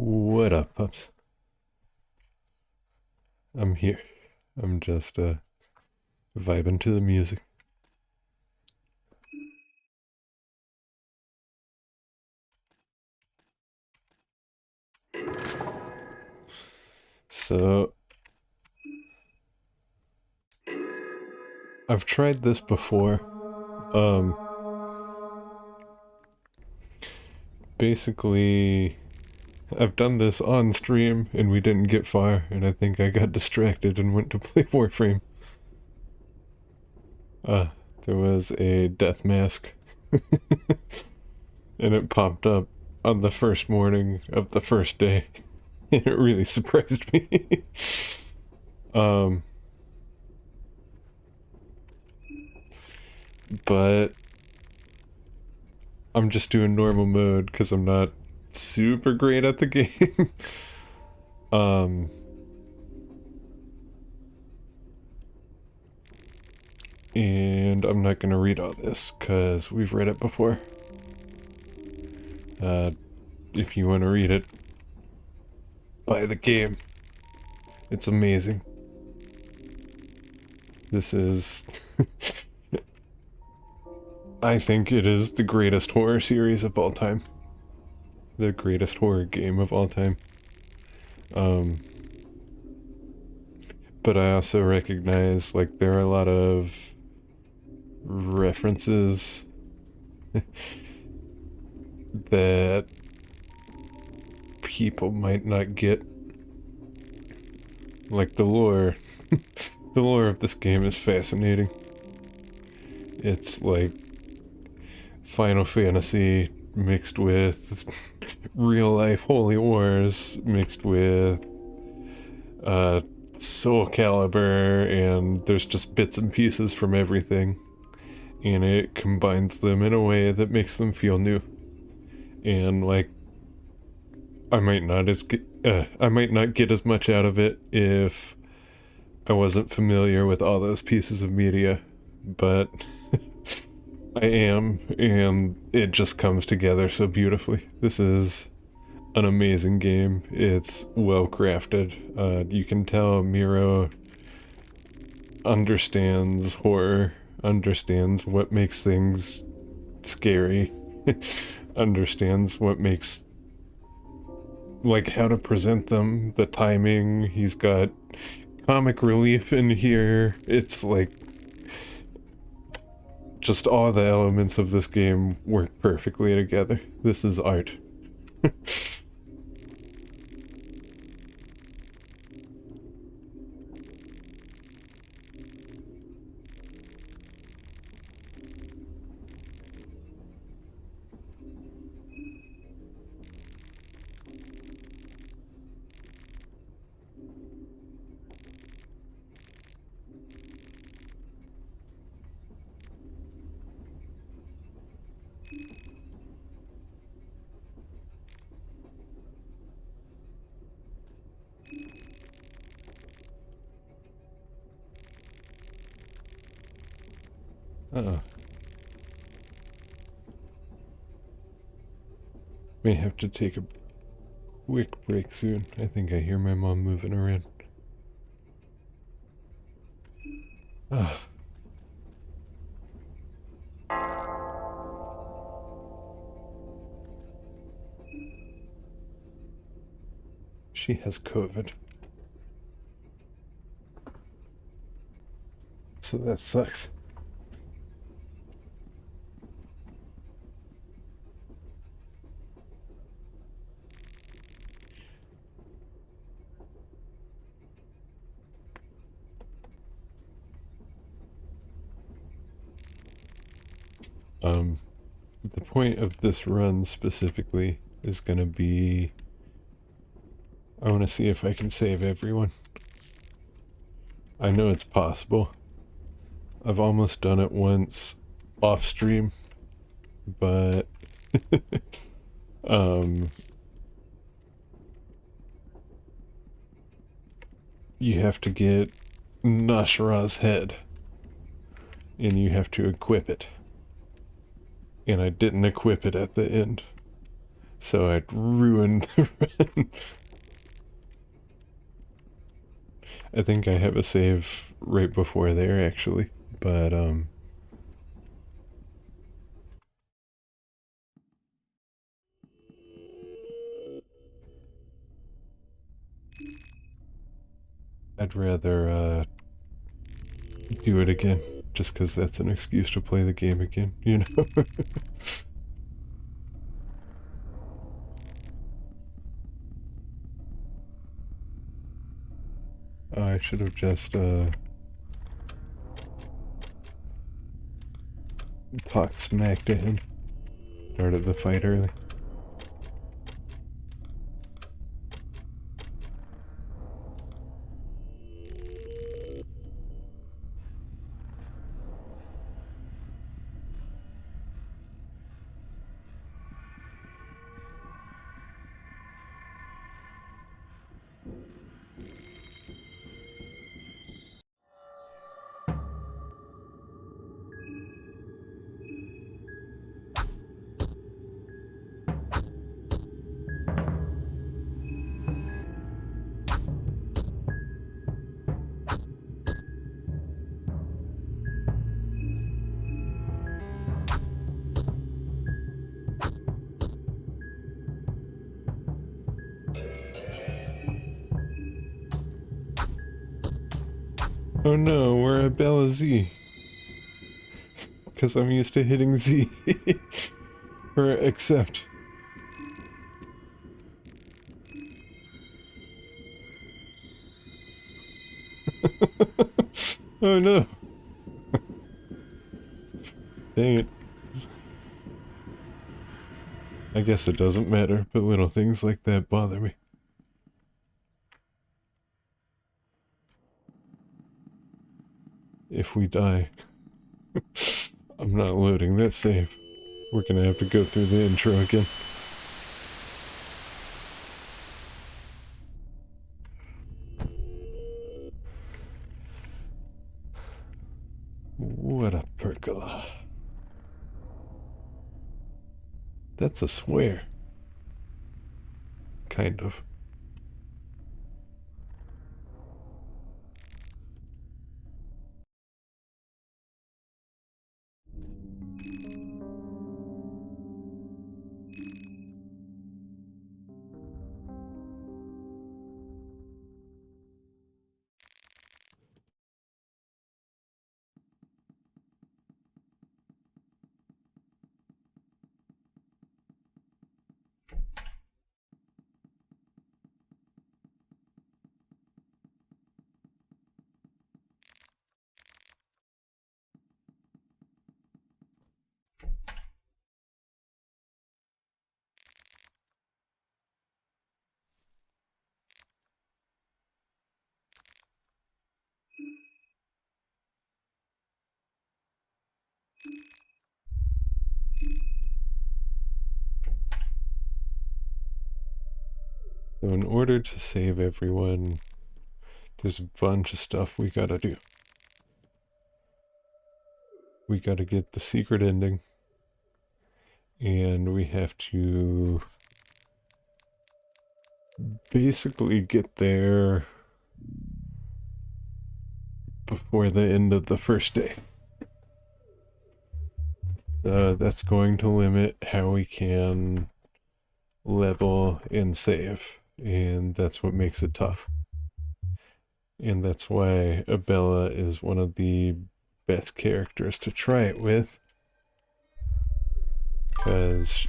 What up, pups? I'm here. I'm just vibing to the music. So, I've tried this before. Um Basically I've done this on stream and we didn't get far and I think I got distracted and went to play Warframe. Uh there was a death mask and it popped up on the first morning of the first day. And it really surprised me. um but I'm just doing normal mode because I'm not super great at the game. um, and I'm not gonna read all this because we've read it before. If you want to read it, buy the game. It's amazing. This is... I think it is the greatest horror series of all time. The greatest horror game of all time. But I also recognize, like, there are a lot of references that people might not get. Like, the lore. The lore of this game is fascinating. It's like Final Fantasy mixed with real life Holy Wars mixed with Soul Calibur, and there's just bits and pieces from everything, and it combines them in a way that makes them feel new. And like, I might not get as much out of it if I wasn't familiar with all those pieces of media, but I am, and it just comes together so beautifully. This is an amazing game. It's well crafted. You can tell Miro understands horror, understands what makes things scary, understands what makes, like, how to present them, the timing. He's got comic relief in here. It's like just all the elements of this game work perfectly together. This is art. Uh-oh. May have to take a quick break soon. I think I hear my mom moving around. Ah. She has COVID. So that sucks. The point of this run specifically is gonna be I want to see if I can save everyone. I know it's possible. I've almost done it once off stream, but um, you have to get Nashra's head and you have to equip it. And I didn't equip it at the end, so I'd ruined the run. I think I have a save right before there actually, but I'd rather do it again, just because that's an excuse to play the game again, you know? I should have just talked smack to him. Started the fight early. Oh no, we're Abella Z. Because I'm used to hitting Z for accept. Oh no. Dang it. I guess it doesn't matter, but little things like that bother me. If we die, I'm not loading that save. We're gonna have to go through the intro again. What a pergola. That's a swear. Kind of. So in order to save everyone, there's a bunch of stuff we gotta do. We gotta get the secret ending, and we have to basically get there before the end of the first day. That's going to limit how we can level and save, and that's what makes it tough. And that's why Abella is one of the best characters to try it with. Because...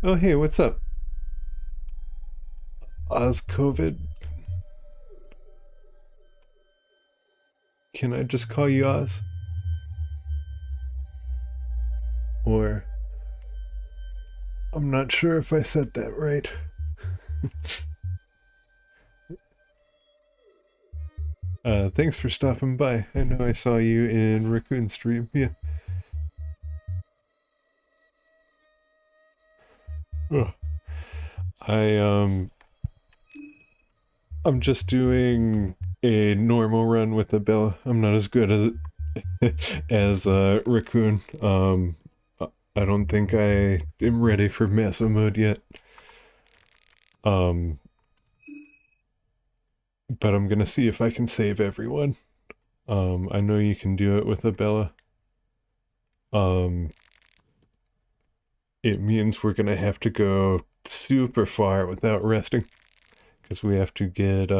Oh, hey, what's up? Oz COVID? Can I just call you Oz? Or... I'm not sure if I said that right. Thanks for stopping by. I know I saw you in Raccoon Stream. Yeah. Oh. I'm just doing a normal run with Abella. I'm not as good as Raccoon. I don't think I am ready for massive mode yet. But I'm gonna see if I can save everyone. I know you can do it with Abella. It means we're gonna have to go super far without resting, because we have to get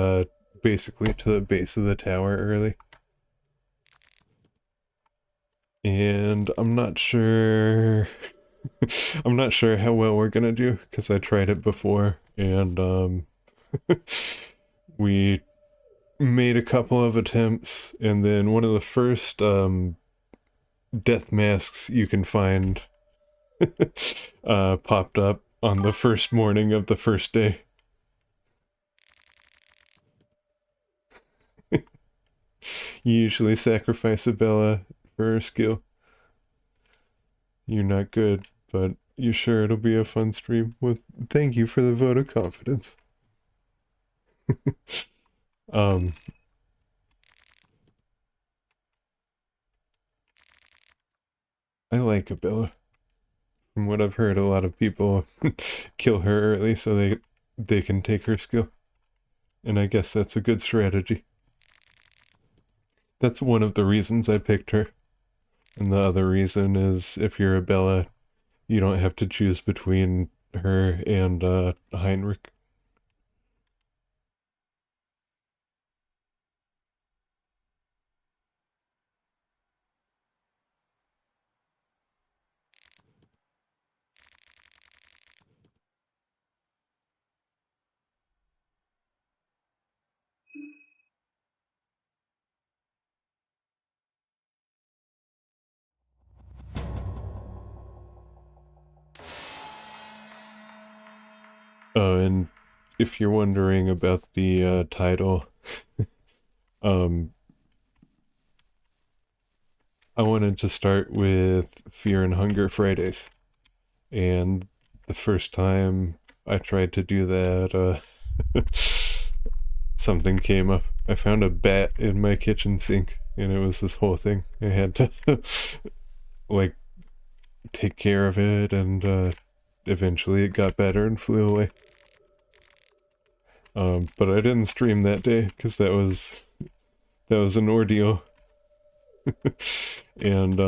basically to the base of the tower early. And I'm not sure I'm not sure how well we're gonna do, because I tried it before, and we made a couple of attempts, and then one of the first death masks you can find popped up on the first morning of the first day. You usually sacrifice Abella for her skill. You're not good, but you sure it'll be a fun stream? Well, thank you for the vote of confidence. I like Abella. From what I've heard, a lot of people kill her early so they can take her skill. And I guess that's a good strategy. That's one of the reasons I picked her. And the other reason is if you're Abella, you don't have to choose between her and Heinrich. Oh, and if you're wondering about the title, I wanted to start with Fear and Hunger Fridays. And the first time I tried to do that, something came up. I found a bat in my kitchen sink, and it was this whole thing. I had to, like, take care of it, and eventually it got better and flew away. But I didn't stream that day because that was an ordeal. And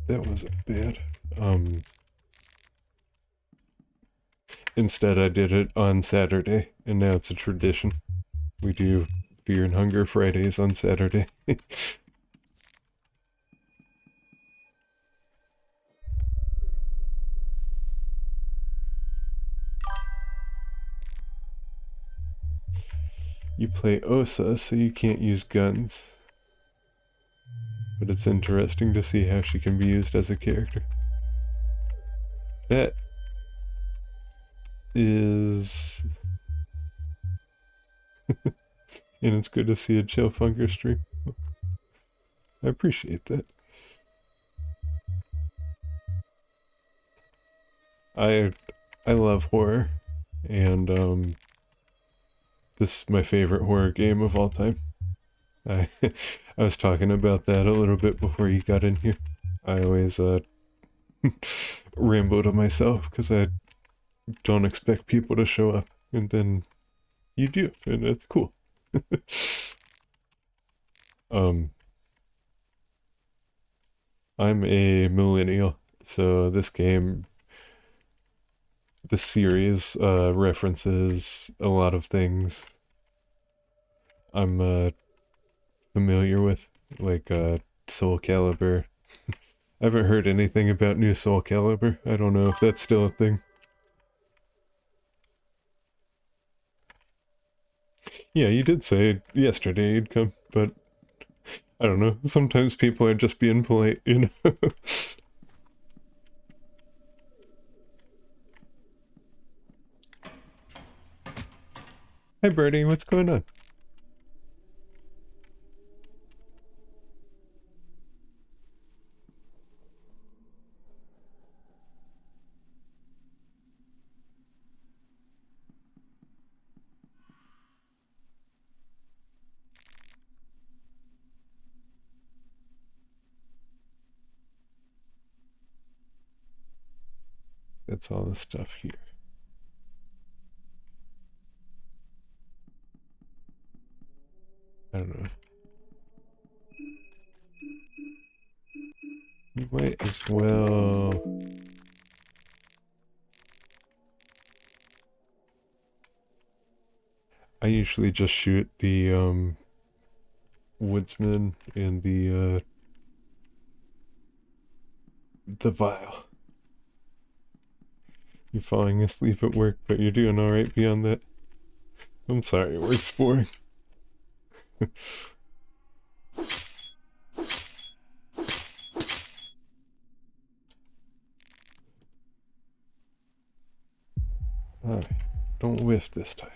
that wasn't bad. Instead I did it on Saturday, and now it's a tradition. We do Fear and Hunger Fridays on Saturday. You play Osa, so you can't use guns. But it's interesting to see how she can be used as a character. That is... and it's good to see a Chill Funker stream. I appreciate that. I I love horror, and this is my favorite horror game of all time. I I was talking about that a little bit before you got in here. I always rambo to myself because I don't expect people to show up, and then you do, and that's cool. um, I'm a millennial, so this series references a lot of things I'm familiar with, like Soul Calibur. I haven't heard anything about new Soul Calibur. I don't know if that's still a thing. Yeah, you did say yesterday you'd come, but I don't know. Sometimes people are just being polite, you know? Hi, Birdie, what's going on? That's all the stuff here. I don't know. You might as well... I usually just shoot the woodsman and the vial. You're falling asleep at work, but you're doing alright beyond that. I'm sorry, work's boring. Alright, don't whiff this time.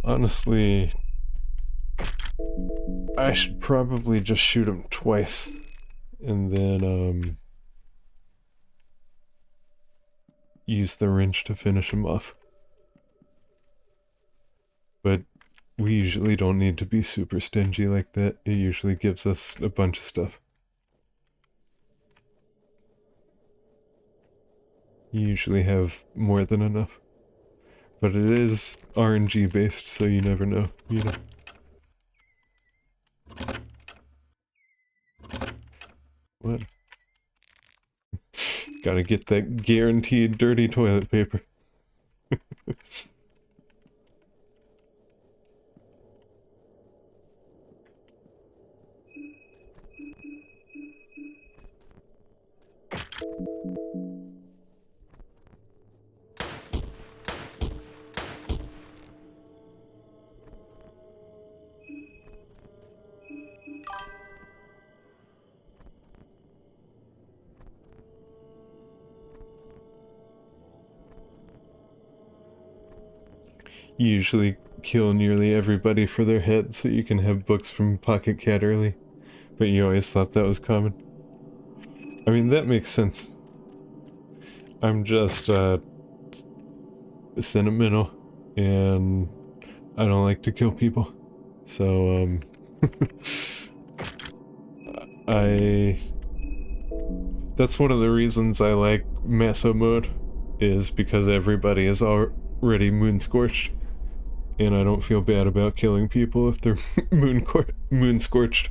Honestly, I should probably just shoot him twice, and then use the wrench to finish him off. But we usually don't need to be super stingy like that. It usually gives us a bunch of stuff. You usually have more than enough. But it is RNG based, so you never know, you know. What? Gotta get that guaranteed dirty toilet paper. You usually kill nearly everybody for their head so you can have books from Pocket Cat early. But you always thought that was common. I mean, that makes sense. I'm just, sentimental, and I don't like to kill people. So, that's one of the reasons I like Maso mode, is because everybody is already moon scorched, and I don't feel bad about killing people if they're moon scorched.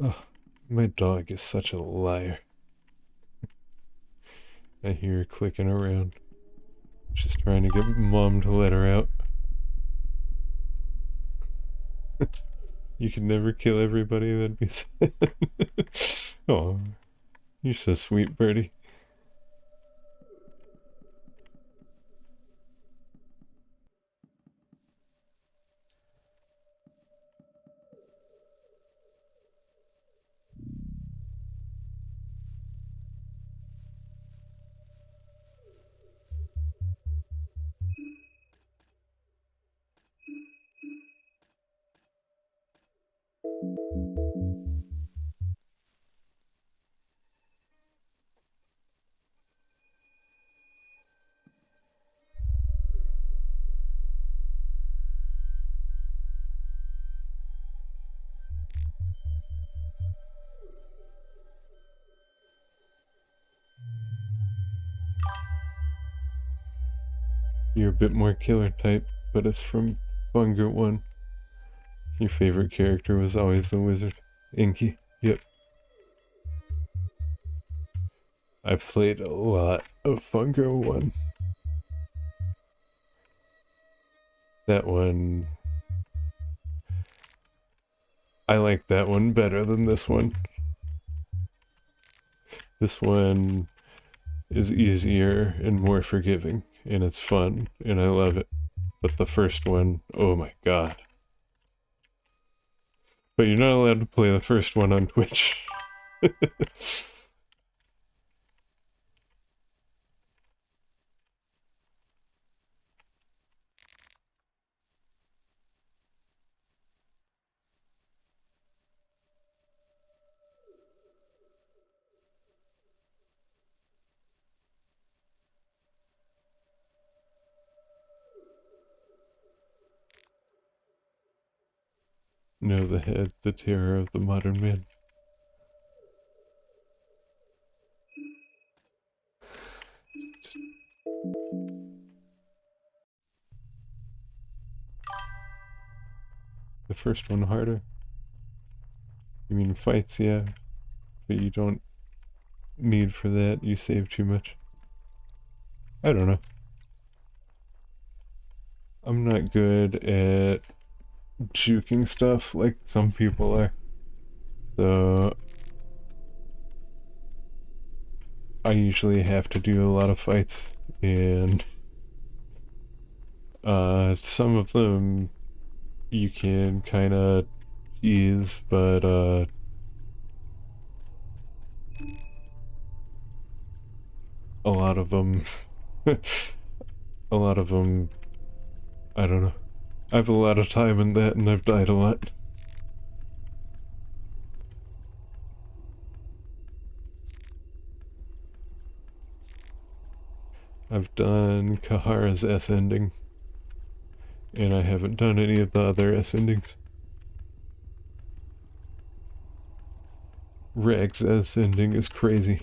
Oh, my dog is such a liar. I hear her clicking around. She's trying to get Mom to let her out. You can never kill everybody, that'd be sad. Oh, you're so sweet, Birdie. You're a bit more killer type, but it's from Bunger 1. Your favorite character was always the wizard. Inky. Yep. I've played a lot of Bunger 1. That one... I like that one better than this one. This one is easier and more forgiving, and it's fun, and I love it. But the first one, oh my god. But you're not allowed to play the first one on Twitch. No, the head, the terror of the modern man. The first one harder. You mean fights, yeah, but you don't need for that, you save too much. I don't know. I'm not good at juking stuff like some people are. So I usually have to do a lot of fights, and some of them you can kind of ease, but a lot of them, a lot of them, I don't know. I have a lot of time in that, and I've died a lot. I've done Kahara's S ending, and I haven't done any of the other S endings. Rag's S ending is crazy.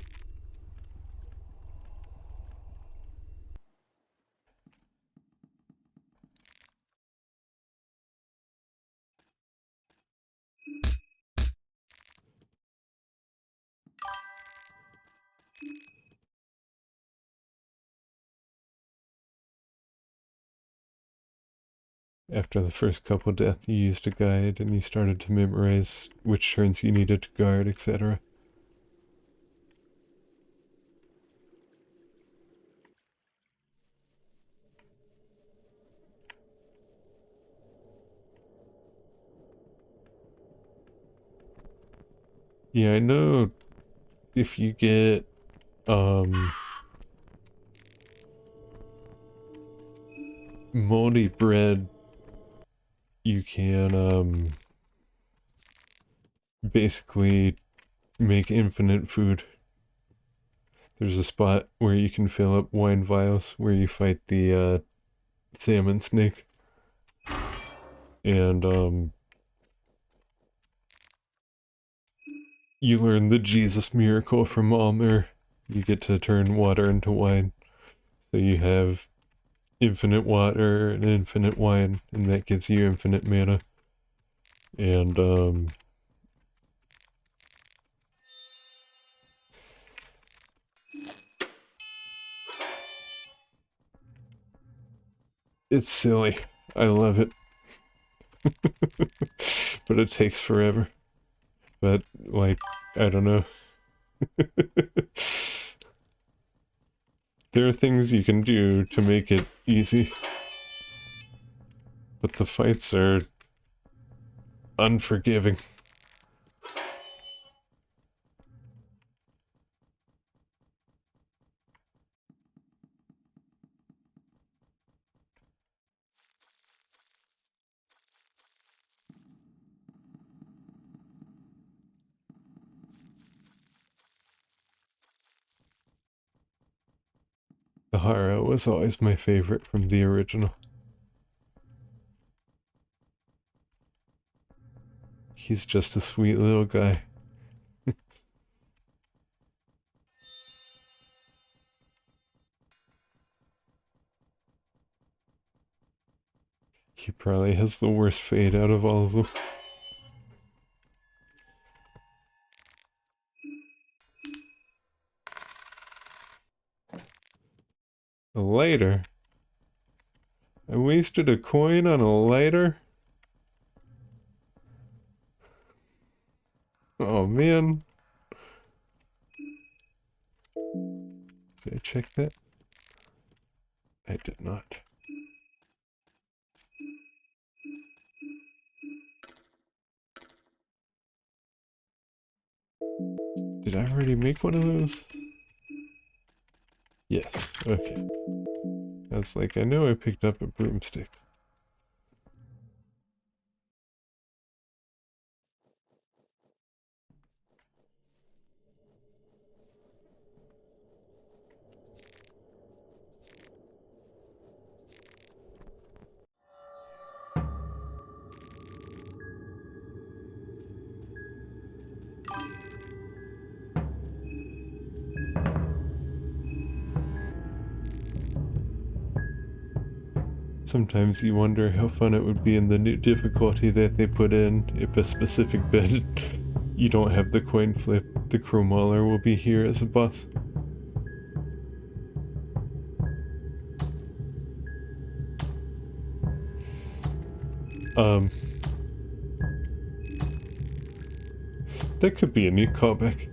After the first couple deaths, you used a guide and you started to memorize which turns you needed to guard, etc. Yeah, I know if you get, moldy bread, you can, basically make infinite food. There's a spot where you can fill up wine vials where you fight the, salmon snake. And, you learn the Jesus miracle from Almer. You get to turn water into wine. So you have infinite water and infinite wine, and that gives you infinite mana. And, it's silly. I love it. but it takes forever. But, like, I don't know. There are things you can do to make it easy. But the fights are unforgiving. The Hara was always my favorite from the original. He's just a sweet little guy. He probably has the worst fade out of all of them. A lighter? I wasted a coin on a lighter? Oh man. Did I check that? I did not. Did I already make one of those? Yes, okay. I was like, I know I picked up a broomstick. Sometimes you wonder how fun it would be in the new difficulty that they put in if a specific bed you don't have the coin flip, the Crow Mauler will be here as a boss. That could be a neat callback.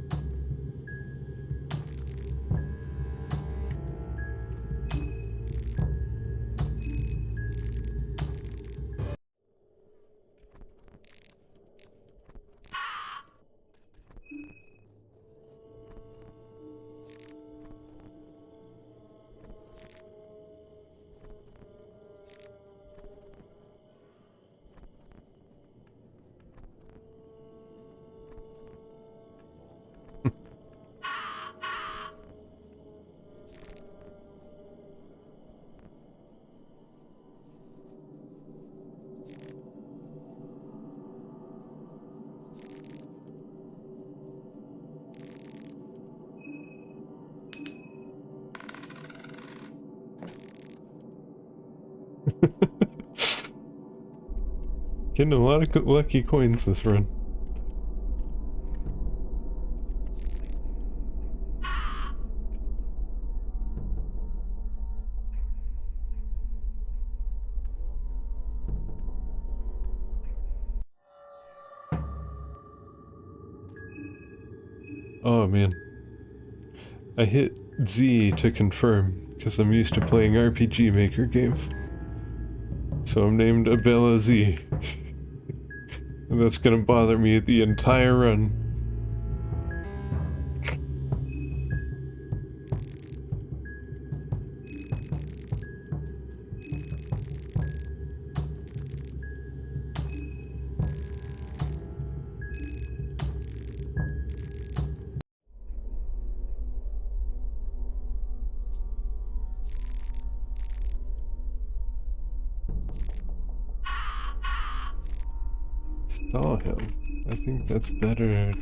Getting a lot of lucky coins this run. Oh man. I hit Z to confirm, because I'm used to playing RPG Maker games. So I'm named Abella Z. And that's gonna bother me the entire run. Stall him. I think that's better.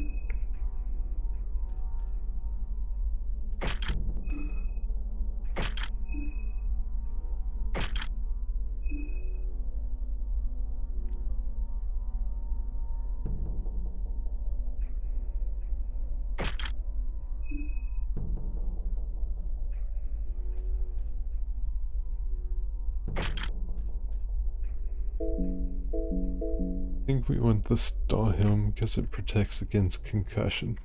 think we want the stall helm because it protects against concussion.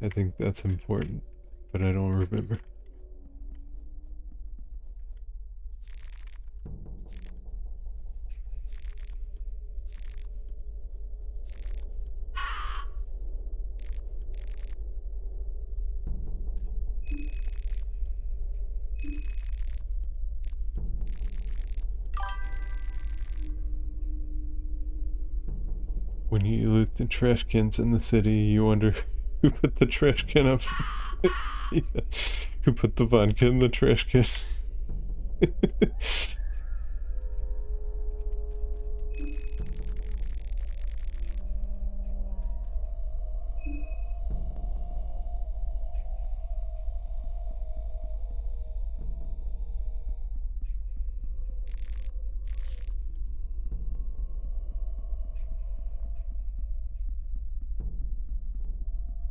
I think that's important, but I don't remember. When you loot the trash cans in the city, you wonder who put the trash can up. Yeah. Who put the vodka in the trash can?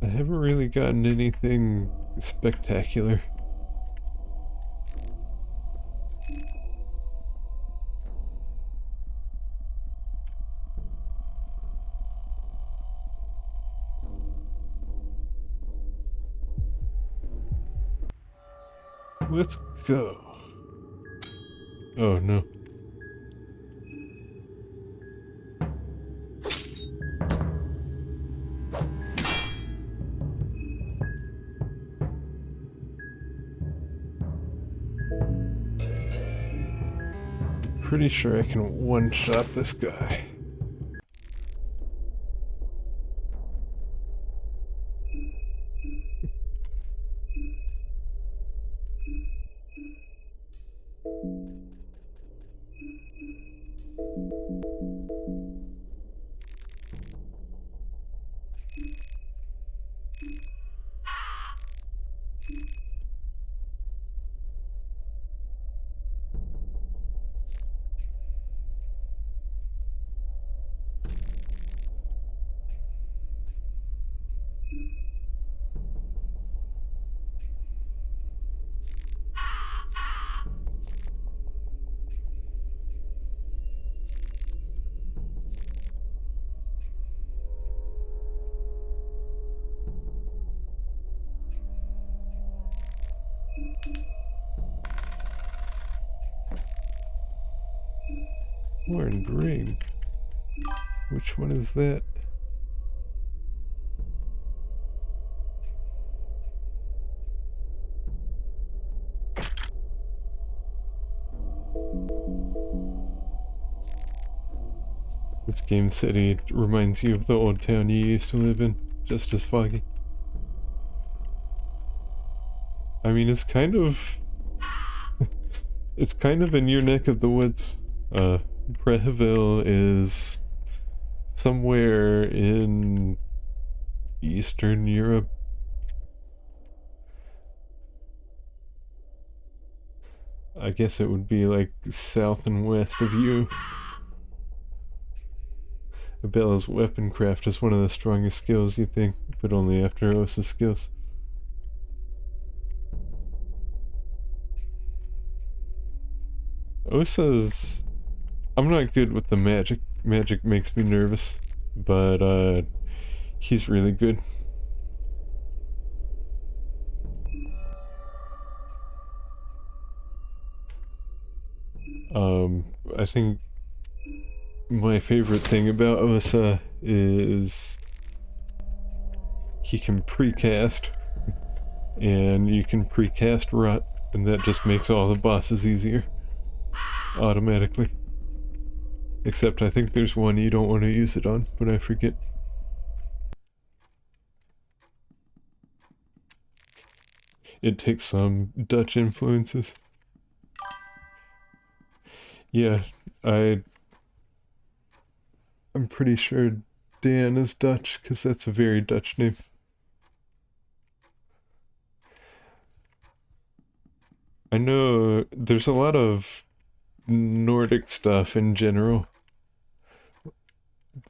I haven't really gotten anything spectacular. Let's go. Oh no. Pretty sure I can one-shot this guy. Wearing green. Which one is that? This game city reminds you of the old town you used to live in, just as foggy. I mean, it's kind of... it's kind of in your neck of the woods. Breville is somewhere in Eastern Europe. I guess it would be like south and west of you. Abella's weapon craft is one of the strongest skills, you think, but only after Osa's skills. Osa's... I'm not good with the magic. Magic makes me nervous, but he's really good. I think my favorite thing about Osa is he can precast, and you can precast Rot, and that just makes all the bosses easier automatically. Except I think there's one you don't want to use it on, but I forget. It takes some Dutch influences. Yeah, I'm pretty sure Dan is Dutch, because that's a very Dutch name. I know there's a lot of Nordic stuff in general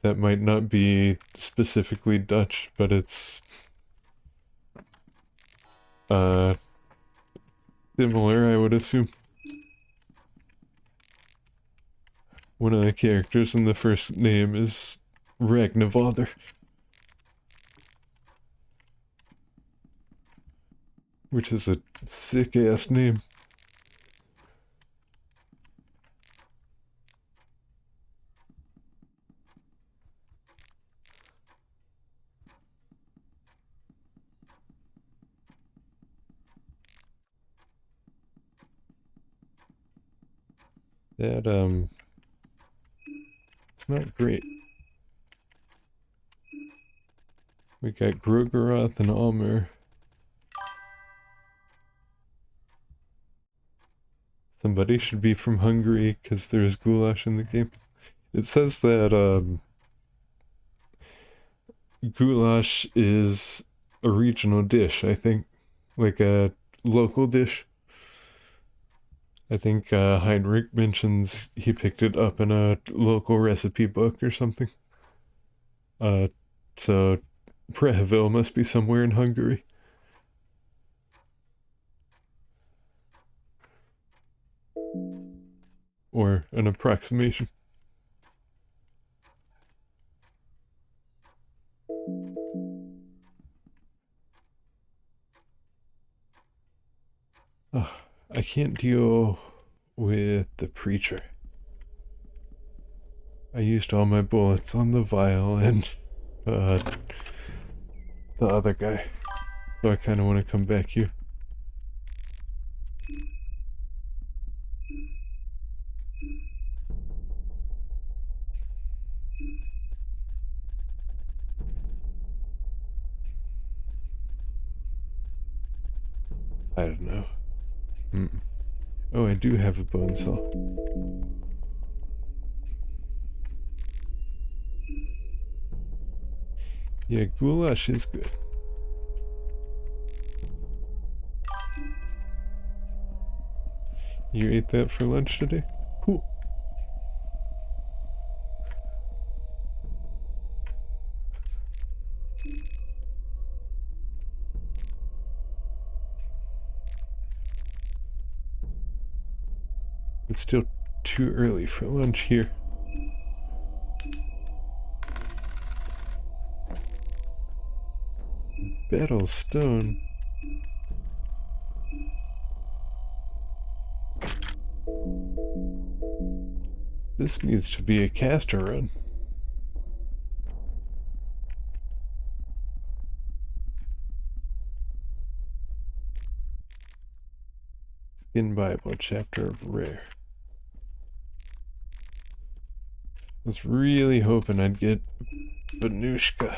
that might not be specifically Dutch, but it's similar, I would assume. One of the characters in the first name is Ragnavother, which is a sick-ass name. That, it's not great. We got Grogeroth and Almer. Somebody should be from Hungary, because there's goulash in the game. It says that, goulash is a regional dish, I think. Like a local dish. I think Heinrich mentions he picked it up in a local recipe book or something. So Preheville must be somewhere in Hungary. Or an approximation. Oh, I can't deal with the preacher. I used all my bullets on the vial and the other guy. So I kind of want to come back here. I don't know. Oh, I do have a bone saw. Yeah, goulash is good. You ate that for lunch today? Cool. It's still too early for lunch here. Battle stone. This needs to be a caster run. Skin Bible, chapter of Rare. I was really hoping I'd get Venushka.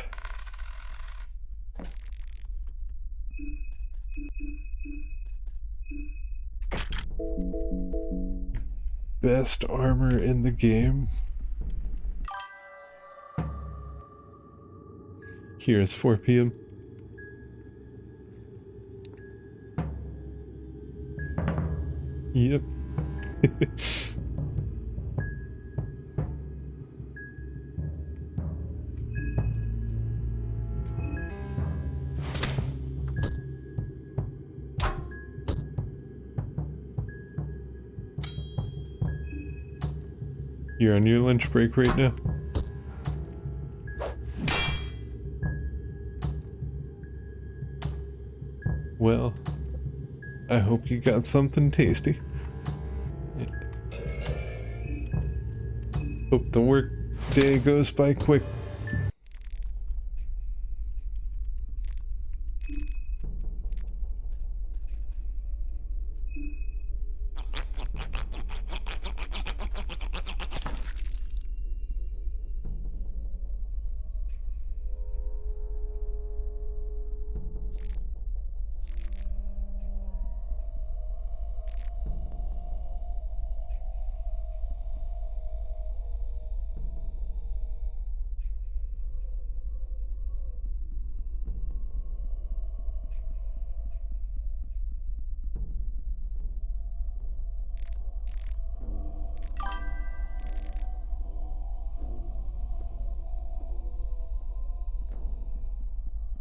Best armor in the game. Here is 4 p.m. Yep. You're on your lunch break right now? Well, I hope you got something tasty. Hope the work day goes by quick.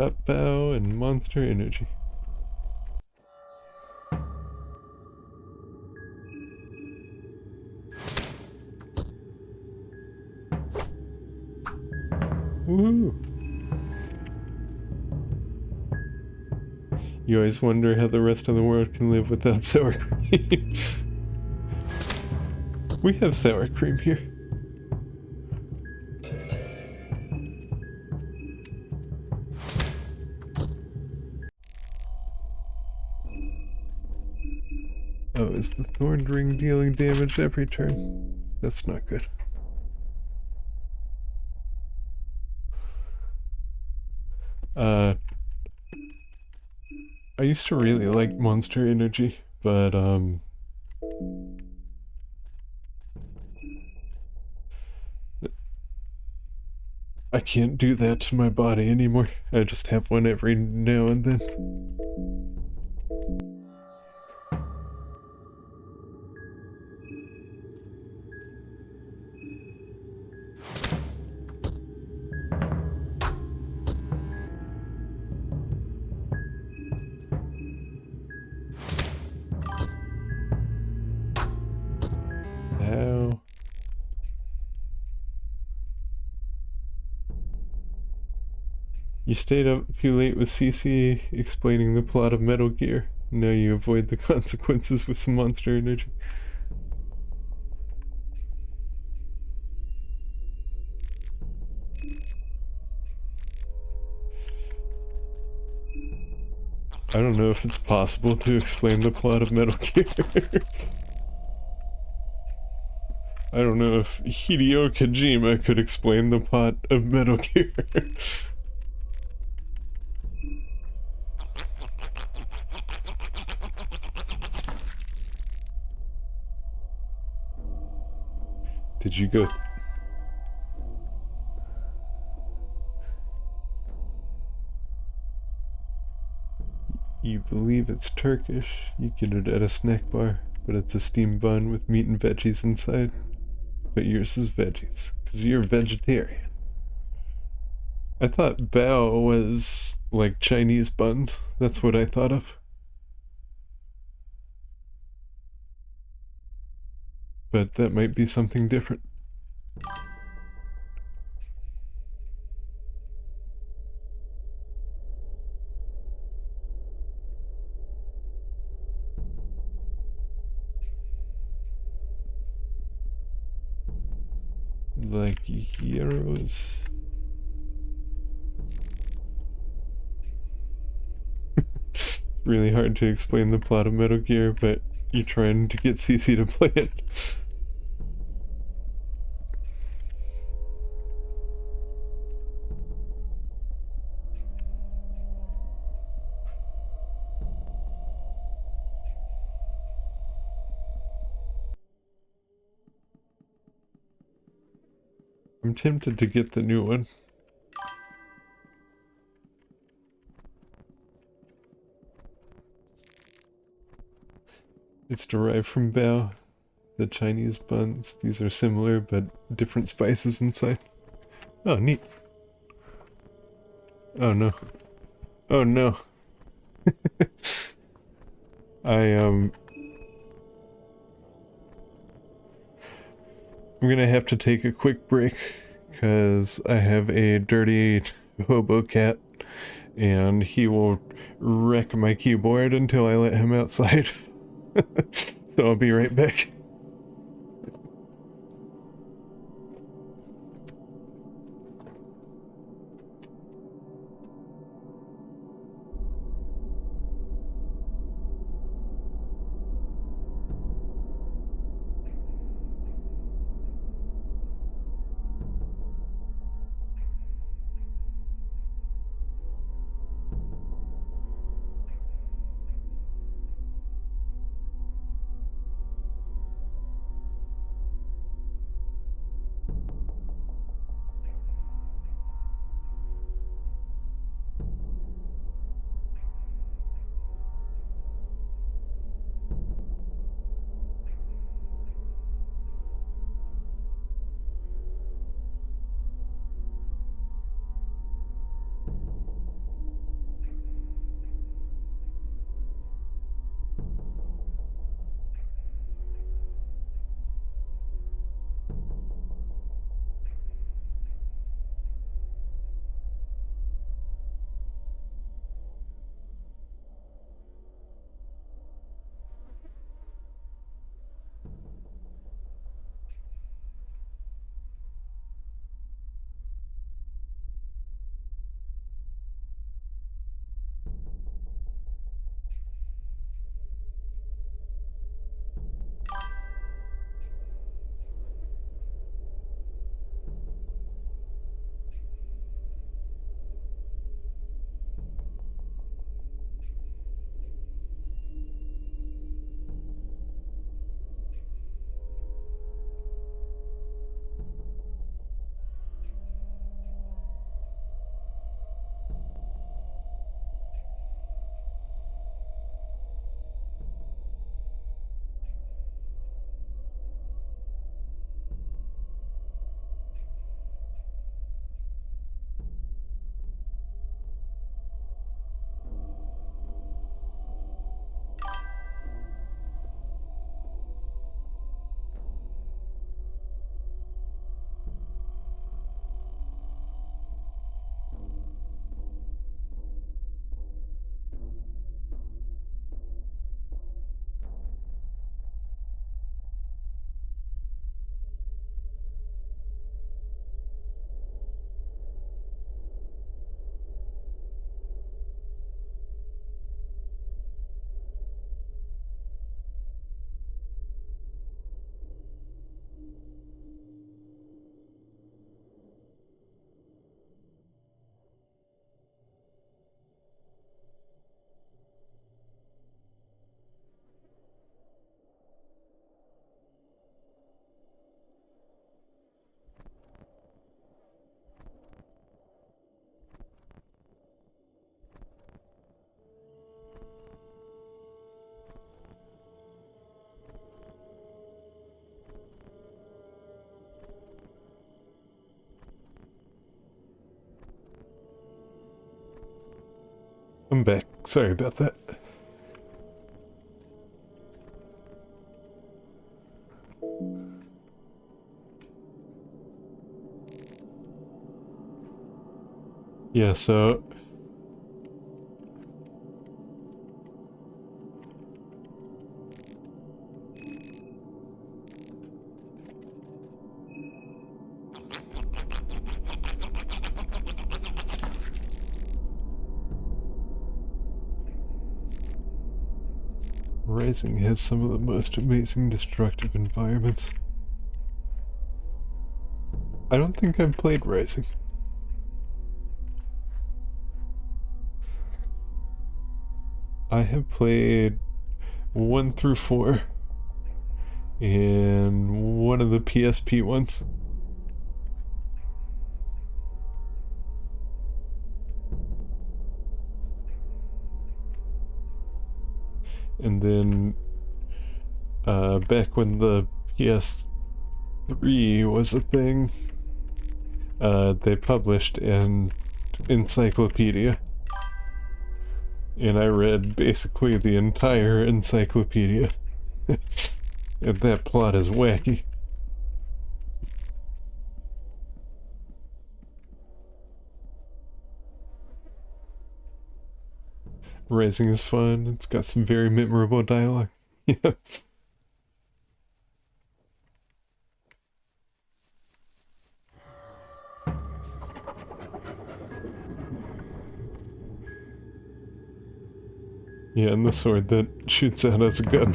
Up bow and monster energy. Woo! You always wonder how the rest of the world can live without sour cream. We have sour cream here. Oh, is the thorned ring dealing damage every turn? That's not good. I used to really like Monster Energy, but I can't do that to my body anymore. I just have one every now and then. Ow. You stayed up too late with CC explaining the plot of Metal Gear. Now you avoid the consequences with some Monster Energy. I don't know if it's possible to explain the plot of Metal Gear. I don't know if Hideo Kojima could explain the plot of Metal Gear. Did you go... You believe it's Turkish, you get it at a snack bar, but it's a steamed bun with meat and veggies inside. But yours is veggies, because you're a vegetarian. I thought bao was like Chinese buns. That's what I thought of. But that might be something different. Like heroes. Really hard to explain the plot of Metal Gear, but you're trying to get CC to play it. I'm tempted to get the new one. It's derived from bao, the Chinese buns. These are similar, but different spices inside. Oh, neat. Oh no. Oh no. I'm gonna have to take a quick break, because I have a dirty hobo cat, and he will wreck my keyboard until I let him outside. So I'll be right back. I'm back. Sorry about that. Yeah, so... Rising has some of the most amazing destructive environments. I don't think I've played Rising. I have played 1 through 4 and one of the PSP ones. And then back when the PS3 was a thing, they published an encyclopedia. And I read basically the entire encyclopedia. And that plot is wacky. Rising is fun. It's got some very memorable dialogue. Yeah. Yeah, and the sword that shoots out as a gun.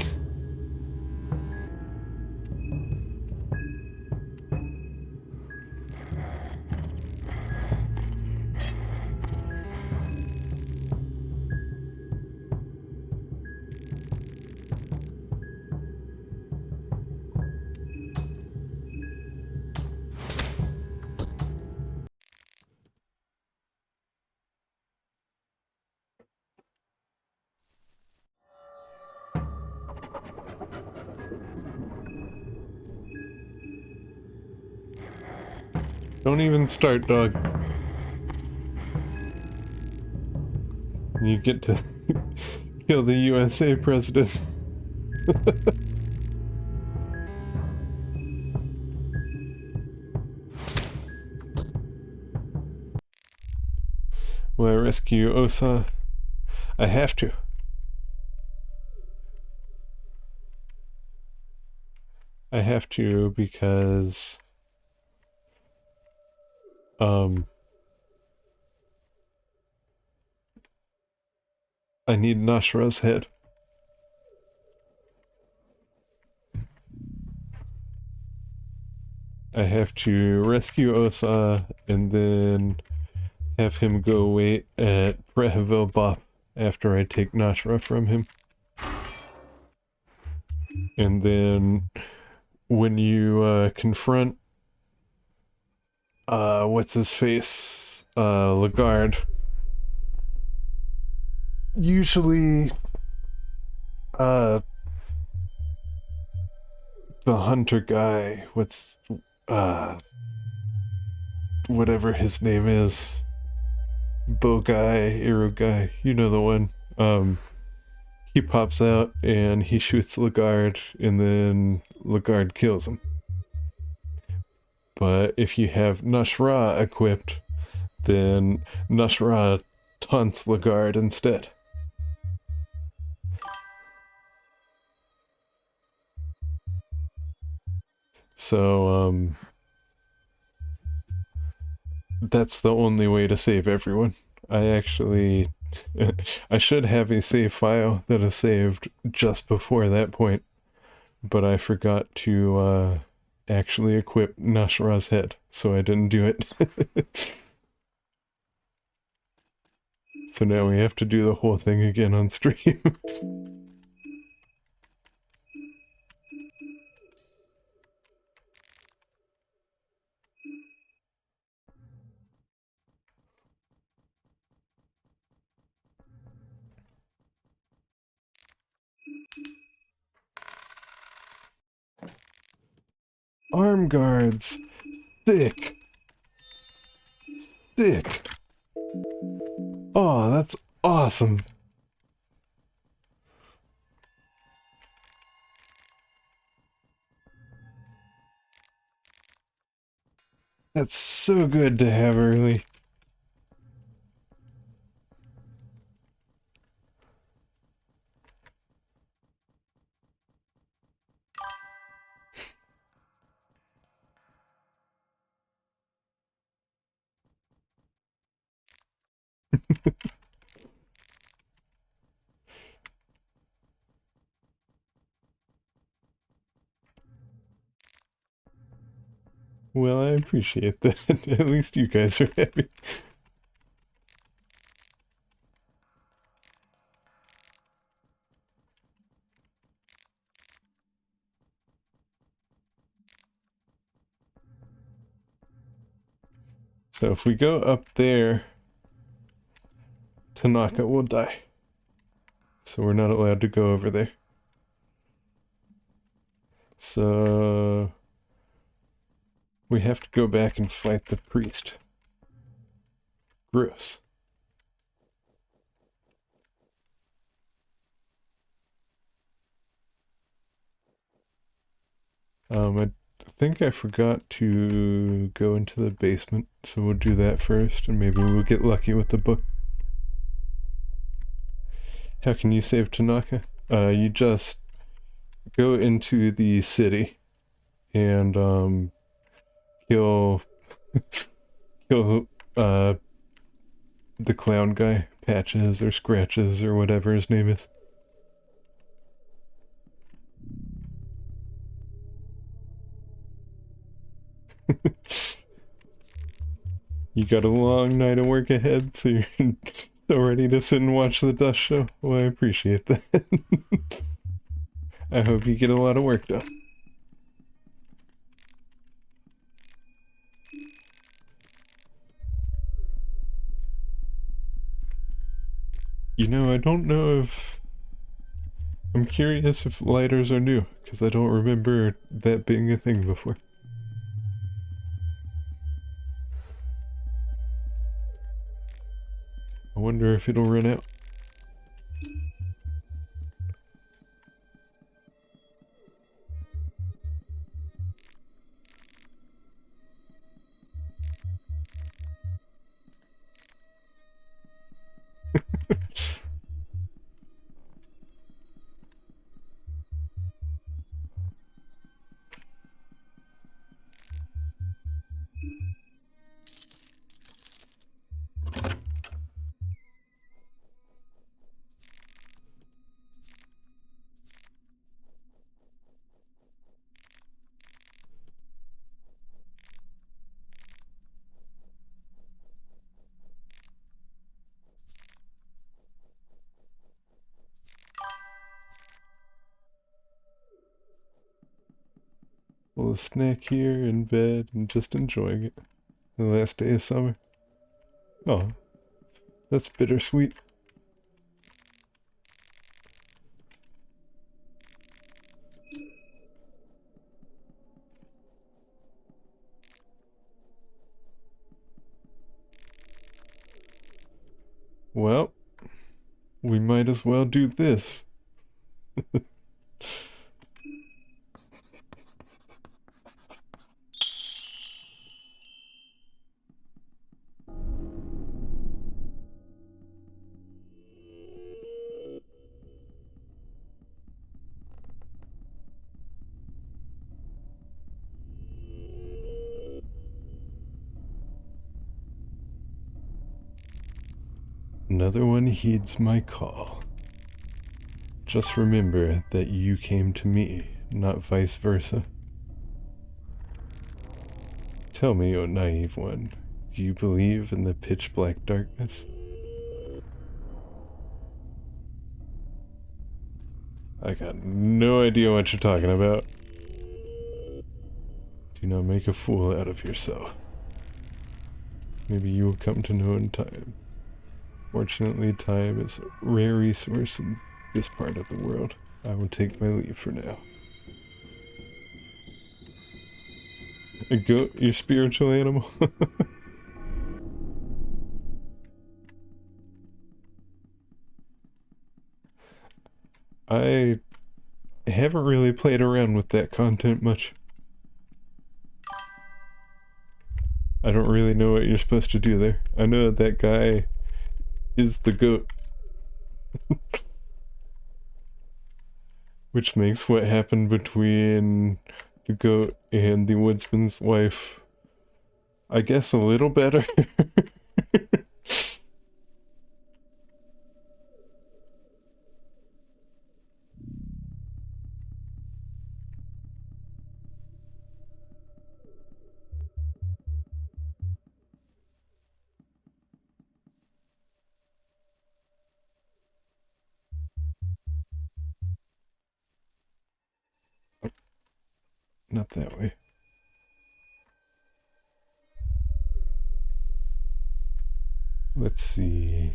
Don't even start, dog. You get to kill the USA president. Will I rescue Osa? I have to. I have to because... I need Nashra's head. I have to rescue Osa and then have him go wait at Preheville Bop after I take Nashra from him. And then when you confront what's his face? Lagarde. Usually the hunter guy, whatever his name is, bow guy, arrow guy, you know the one. He pops out and he shoots Lagarde, and then Lagarde kills him. But if you have Nashra equipped, then Nashra taunts Lagarde instead. So, that's the only way to save everyone. I actually... I should have a save file that is saved just before that point, but I forgot to actually equip Nashra's head, so I didn't do it. So now we have to do the whole thing again on stream. Arm guards! Sick! Sick! Oh, that's awesome. That's so good to have early. Well, I appreciate that. At least you guys are happy. So if we go up there, Tanaka will die. So we're not allowed to go over there. So we have to go back and fight the priest. Gross. I think I forgot to go into the basement, so we'll do that first, and maybe we'll get lucky with the book. How can you save Tanaka? You just go into the city and kill kill the clown guy, Patches or Scratches or whatever his name is. You got a long night of work ahead, so you're so ready to sit and watch the dust show. Well, I appreciate that. I hope you get a lot of work done. You know, I don't know if... I'm curious if lighters are new, because I don't remember that being a thing before. I wonder if it'll run out. Well, a snack here in bed and just enjoying it. The last day of summer. Oh, that's bittersweet. Well, we might as well do this. Another one heeds my call. Just remember that you came to me, not vice versa. Tell me, O naive one, do you believe in the pitch black darkness? I got no idea what you're talking about. Do not make a fool out of yourself. Maybe you will come to know in time. Fortunately, time is a rare resource in this part of the world. I will take my leave for now. A goat, your spiritual animal? I haven't really played around with that content much. I don't really know what you're supposed to do there. I know that guy is the goat. Which makes what happened between the goat and the woodsman's wife, I guess, a little better. Not that way. Let's see.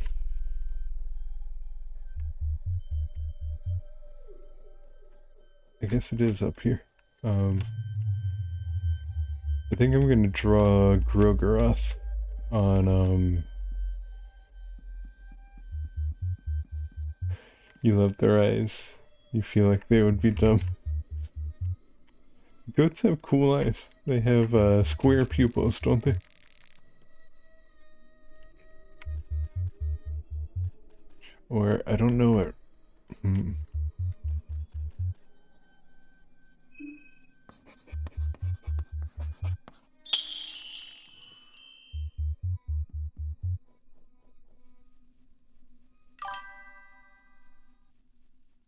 I guess it is up here. I think I'm gonna draw Grogoroth on, you love their eyes. You feel like they would be dumb. Goats have cool eyes. They have, square pupils, don't they? Or, I don't know what...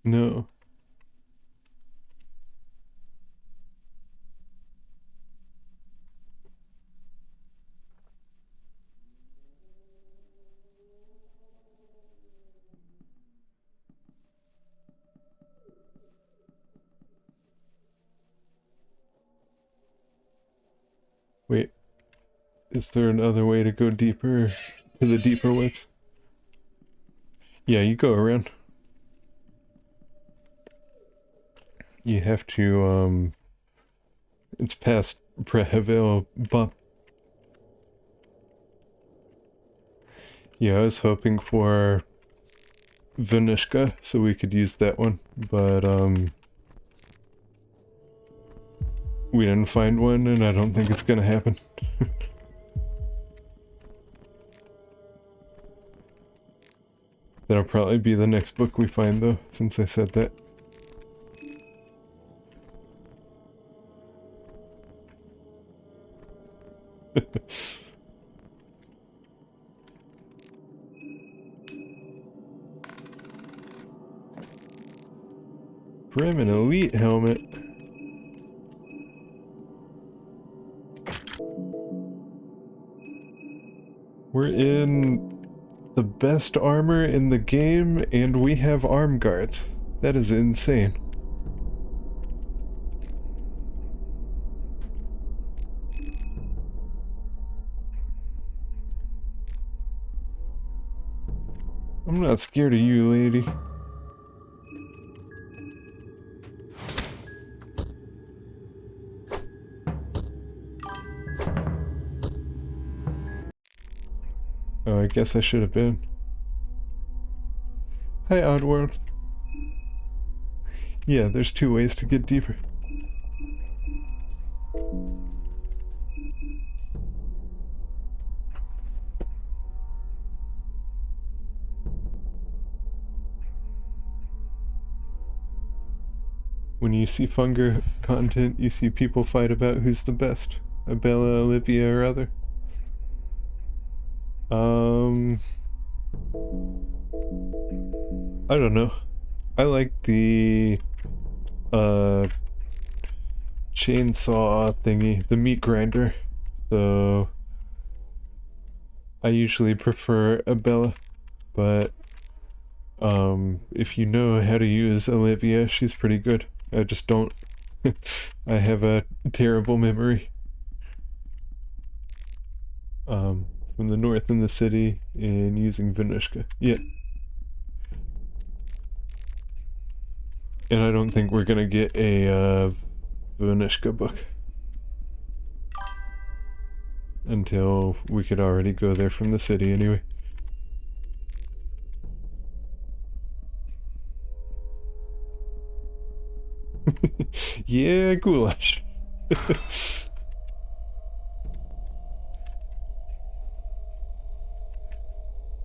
No. Wait. Is there another way to go deeper? To the deeper woods? Yeah, you go around. You have to, it's past Prehevel Bump. Yeah, I was hoping for Vanishka, so we could use that one, but, we didn't find one, and I don't think it's gonna happen. That'll probably be the next book we find, though, since I said that. Grim, an elite helmet. We're in the best armor in the game, and we have arm guards. That is insane. I'm not scared of you, lady. Oh, I guess I should have been. Hi, Oddworld. Yeah, there's 2 ways to get deeper. When you see Funger content, you see people fight about who's the best. Abella, Olivia, or other. I don't know. I like the chainsaw thingy, the meat grinder. So I usually prefer Abella, but if you know how to use Olivia, she's pretty good. I just don't. I have a terrible memory. From the north in the city and using Vanishka. Yeah. And I don't think we're gonna get a Vanishka book until we could already go there from the city anyway. Yeah, goulash.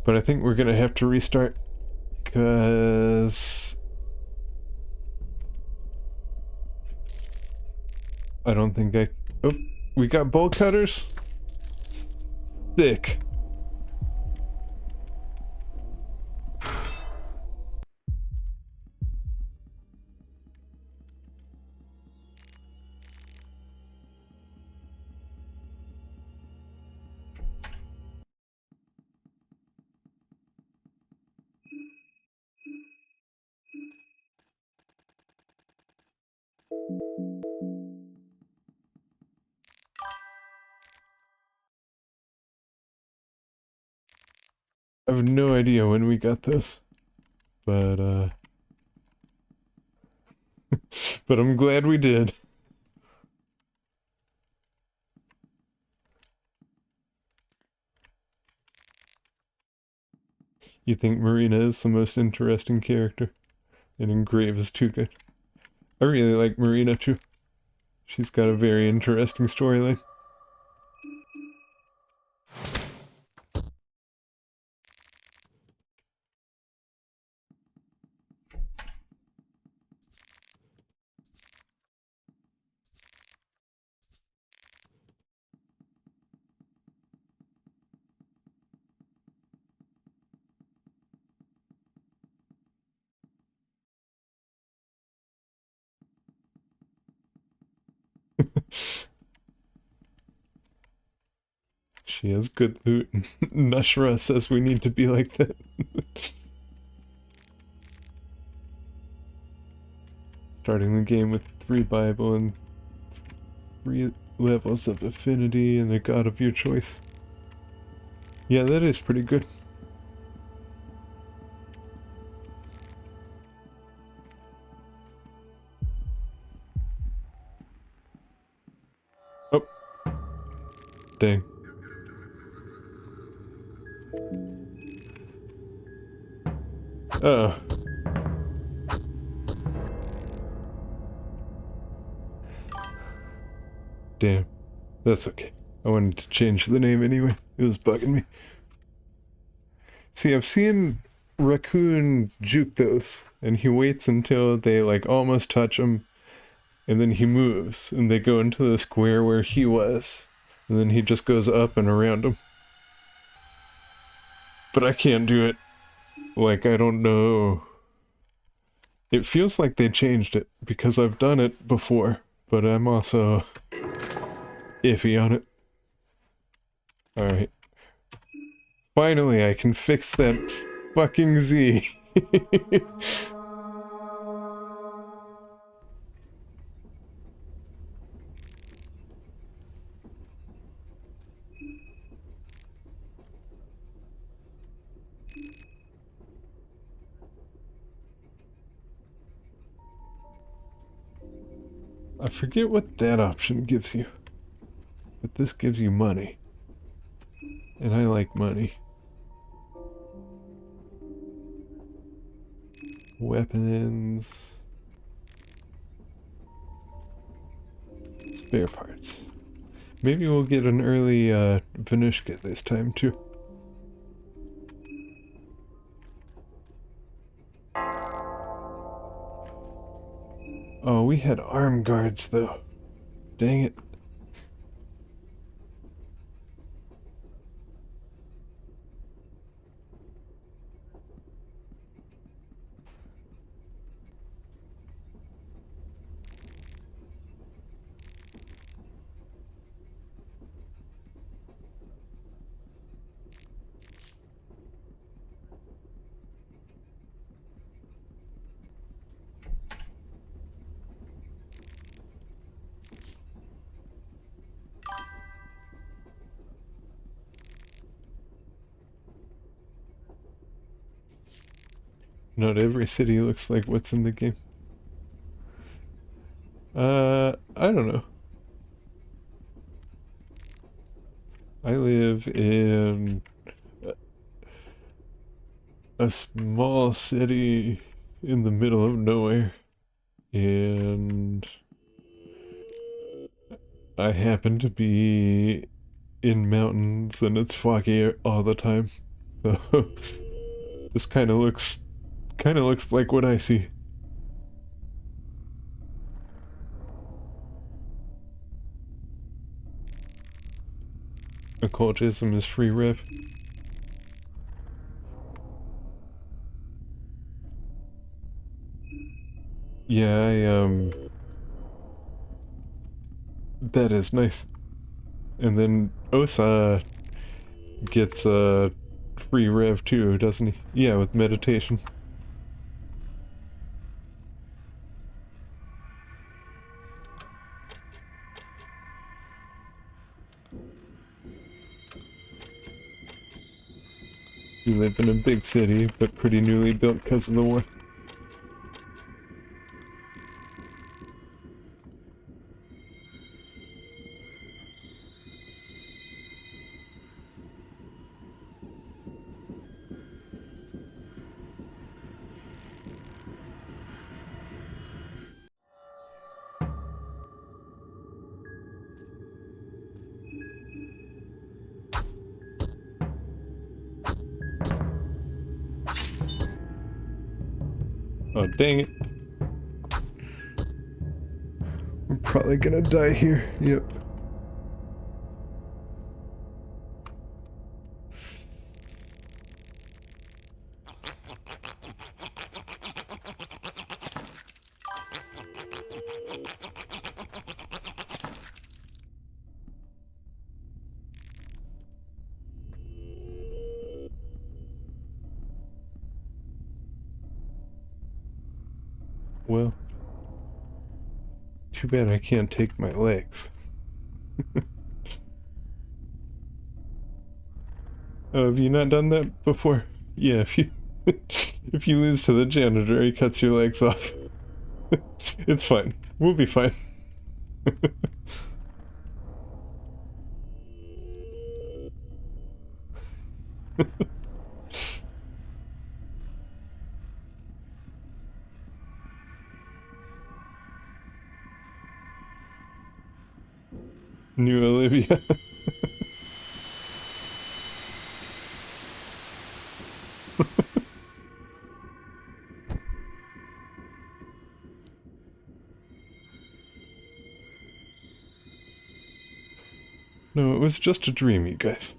But I think we're gonna have to restart, because I don't think I... Oh, we got bolt cutters? Thick. I have no idea when we got this, but but I'm glad we did. You think Marina is the most interesting character, and Engrave is too good. I really like Marina too. She's got a very interesting storyline. She has good loot. Nashra says we need to be like that. Starting the game with 3 Bible and 3 levels of affinity and a god of your choice. Yeah, that is pretty good. Oh. Dang. Oh. Damn. That's okay. I wanted to change the name anyway. It was bugging me. See, I've seen Raccoon juke those, and he waits until they like almost touch him, and then he moves, and they go into the square where he was, and then he just goes up and around him. But I can't do it. Like, I don't know. It feels like they changed it, because I've done it before, but I'm also iffy on it. Alright. Finally, I can fix that fucking Z. I forget what that option gives you. But this gives you money. And I like money. Weapons. Spare parts. Maybe we'll get an early Venushka this time too. Oh, we had arm guards though. Dang it. Not every city looks like what's in the game. I don't know. I live in a small city in the middle of nowhere, and I happen to be in mountains and it's foggy all the time. So this kind of looks like what I see. Occultism is free rev. Yeah, that is nice. And then Osa gets free rev too, doesn't he? Yeah, with meditation. We live in a big city, but pretty newly built because of the war. Oh, dang it. I'm probably gonna die here. Yep. Well, too bad I can't take my legs. Oh, have you not done that before? Yeah, if you if you lose to the janitor, he cuts your legs off. It's fine. We'll be fine. New Olivia. No, it was just a dream, you guys.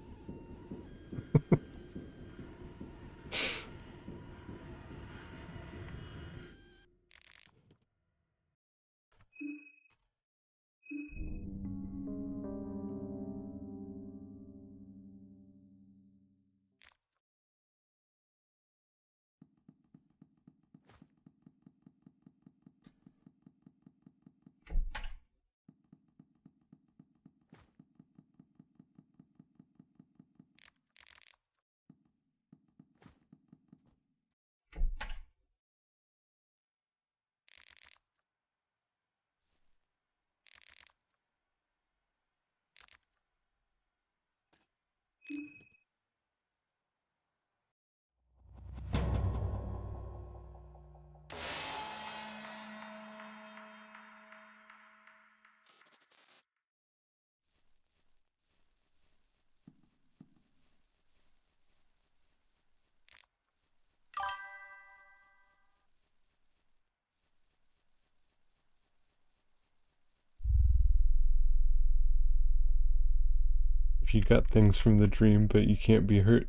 If you got things from the dream, but you can't be hurt,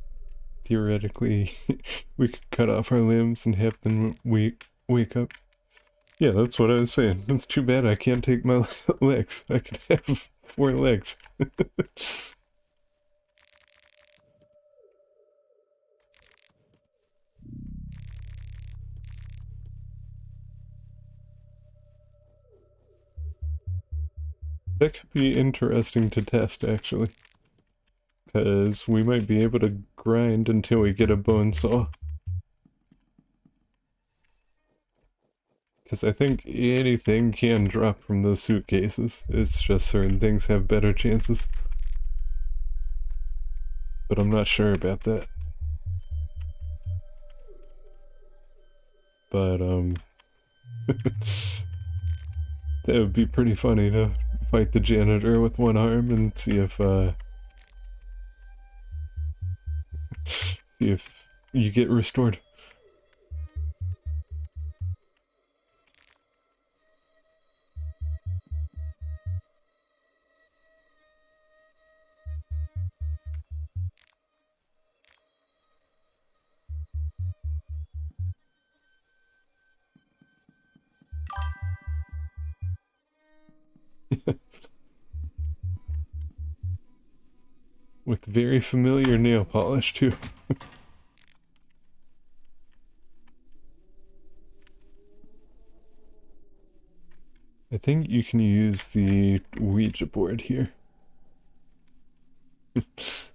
theoretically, we could cut off our limbs and have them wake up. Yeah, that's what I was saying. It's too bad I can't take my legs. I could have 4 legs. That could be interesting to test, actually. Because we might be able to grind until we get a bone saw. Because I think anything can drop from those suitcases. It's just certain things have better chances. But I'm not sure about that. But, that would be pretty funny to fight the janitor with one arm and see if you get restored. With very familiar nail polish too. I think you can use the Ouija board here. Just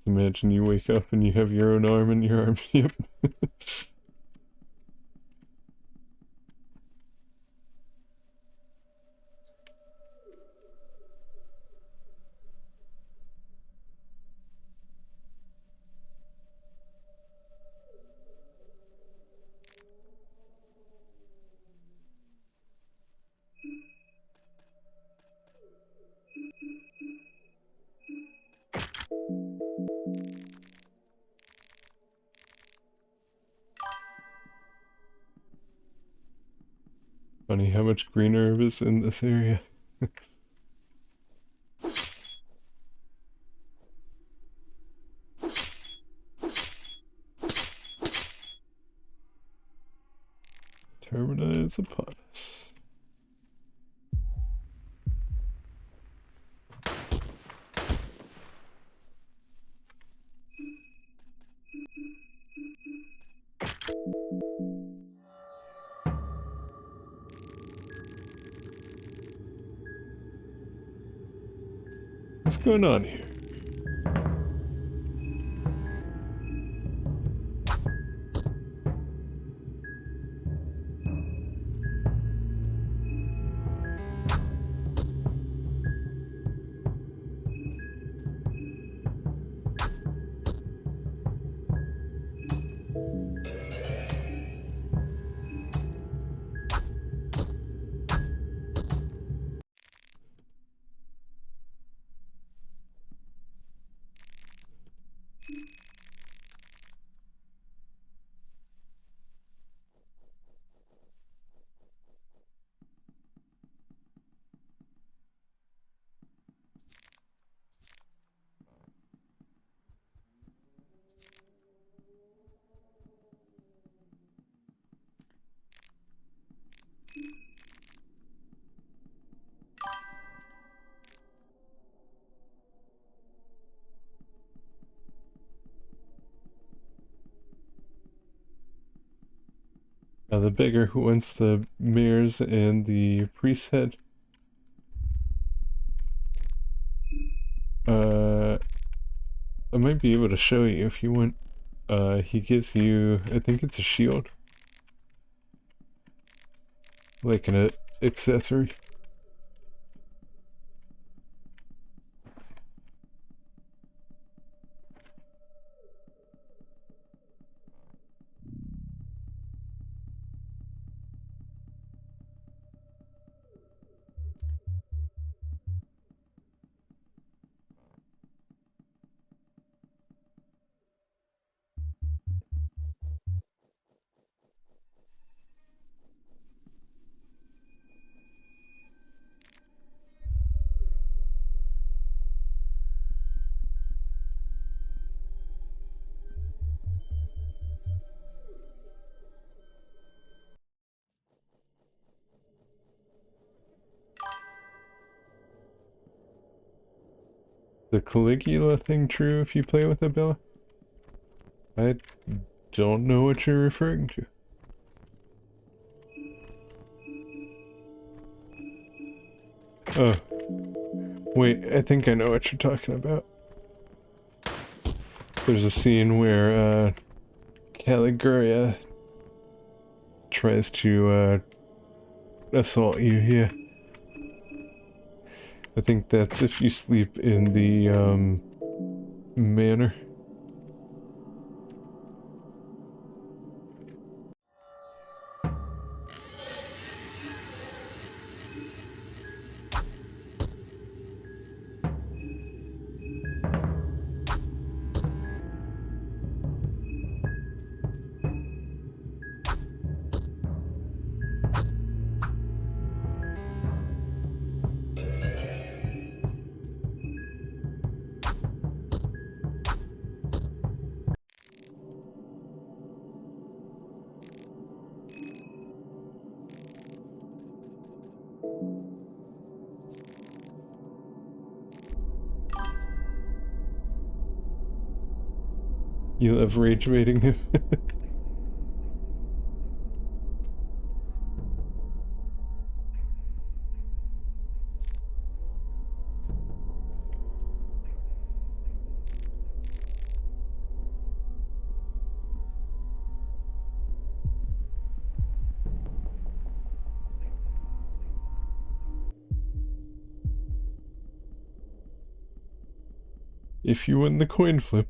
imagine you wake up and you have your own arm in your arm. Yep. Funny how much green herb is in this area. Termina is upon us. What's going on here? The beggar who wants the mayor's and the priest's head. I might be able to show you if you want. He gives you, I think it's a shield. Like an accessory. The Caligula thing true if you play with Abella? I don't know what you're referring to. Oh. Wait, I think I know what you're talking about. There's a scene where, Caligula tries to, assault you, yeah. I think that's if you sleep in the, manor. You love rage baiting him. If you win the coin flip.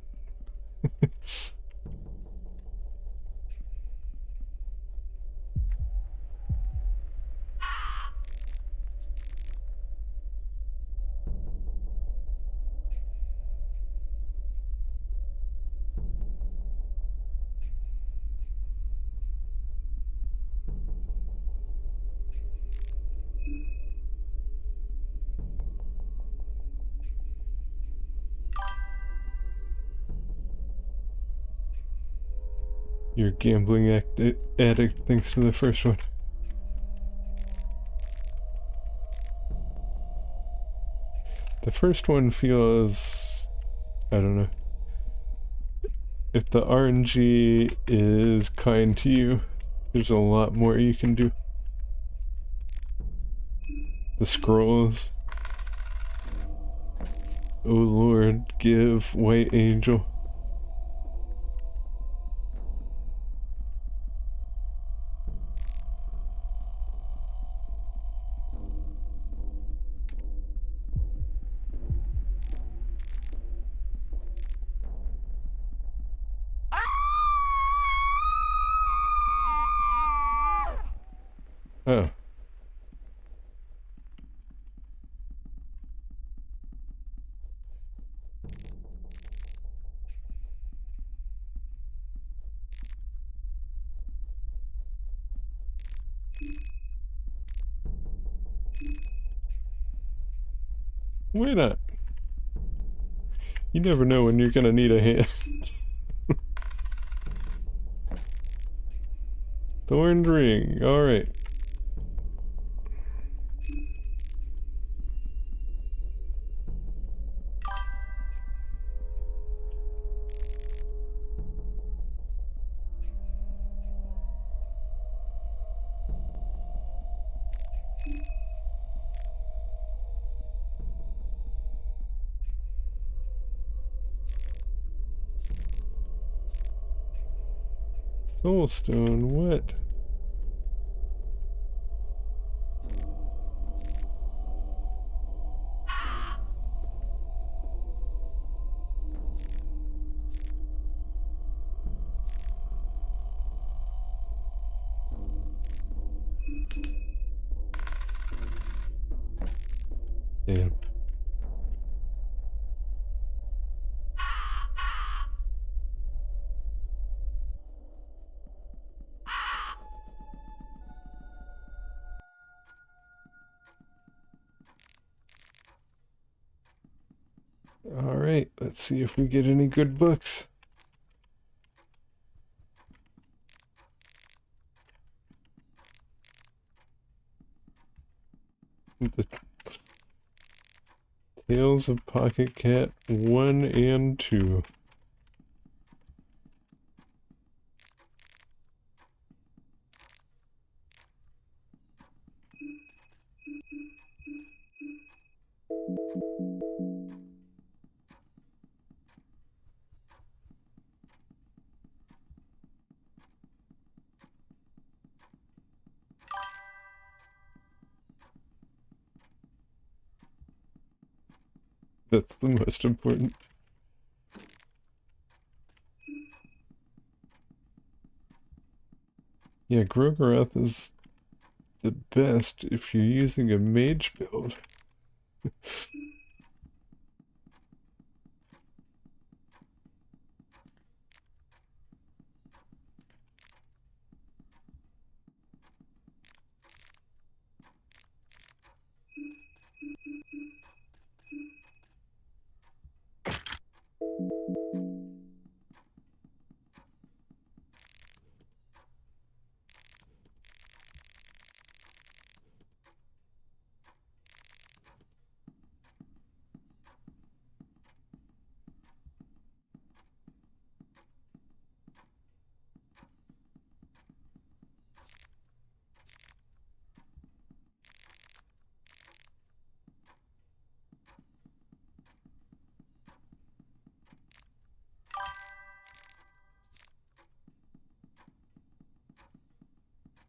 You're a gambling addict thanks to the first one. The first one feels... I don't know. If the RNG is kind to you, there's a lot more you can do. The scrolls. Oh Lord, give White Angel. Oh. Why not? You never know when you're gonna need a hand. Thorned ring, alright. Soulstone, what? Damn. Alright, let's see if we get any good books. The Tales of Pocket Cat 1 and 2. That's the most important. Yeah, Grogeroth is the best if you're using a mage build.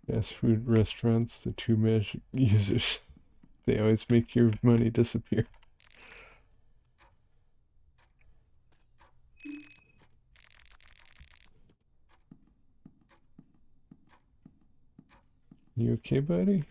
Fast food restaurants, the two magic users. They always make your money disappear. You okay, buddy?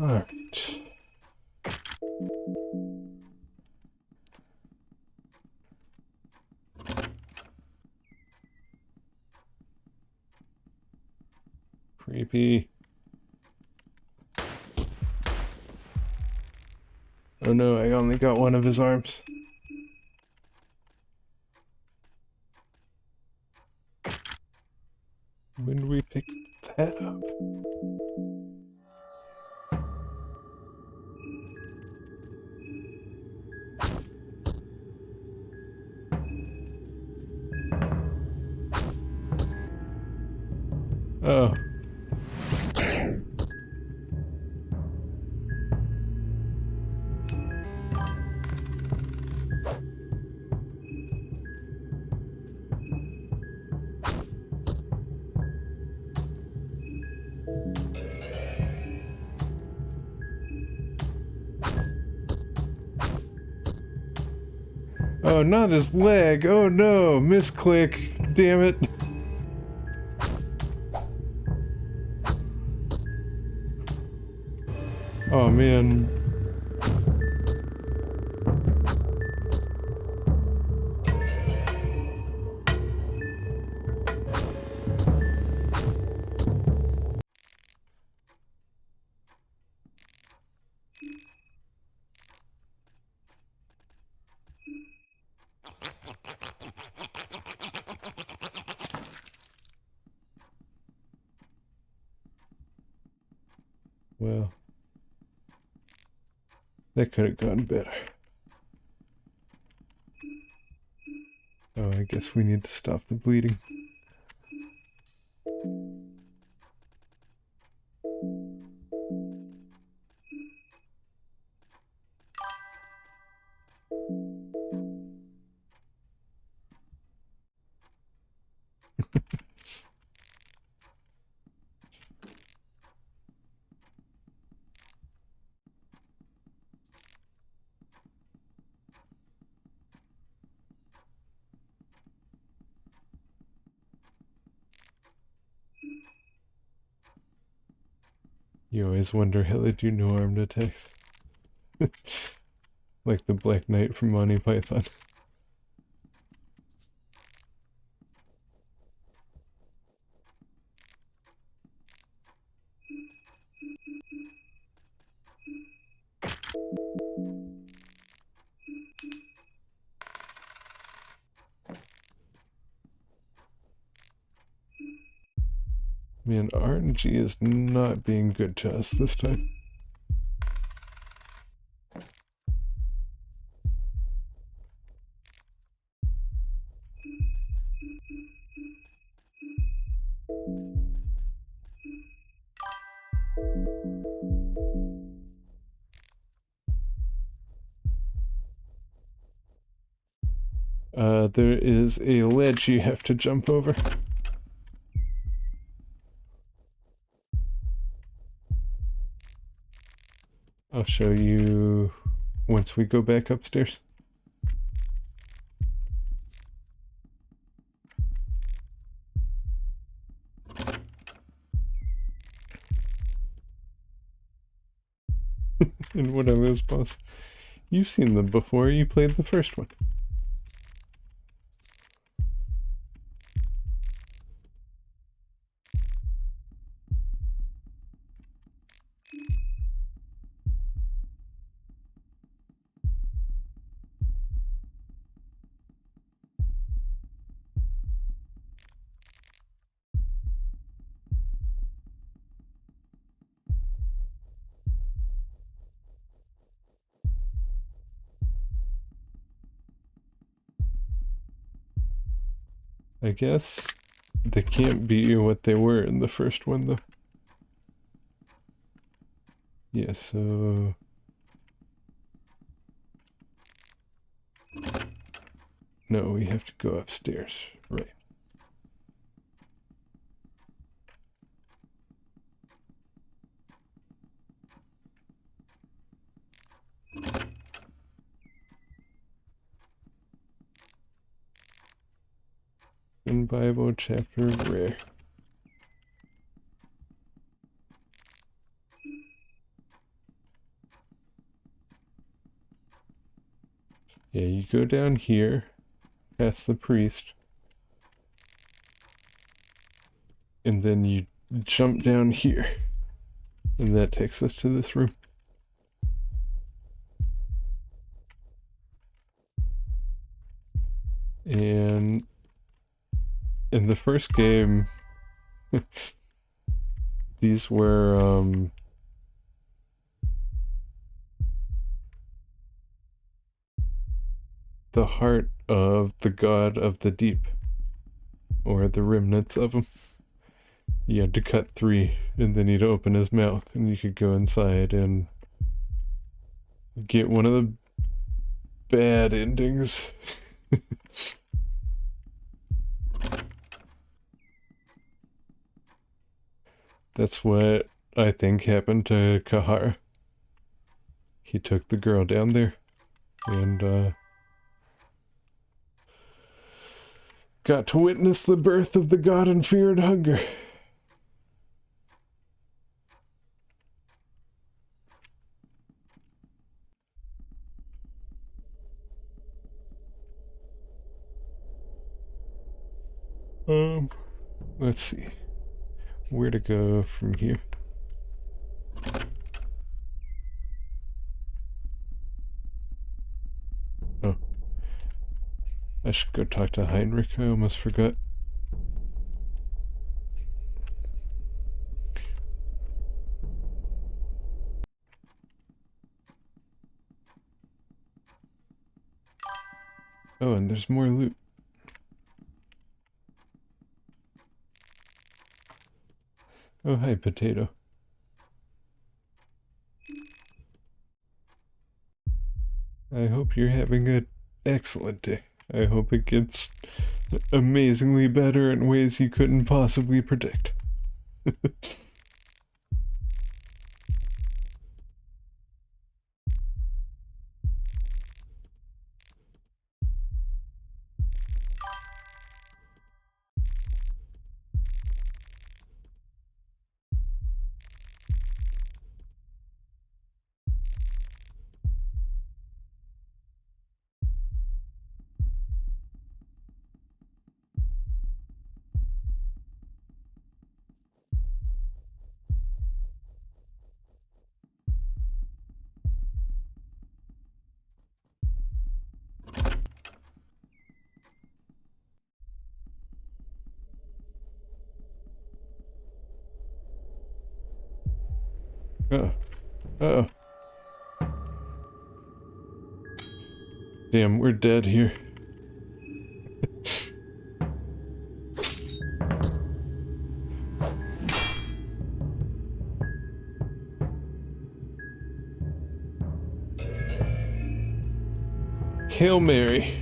Alright. Creepy. Oh no, I only got one of his arms. When did we pick that up? Oh. Oh, not his leg. Oh no, misclick. Damn it. Oh man. Well, that could have gone better. Oh, I guess we need to stop the bleeding. You always wonder how they do no armed attacks. Like the Black Knight from Monty Python. Man, RNG is not being good to us this time. There is a ledge you have to jump over. I'll show you once we go back upstairs. And what are those boss? You've seen them before, you played the first one. I guess they can't be what they were in the first one, though. Yeah, so... No, we have to go upstairs. Right. In Bible chapter rare. Yeah, you go down here, past the priest, and then you jump down here, and that takes us to this room. And in the first game, these were, the heart of the god of the deep, or the remnants of him. You had to cut 3, and then he'd open his mouth, and you could go inside and get one of the bad endings. That's what I think happened to Kahara. He took the girl down there, and, got to witness the birth of the god and feared hunger. Let's see. Where to go from here? Oh. I should go talk to Heinrich. I almost forgot. Oh, and there's more loot. Oh, hi, potato. I hope you're having an excellent day. I hope it gets amazingly better in ways you couldn't possibly predict. Oh. Uh-oh. Damn, we're dead here. Hail Mary.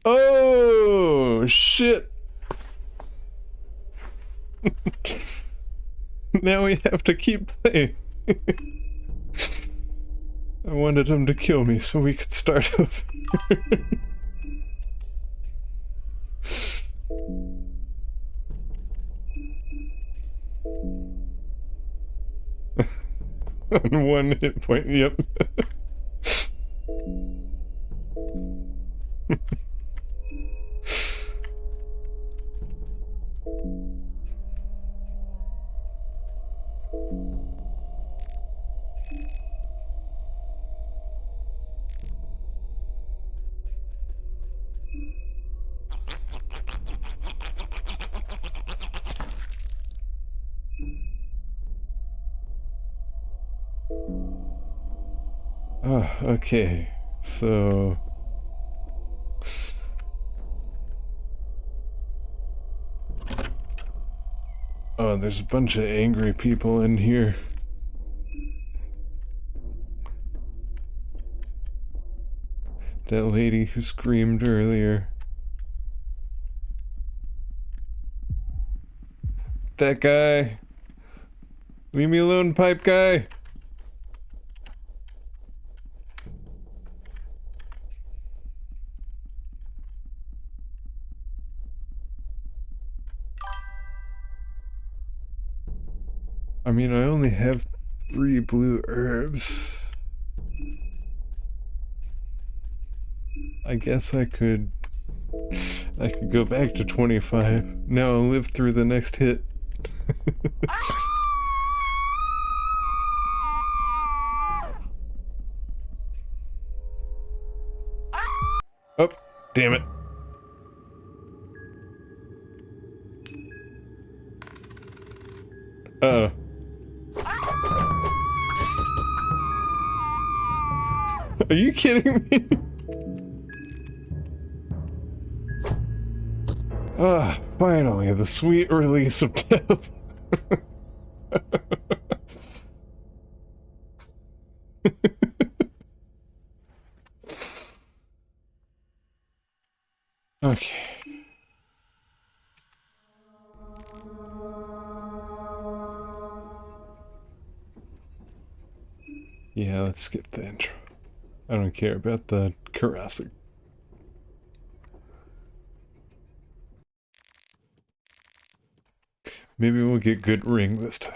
Oh, shit. Now we have to keep playing. I wanted him to kill me so we could start over. On 1 hit point, yep. Okay, so Oh, there's a bunch of angry people in here. That lady who screamed earlier. That guy. Leave me alone, pipe guy. I mean, I only have 3 blue herbs. I guess I could go back to 25. Now I'll live through the next hit. Oh, damn it. Uh-oh. Are you kidding me? Ah, finally, the sweet release of death. Okay. Yeah, let's skip the intro. I don't care about the Karasik. Maybe we'll get good ring this time.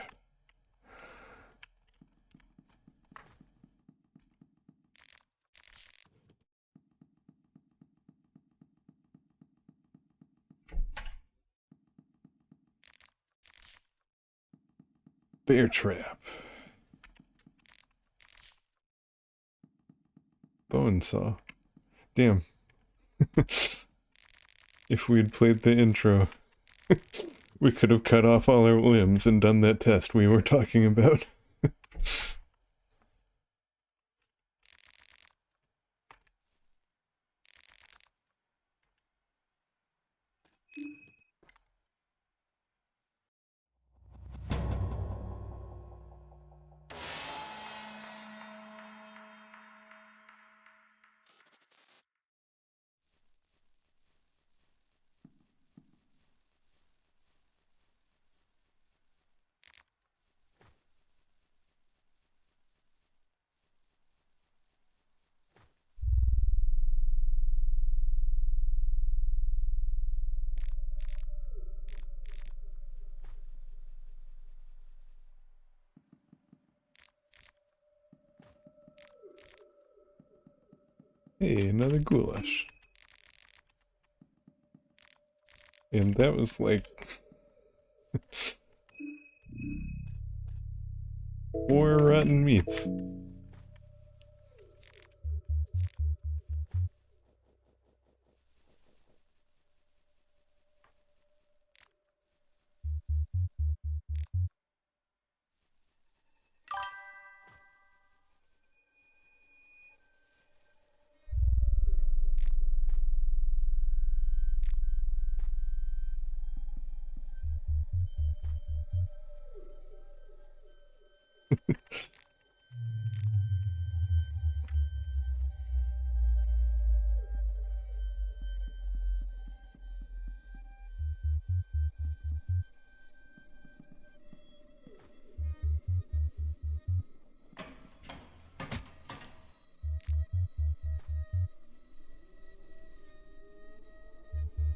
Bear trap. Bone saw. Damn. If we'd played the intro, we could have cut off all our limbs and done that test we were talking about. Hey, another goulash. And that was like 4 rotten meats.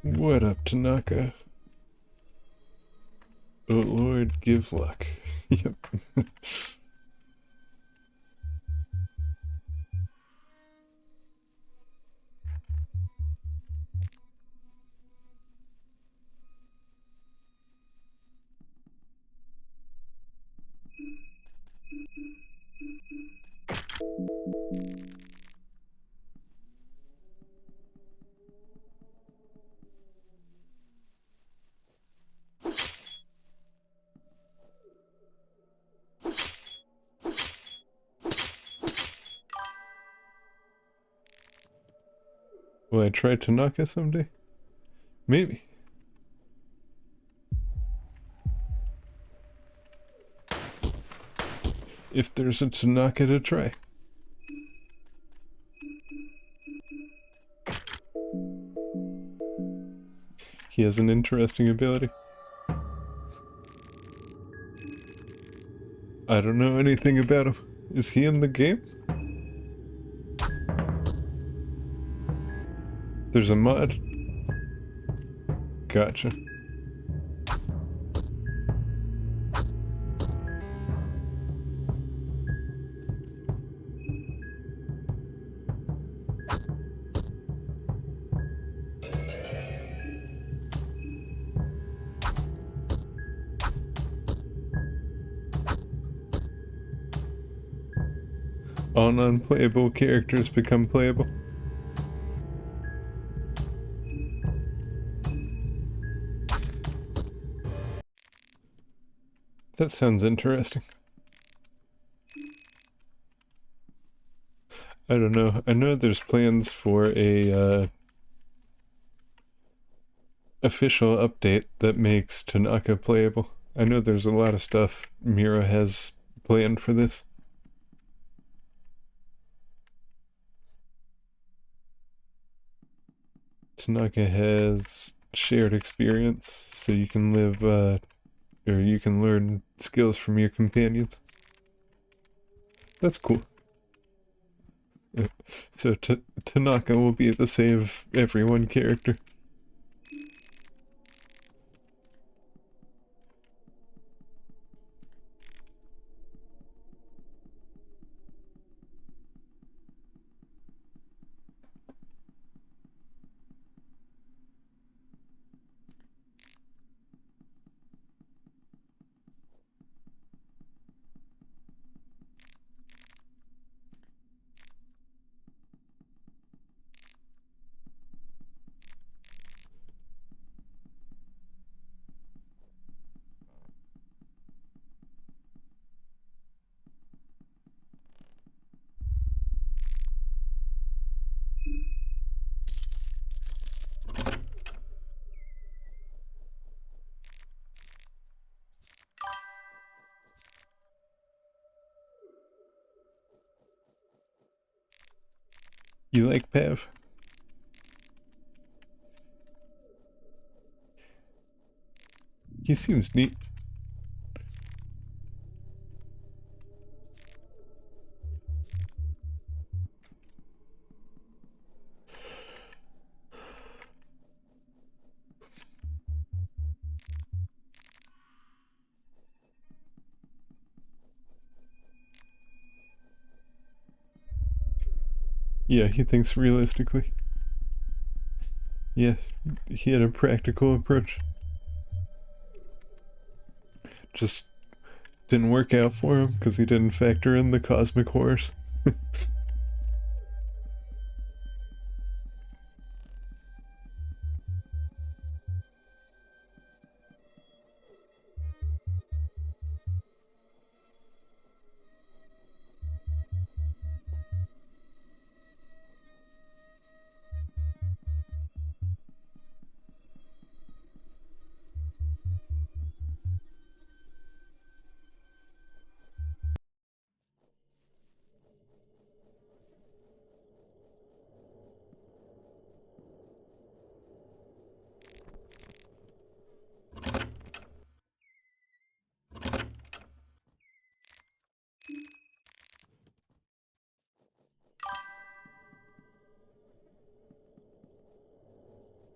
What up, Tanaka? Oh Lord, give luck. Yep. Will I try Tanaka someday? Maybe. if there's a Tanaka to try. He has an interesting ability. I don't know anything about him. Is he in the game? There's a mod. Gotcha. All non-playable characters become playable. That sounds interesting. I don't know. I know there's plans for a official update that makes Tanaka playable. I know there's a lot of stuff Mira has planned for this. Tanaka has shared experience, so you can live, or you can learn skills from your companions. That's cool. So Tanaka will be the save everyone character. You like Pav? He seems neat. Yeah, he thinks realistically. Yeah, he had a practical approach. Just didn't work out for him because he didn't factor in the cosmic horrors.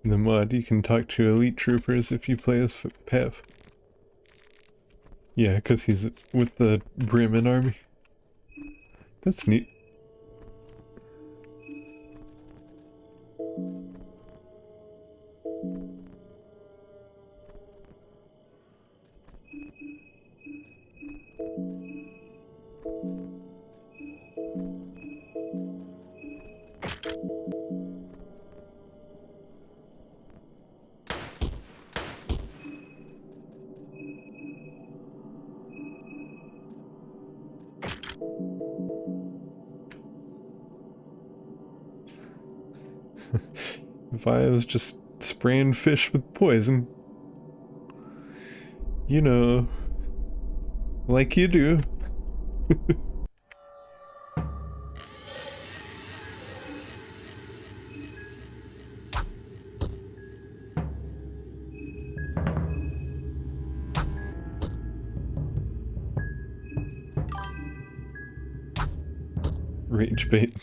In the mod, you can talk to elite troopers if you play as Pav. Yeah, because he's with the Bremen army. That's neat. Via's just spraying fish with poison. You know, like you do. Rage bait.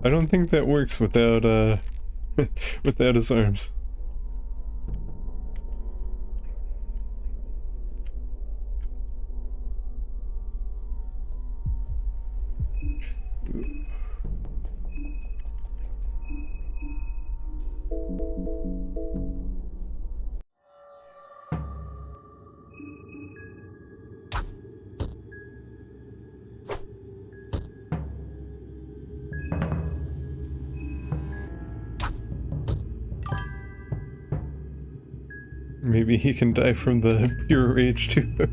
I don't think that works without, without his arms. Maybe he can die from the pure rage too.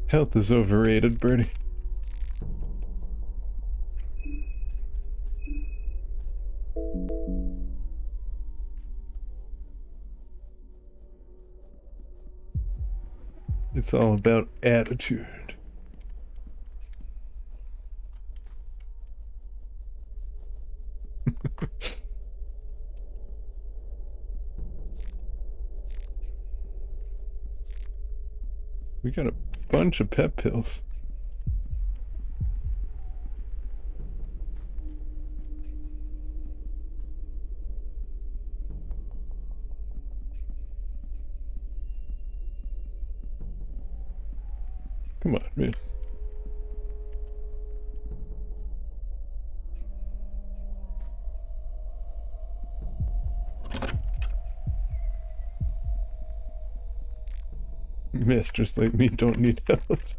Health is overrated, Birdie. It's all about attitude. We got a bunch of pep pills. Come on, man. Masters like me don't need health.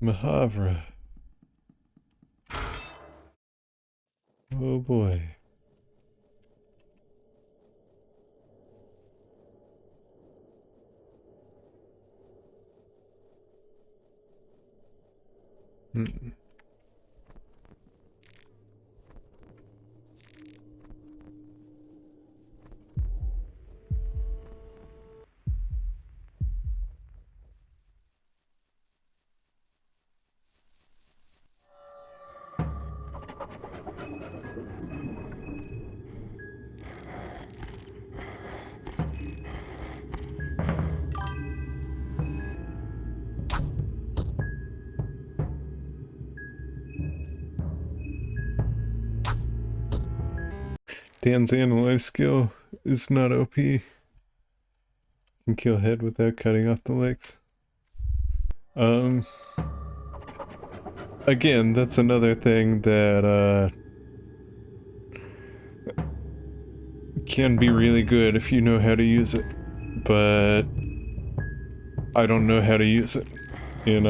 Mahavra. Oh boy. Mm. Dan's analyze skill is not OP. Can kill head without cutting off the legs. Again, that's another thing that can be really good if you know how to use it, but I don't know how to use it, and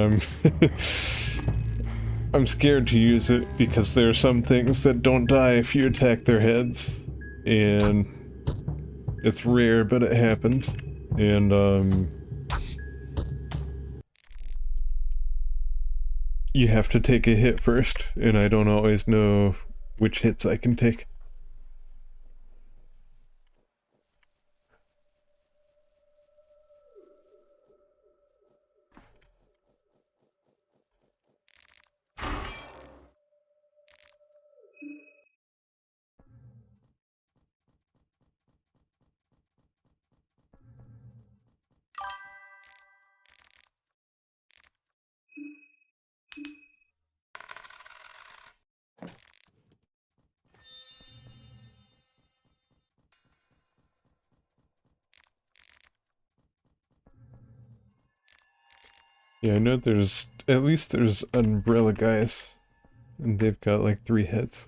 I'm scared to use it because there are some things that don't die if you attack their heads, and it's rare, but it happens, and you have to take a hit first, and I don't always know which hits I can take. Yeah, I know at least there's umbrella guys, and they've got like 3 heads.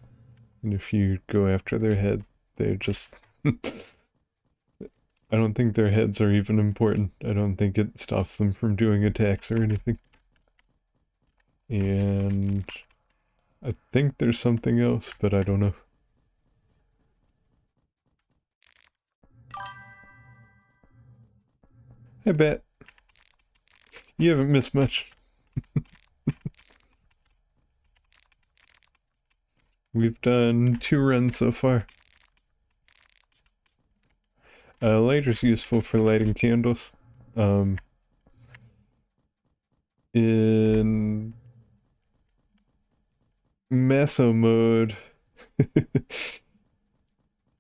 And if you go after their head, they're just. I don't think their heads are even important. I don't think it stops them from doing attacks or anything. And I think there's something else, but I don't know. I bet. You haven't missed much. We've done 2 runs so far. Lighter's useful for lighting candles. In Meso mode,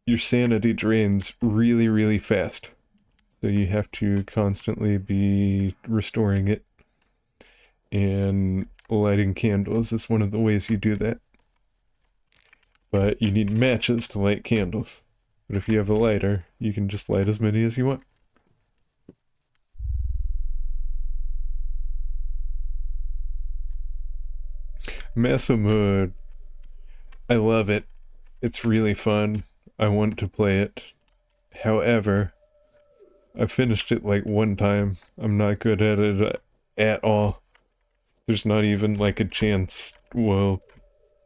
your sanity drains really, really fast. So you have to constantly be restoring it. And lighting candles is one of the ways you do that. But you need matches to light candles. But if you have a lighter, you can just light as many as you want. Meso mode, I love it. It's really fun. I want to play it. However, I finished it like 1 time. I'm not good at it at all. There's not even like a chance we'll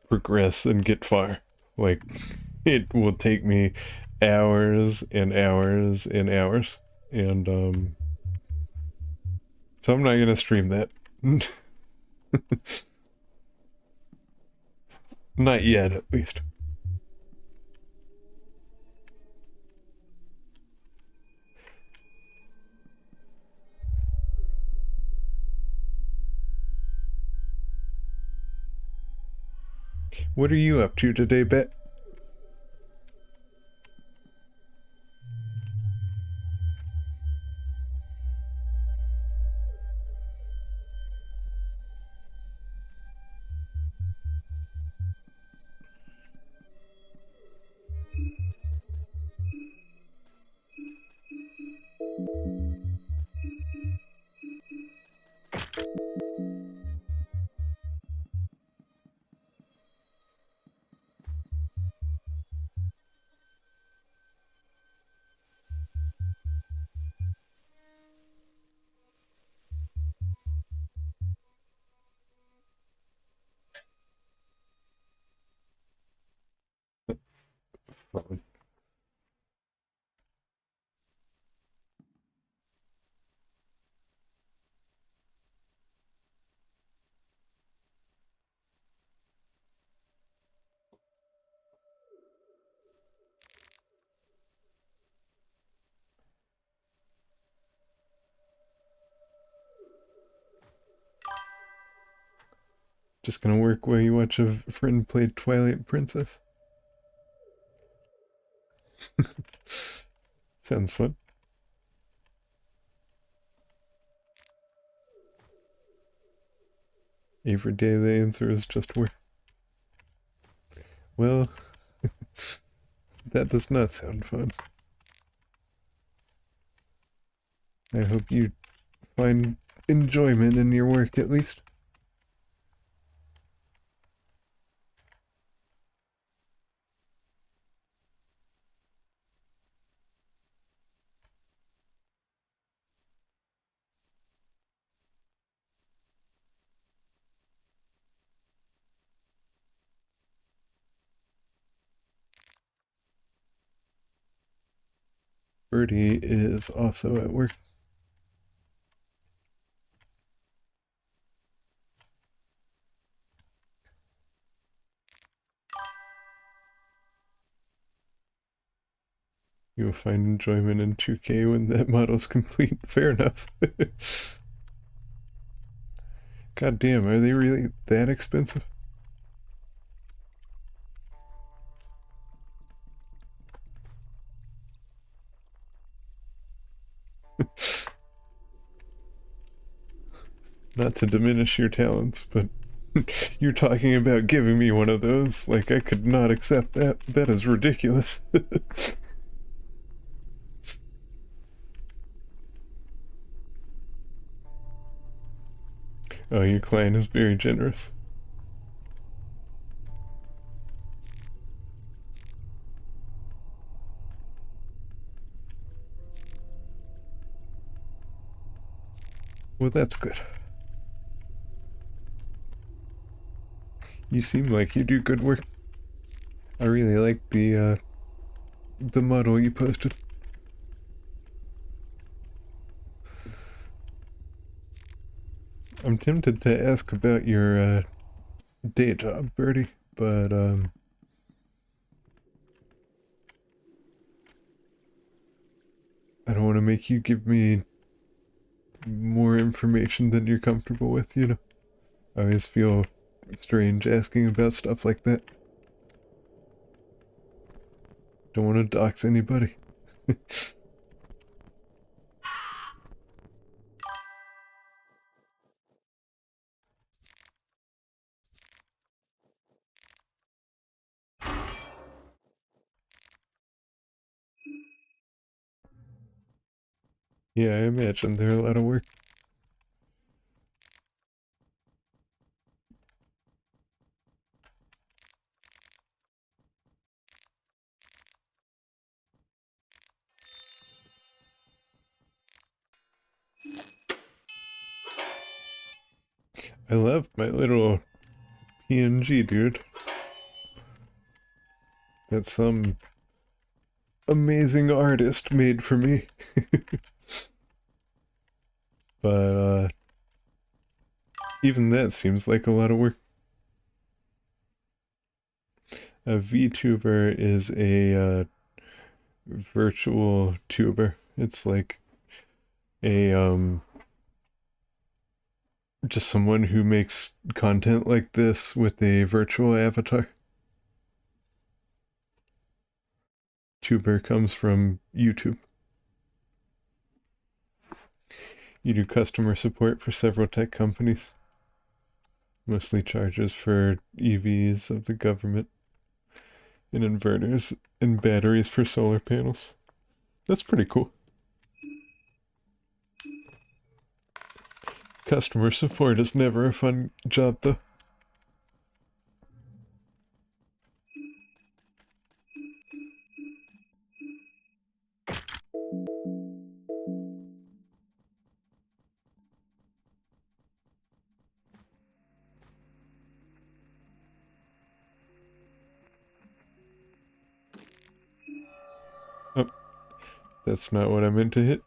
progress and get far. Like, it will take me hours and hours and hours. And, so I'm not gonna stream that. Not yet, at least. What are you up to today, Bet? Fine. Just gonna work while you watch a friend play Twilight Princess. Sounds fun. Every day the answer is just work. Well, that does not sound fun. I hope you find enjoyment in your work at least. Birdie is also at work. You'll find enjoyment in 2K when that model's complete. Fair enough. God damn, are they really that expensive? Not to diminish your talents, but you're talking about giving me one of those. Like, I could not accept that. That is ridiculous. Oh, your client is very generous. Well, that's good. You seem like you do good work. I really like the model you posted. I'm tempted to ask about your day job, Birdie, but I don't want to make you give me more information than you're comfortable with, you know? I always feel strange asking about stuff like that. Don't want to dox anybody. Yeah, I imagine they're a lot of work. I love my little PNG, dude. That some amazing artist made for me. But even that seems like a lot of work. A VTuber is a virtual tuber. It's like a just someone who makes content like this with a virtual avatar. Tuber comes from YouTube. You do customer support for several tech companies. Mostly charges for EVs of the government and inverters and batteries for solar panels. That's pretty cool. Customer support is never a fun job, though. Oh, that's not what I meant to hit.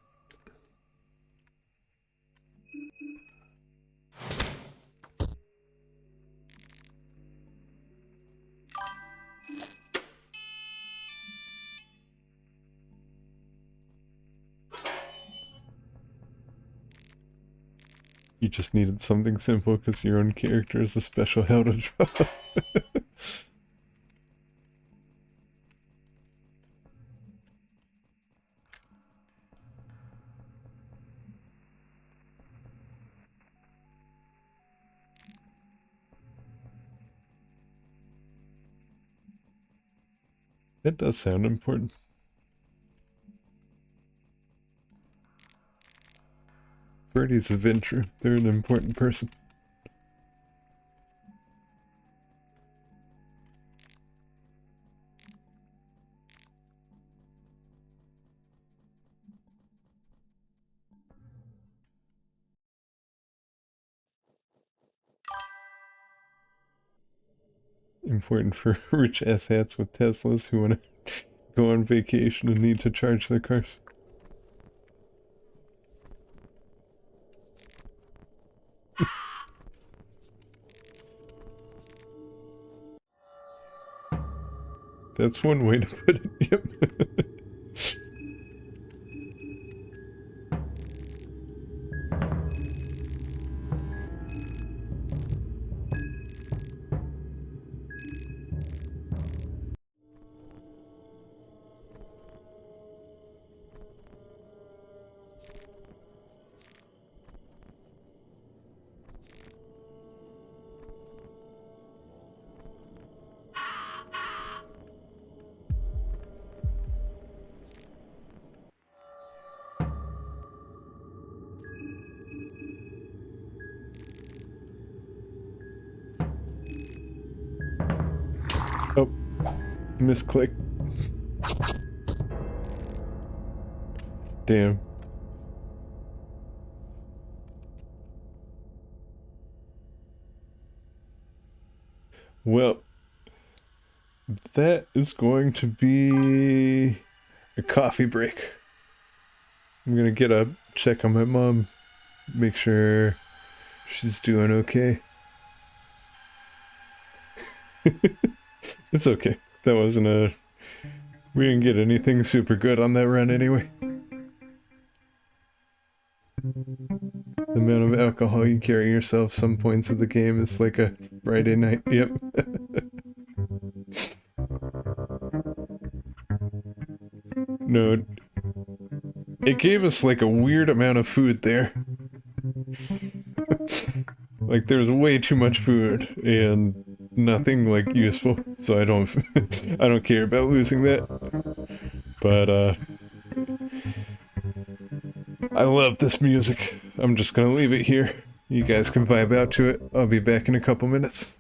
You just needed something simple because your own character is a special hell to draw. That does sound important. Birdie's a venture. They're an important person. Important for rich asshats with Teslas who want to go on vacation and need to charge their cars. That's one way to put it, yep. Misclick. Damn. Well, that is going to be a coffee break. I'm gonna get up, check on my mom, make sure she's doing okay. It's okay. That wasn't a. We didn't get anything super good on that run anyway. The amount of alcohol you carry yourself some points of the game is like a Friday night. Yep. No, it gave us like a weird amount of food there. Like there's way too much food and nothing like useful. So I don't I don't care about losing that. But I love this music. I'm just gonna leave it here. You guys can vibe out to it. I'll be back in a couple minutes.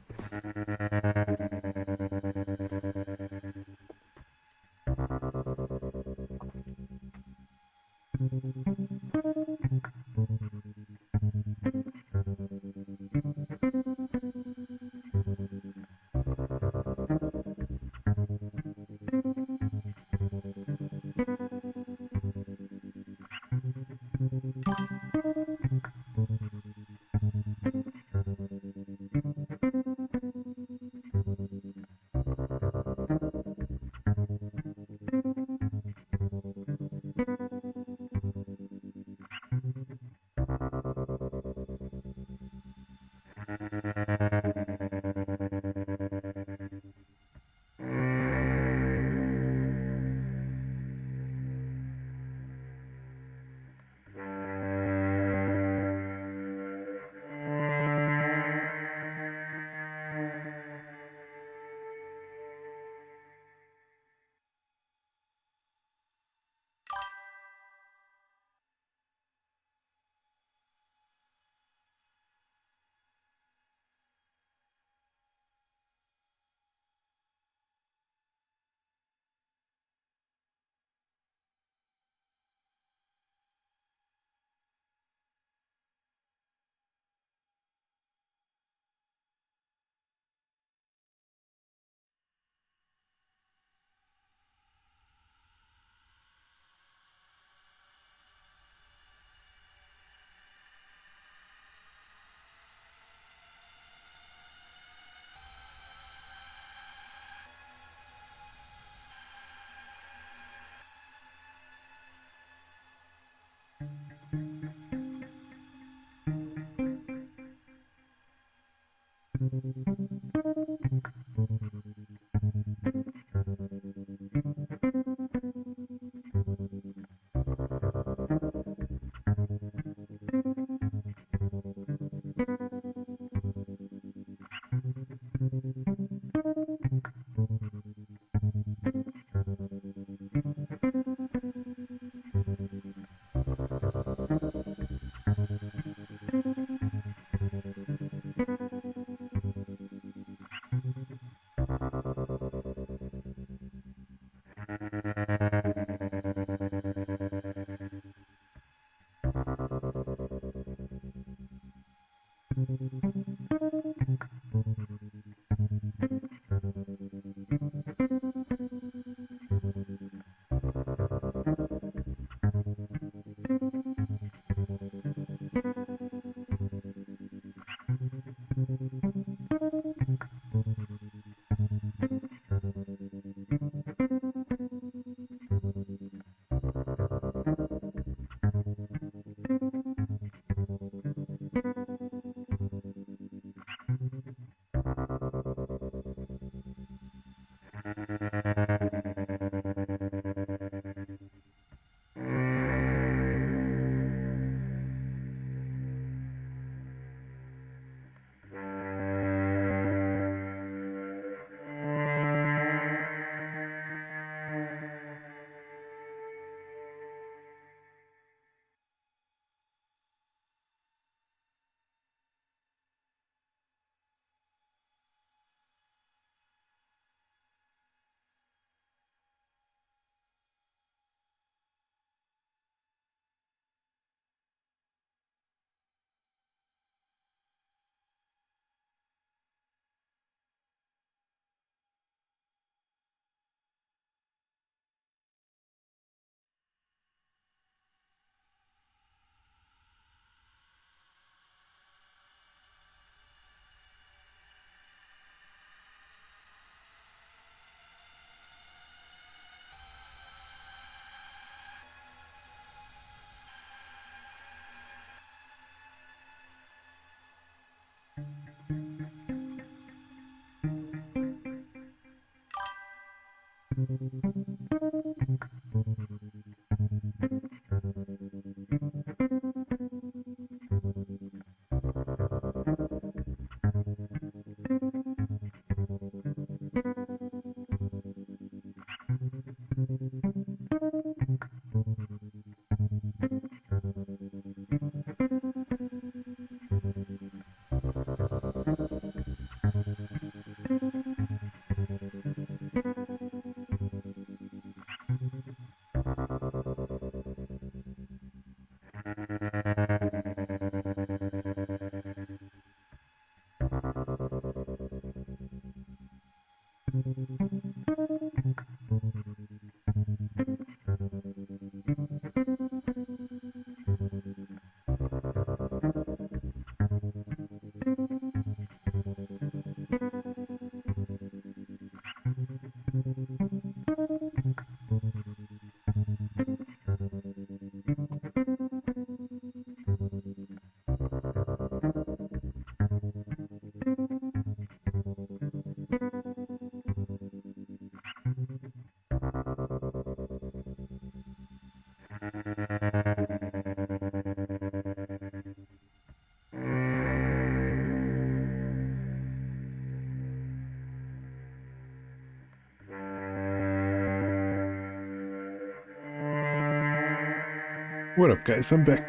What up, guys? I'm back.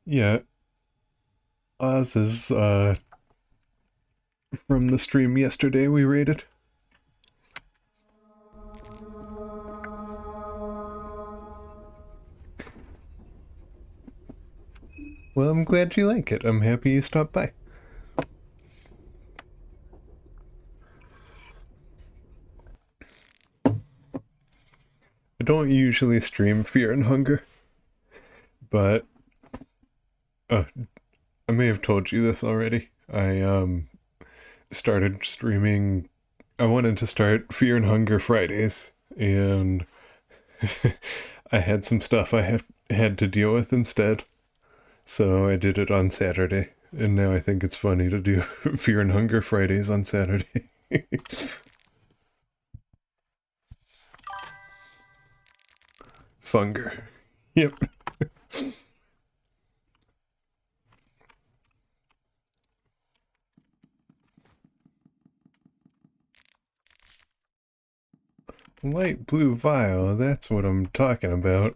Yeah, Oz is from the stream yesterday we rated. Well, I'm glad you like it. I'm happy you stopped by. I don't usually stream Fear and Hunger, but I may have told you this already. I started streaming. I wanted to start Fear and Hunger Fridays, and I had some stuff I had to deal with instead. So I did it on Saturday, and now I think it's funny to do Fear and Hunger Fridays on Saturday. Funger. Yep. Light blue vial, that's what I'm talking about.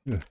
Yeah.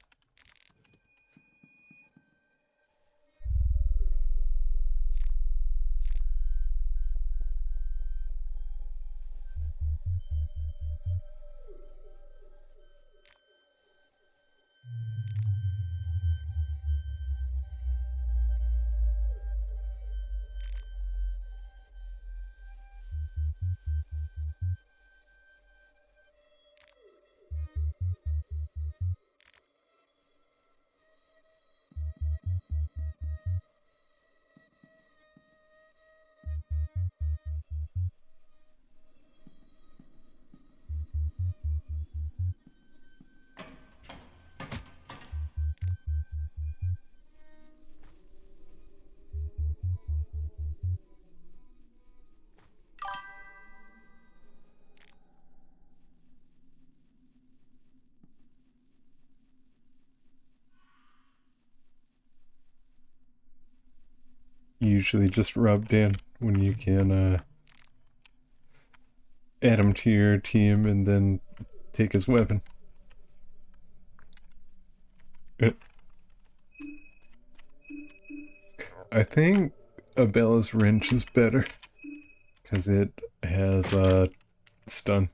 You usually just rob Dan when you can add him to your team and then take his weapon. I think Abella's wrench is better because it has stun.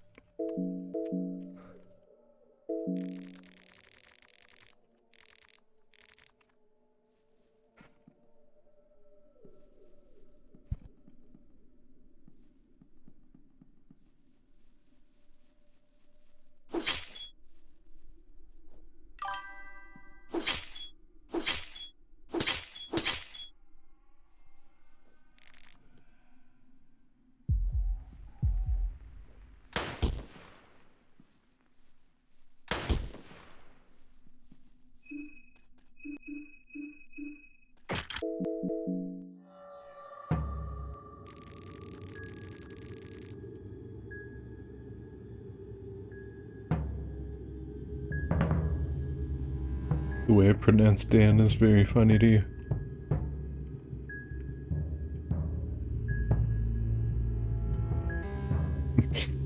The way I pronounce Dan is very funny to you.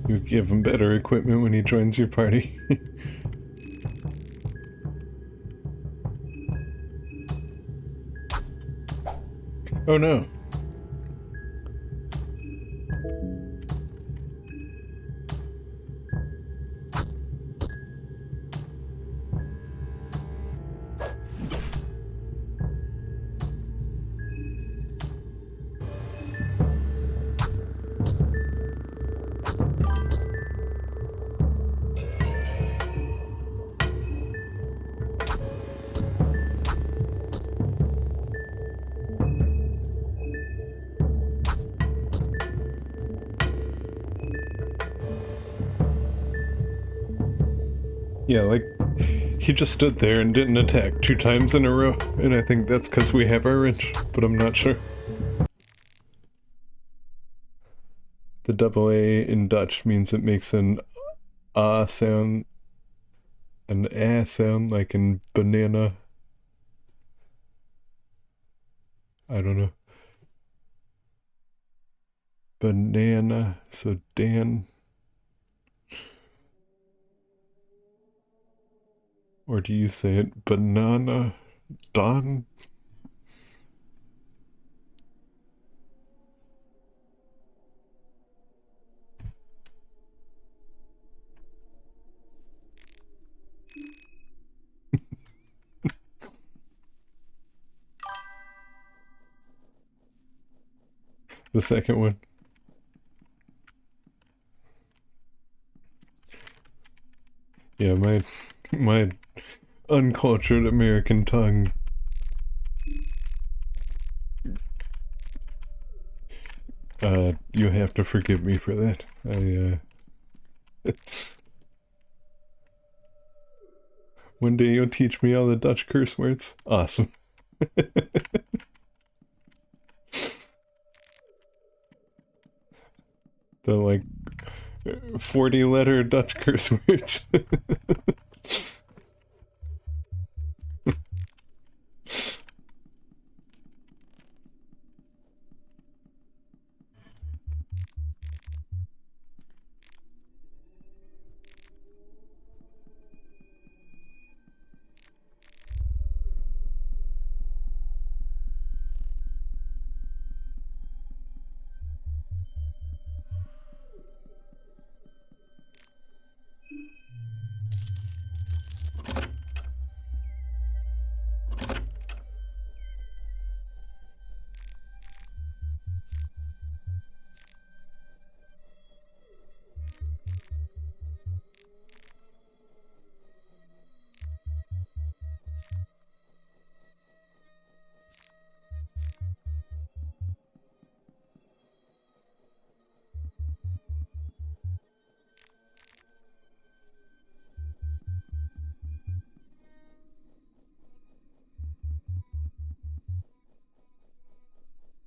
You give him better equipment when he joins your party. Oh no. Yeah, like, he just stood there and didn't attack 2 times in a row, and I think that's because we have our wrench, but I'm not sure. The double A in Dutch means it makes an sound, an sound, like in banana. I don't know. Banana, so Dan. Or do you say it banana? Don? The second one. Yeah, my uncultured American tongue. You have to forgive me for that. One day you'll teach me all the Dutch curse words. Awesome. The, like, 40-letter Dutch curse words.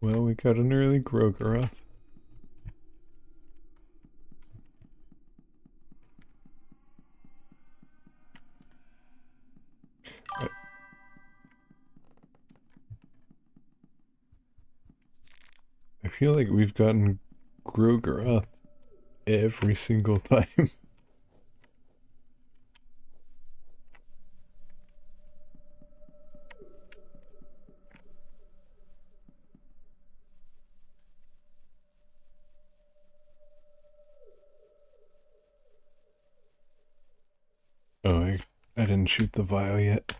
Well, we got an early Grogeroth. feel like we've gotten Grogeroth every single time. Oh, I didn't shoot the vial yet.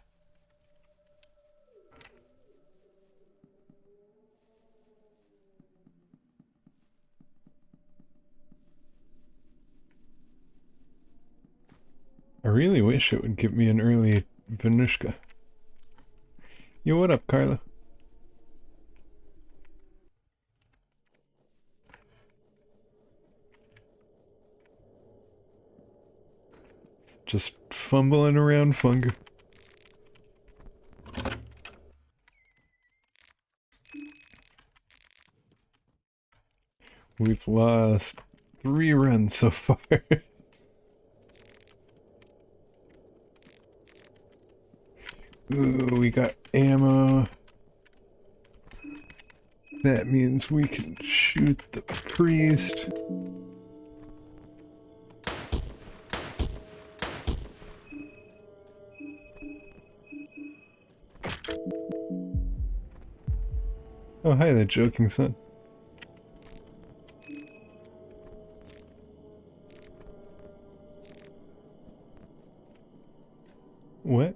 I really wish it would give me an early Venushka. Yo, what up, Carla? Just fumbling around Funga. We've lost 3 runs so far. Ooh, we got ammo. That means we can shoot the priest. Oh, hi there, joking son. What?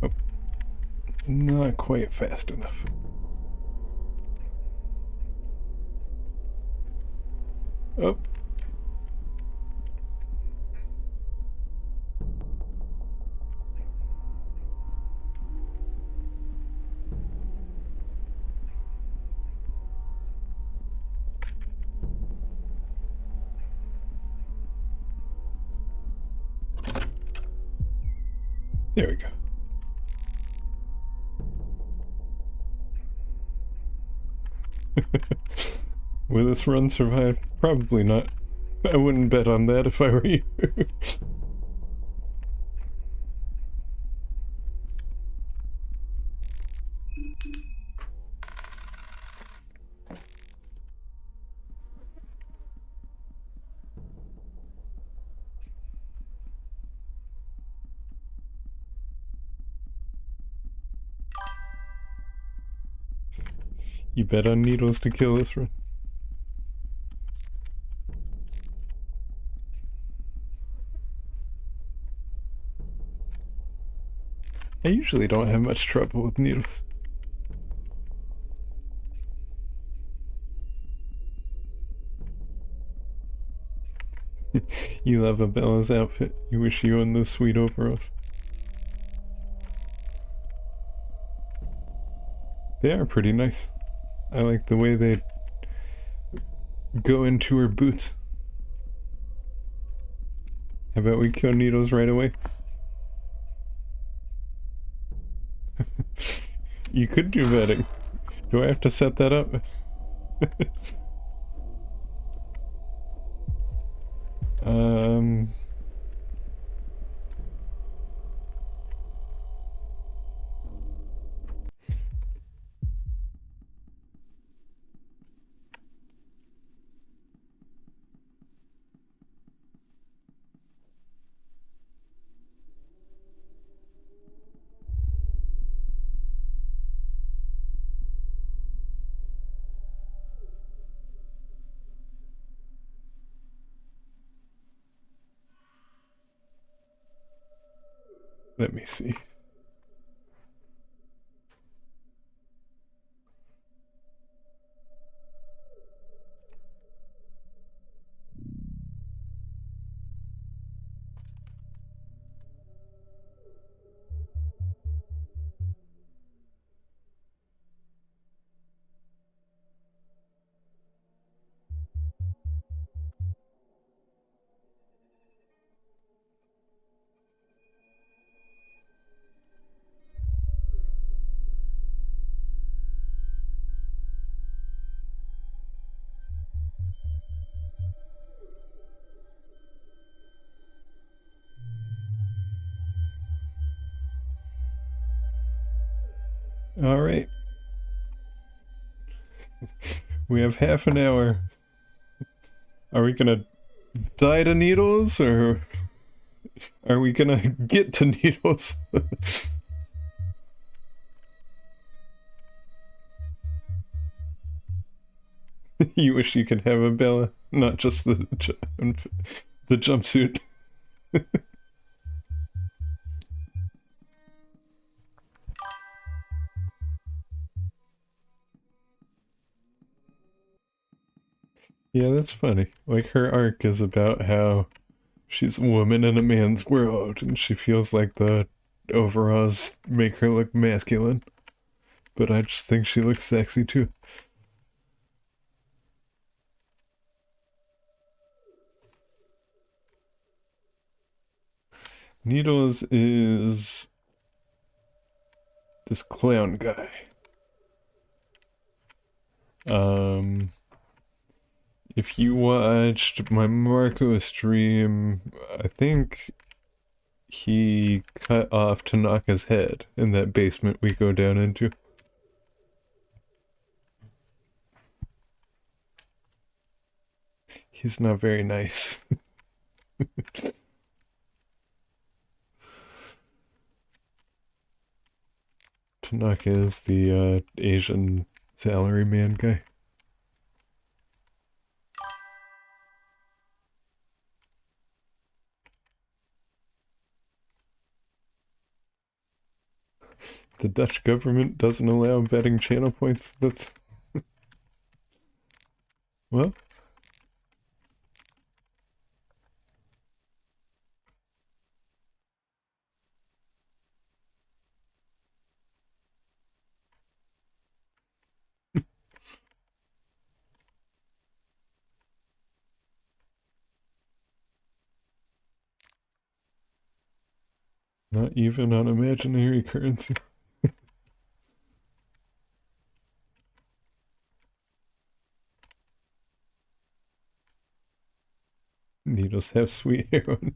Oh, not quite fast enough. Oh. There we go. Will this run survive? Probably not. I wouldn't bet on that if I were you. You bet on needles to kill this run? I usually don't have much trouble with needles. You love Abella's outfit. You wish you owned those sweet overalls. They are pretty nice. I like the way they go into her boots. How about we kill needles right away? You could do betting. Do I have to set that up? um... Let me see. Alright. We have half an hour. Are we gonna die to needles, or are we gonna get to needles? You wish you could have Abella, not just the jumpsuit. Yeah, that's funny. Like, her arc is about how she's a woman in a man's world, and she feels like the overalls make her look masculine. But I just think she looks sexy too. Needles is this clown guy. If you watched my Marco stream, I think he cut off Tanaka's head in that basement we go down into. He's not very nice. Tanaka is the Asian salaryman guy. The Dutch government doesn't allow betting channel points. That's... Well... Not even on imaginary currency. Needles have sweet heroin.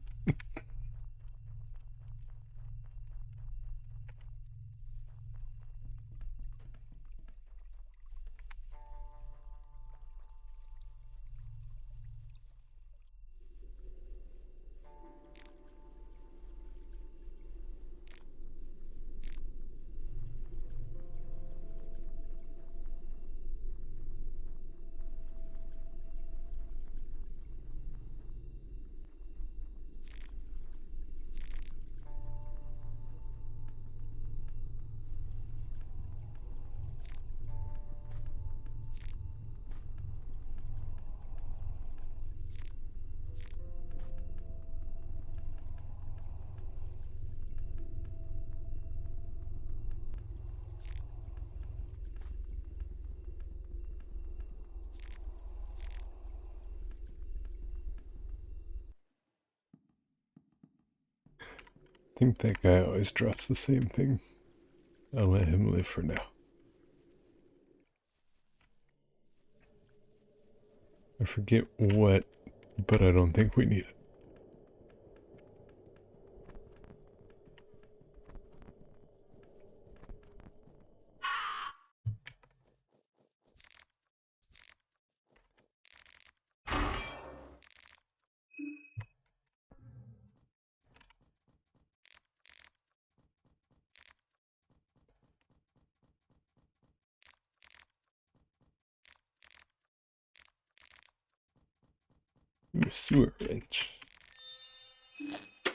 I think that guy always drops the same thing. I'll let him live for now. I forget what, but I don't think we need it. Ooh, sewer wrench.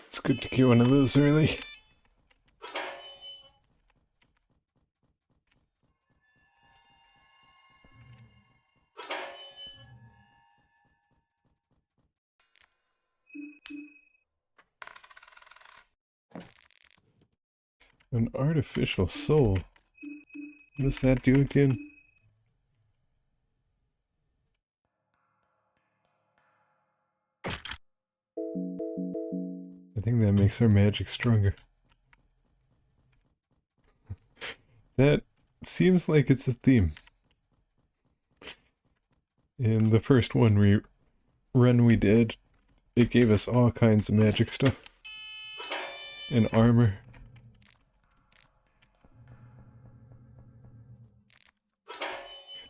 It's good to get one of those early. An artificial soul. What does that do again? I think that makes our magic stronger. That seems like it's a theme. In the first run we did, it gave us all kinds of magic stuff. And armor.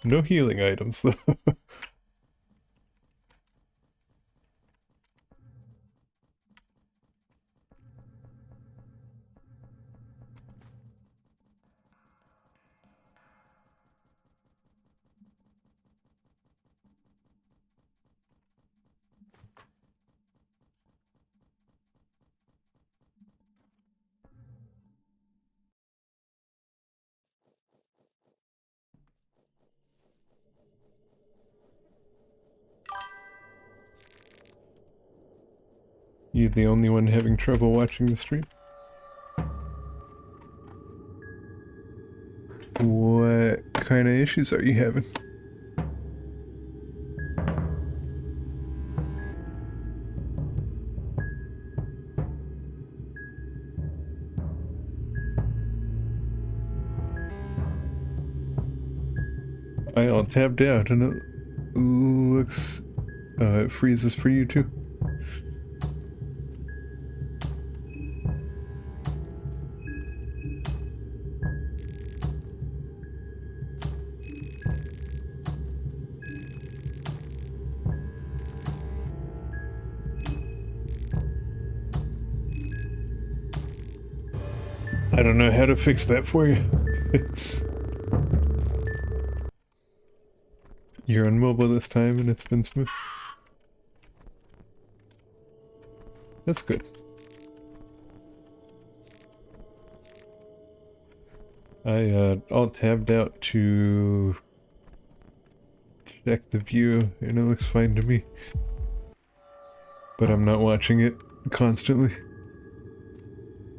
No healing items, though. You the only one having trouble watching the stream? What kind of issues are you having? I all tabbed out and it looks... it freezes for you too. I don't know how to fix that for you. You're on mobile this time and it's been smooth. That's good. I all tabbed out to check the view and it looks fine to me. But I'm not watching it constantly.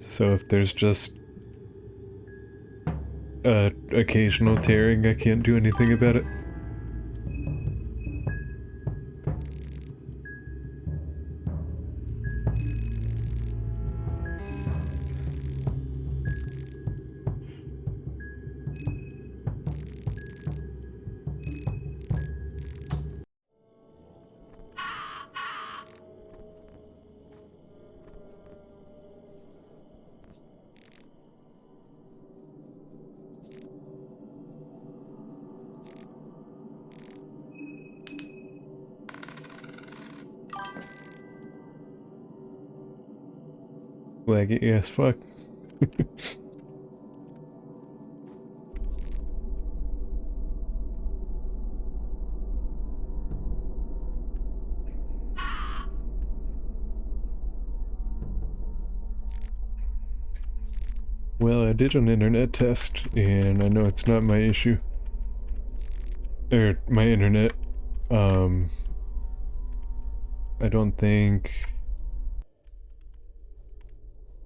So if there's just occasional tearing, I can't do anything about it. Laggy as fuck. Well, I did an internet test, and I know it's not my issue. Or, my internet. I don't think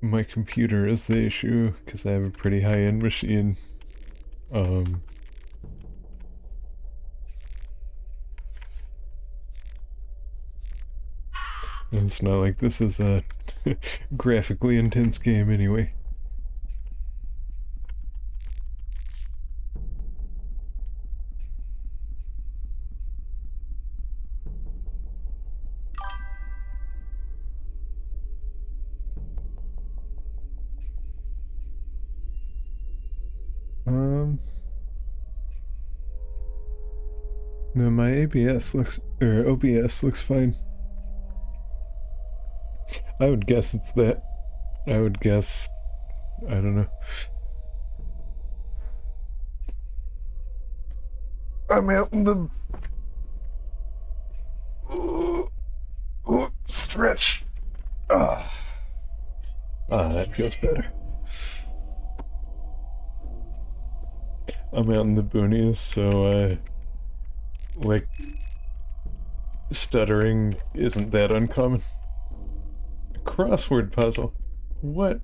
my computer is the issue, because I have a pretty high-end machine. And it's not like this is a graphically intense game anyway. No, my ABS looks, or OBS looks fine. I would guess it's that. I would guess, I don't know. I'm out in the... stretch. That feels better. I'm out in the boonies, so, like, stuttering isn't that uncommon. A crossword puzzle? What?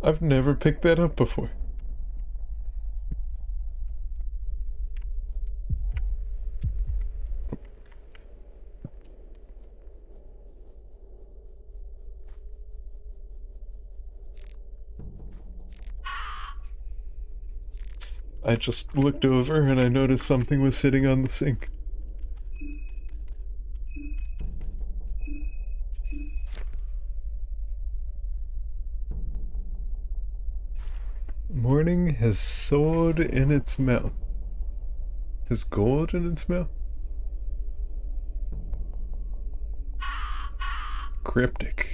I've never picked that up before. I just looked over and I noticed something was sitting on the sink. Morning has sword in its mouth. Has gold in its mouth? Cryptic.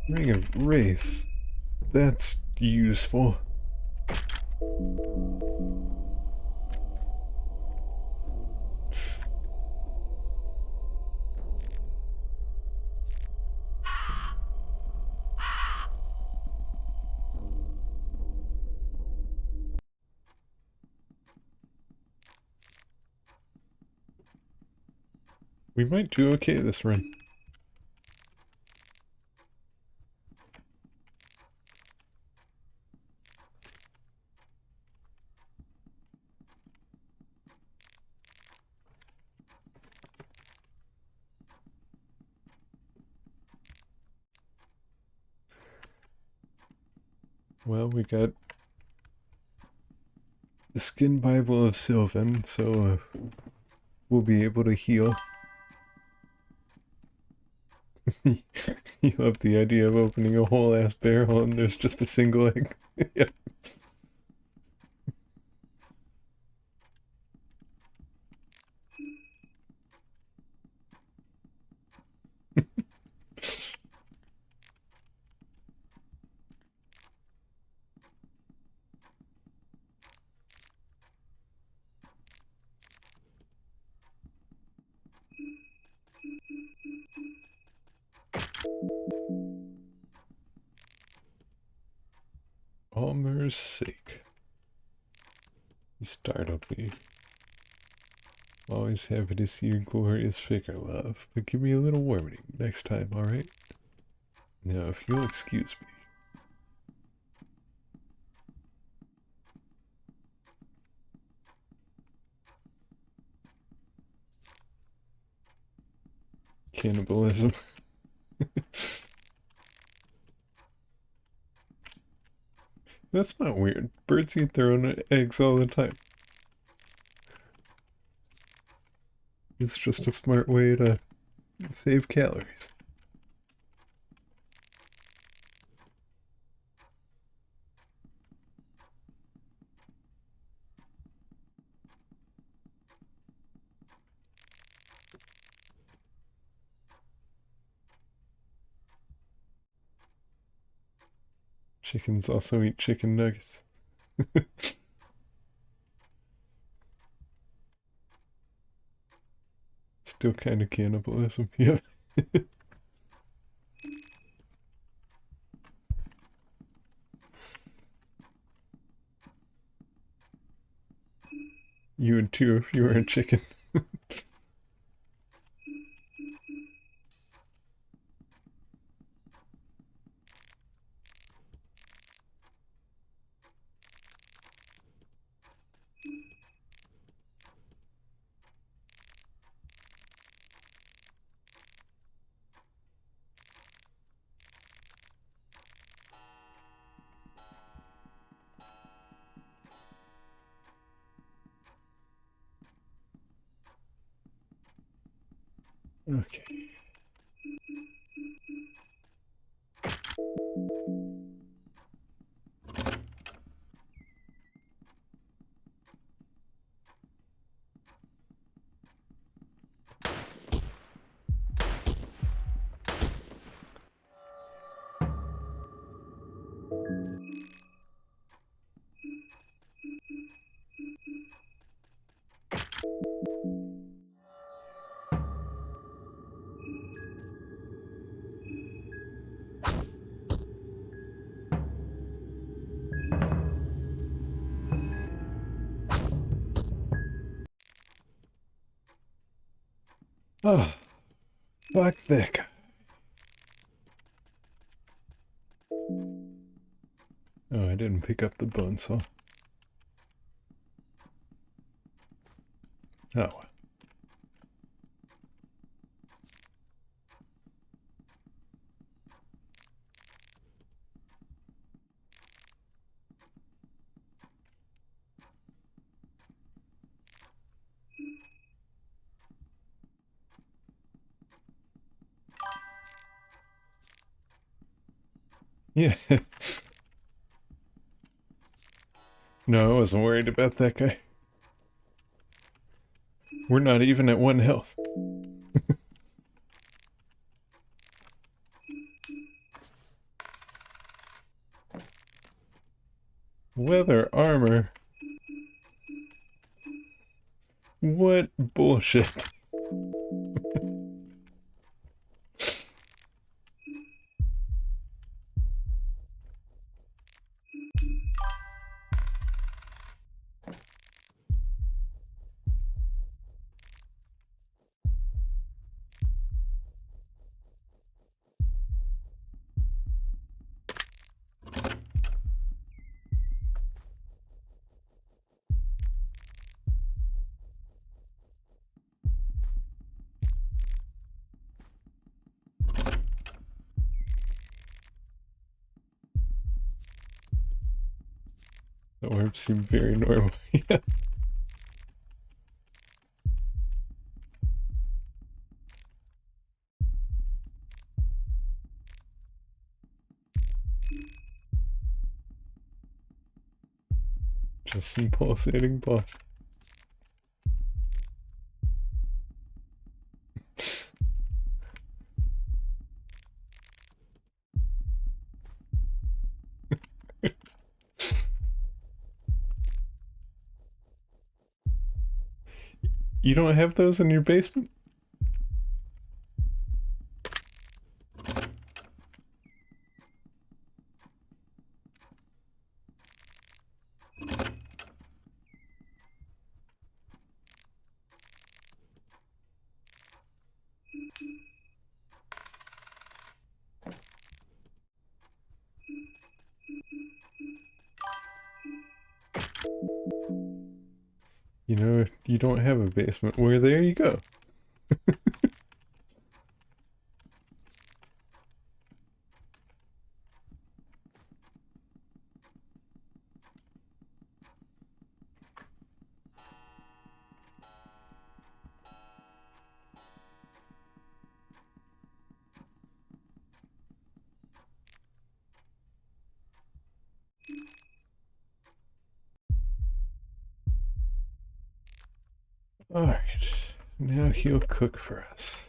Ring of Wraith. That's useful. We might do okay this run. Well, we got the Skin Bible of Sylvan, so we'll be able to heal. You love the idea of opening a whole ass barrel and there's just a single egg. Yeah. Almer's sake. You startled me. Always happy to see your glorious figure, love. But give me a little warning next time, alright? Now, if you'll excuse me. Cannibalism. That's not weird. Birds eat their own eggs all the time. It's just a smart way to save calories. Chickens also eat chicken nuggets. Still kind of cannibalism, yeah. You would too if you were a chicken. Okay. Oh, fuck that guy. Oh, I didn't pick up the bone saw. Oh. Yeah. No, I wasn't worried about that guy. We're not even at 1 health. Leather armor. What bullshit. The orbs seem very normal. Yeah. Just some pulsating boss. You don't have those in your basement? You know, if you don't have a basement, well, there you go. Alright, now he'll cook for us.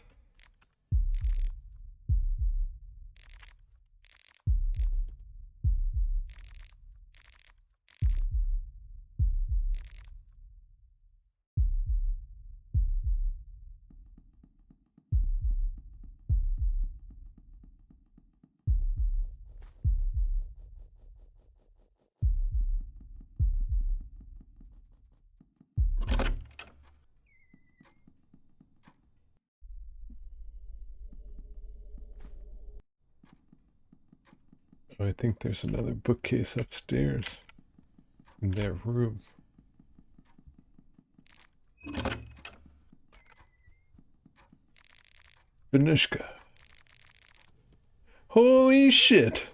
Oh, I think there's another bookcase upstairs in their room. Vanishka. Holy shit!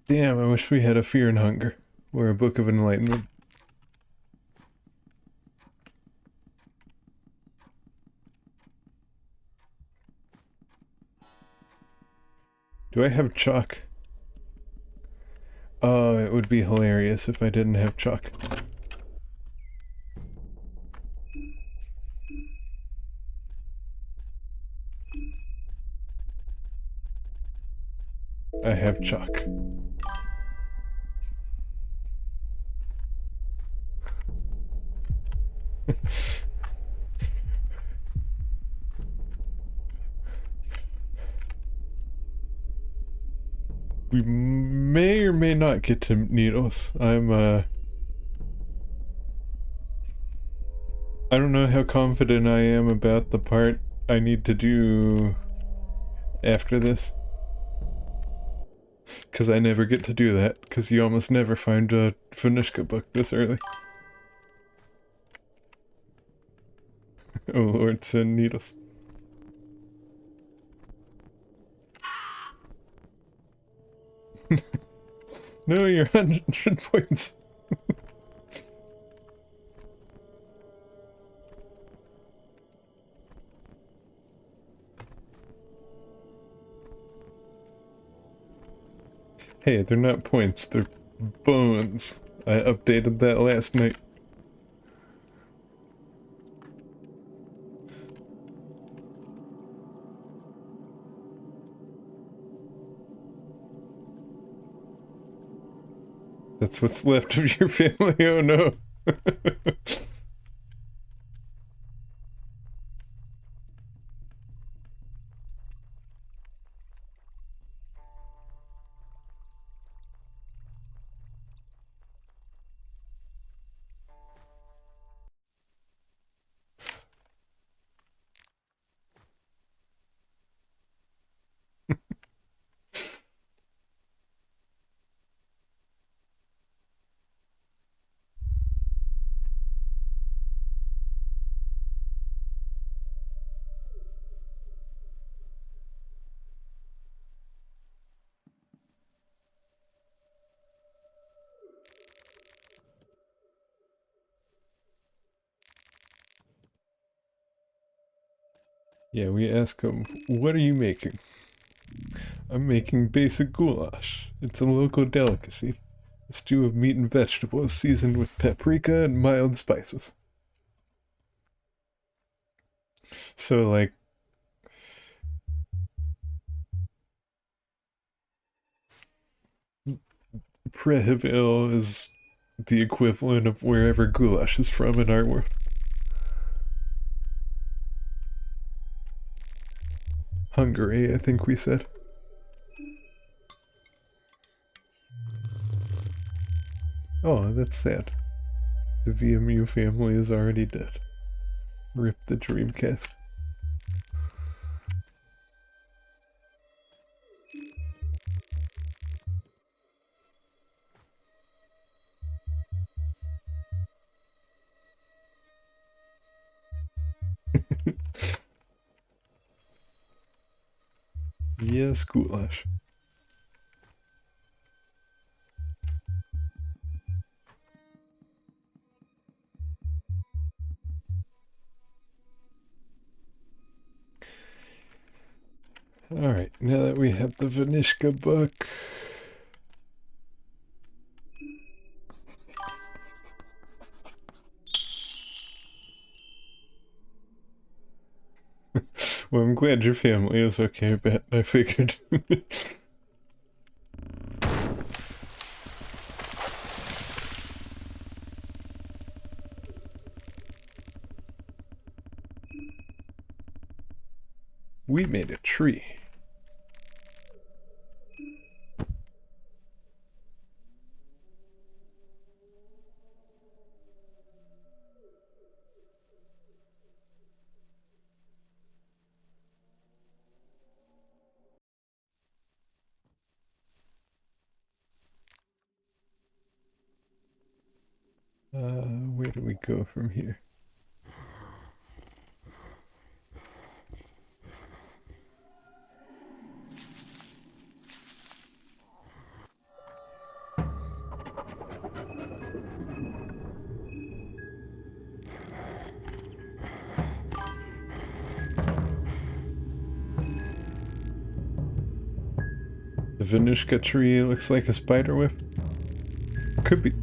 Damn, I wish we had a Fear and Hunger or a Book of Enlightenment. Do I have chalk? Oh, it would be hilarious if I didn't have chalk. I have chalk. We may or may not get to needles. I don't know how confident I am about the part I need to do after this. Because I never get to do that, because you almost never find a Vanishka book this early. Oh lord, send needles. No, you're 100 points. Hey, they're not points, they're bones. I updated that last night. That's what's left of your family, oh no. Yeah, we ask them, what are you making? I'm making basic goulash. It's a local delicacy. A stew of meat and vegetables seasoned with paprika and mild spices. So, like, Preheville is the equivalent of wherever goulash is from in our world. Hungary, I think we said. Oh, that's sad. The VMU family is already dead. Rip the Dreamcast. Yes, goulash. Alright, now that we have the Vanishka book. Well, I'm glad your family is okay, but I figured. We made a tree. Where do we go from here? The Venushka tree looks like a spider web. Could be.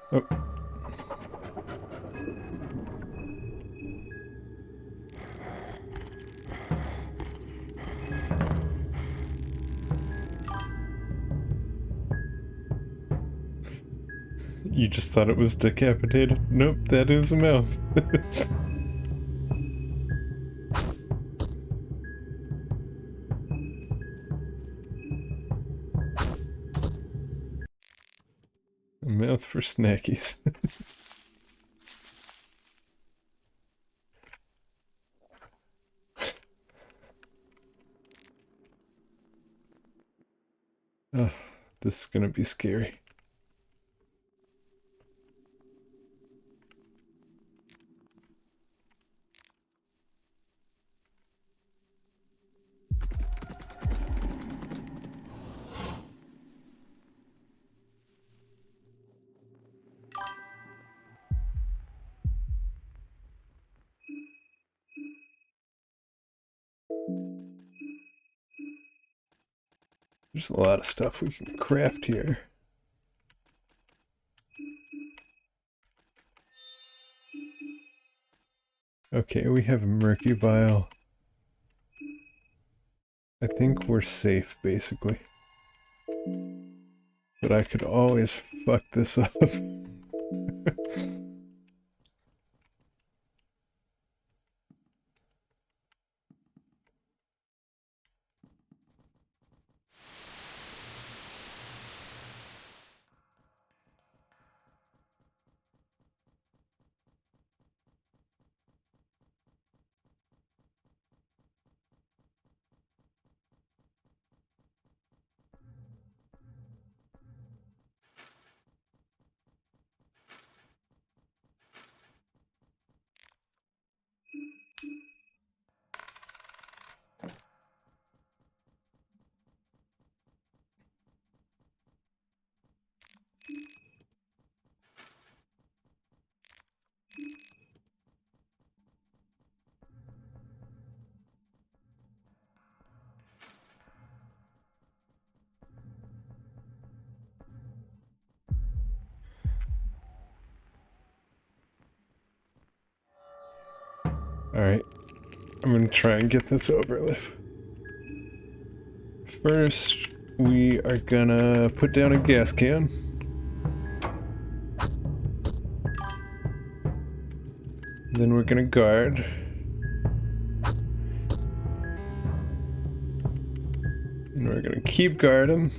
Oh. You just thought it was decapitated? Nope, that is a mouth. A mouth for snackies. Oh, this is gonna be scary. There's a lot of stuff we can craft here. Okay, we have a murky vial. I think we're safe, basically. But I could always fuck this up. Alright, I'm gonna try and get this over with. First, we are gonna put down a gas can. Then we're gonna guard. And we're gonna keep guarding.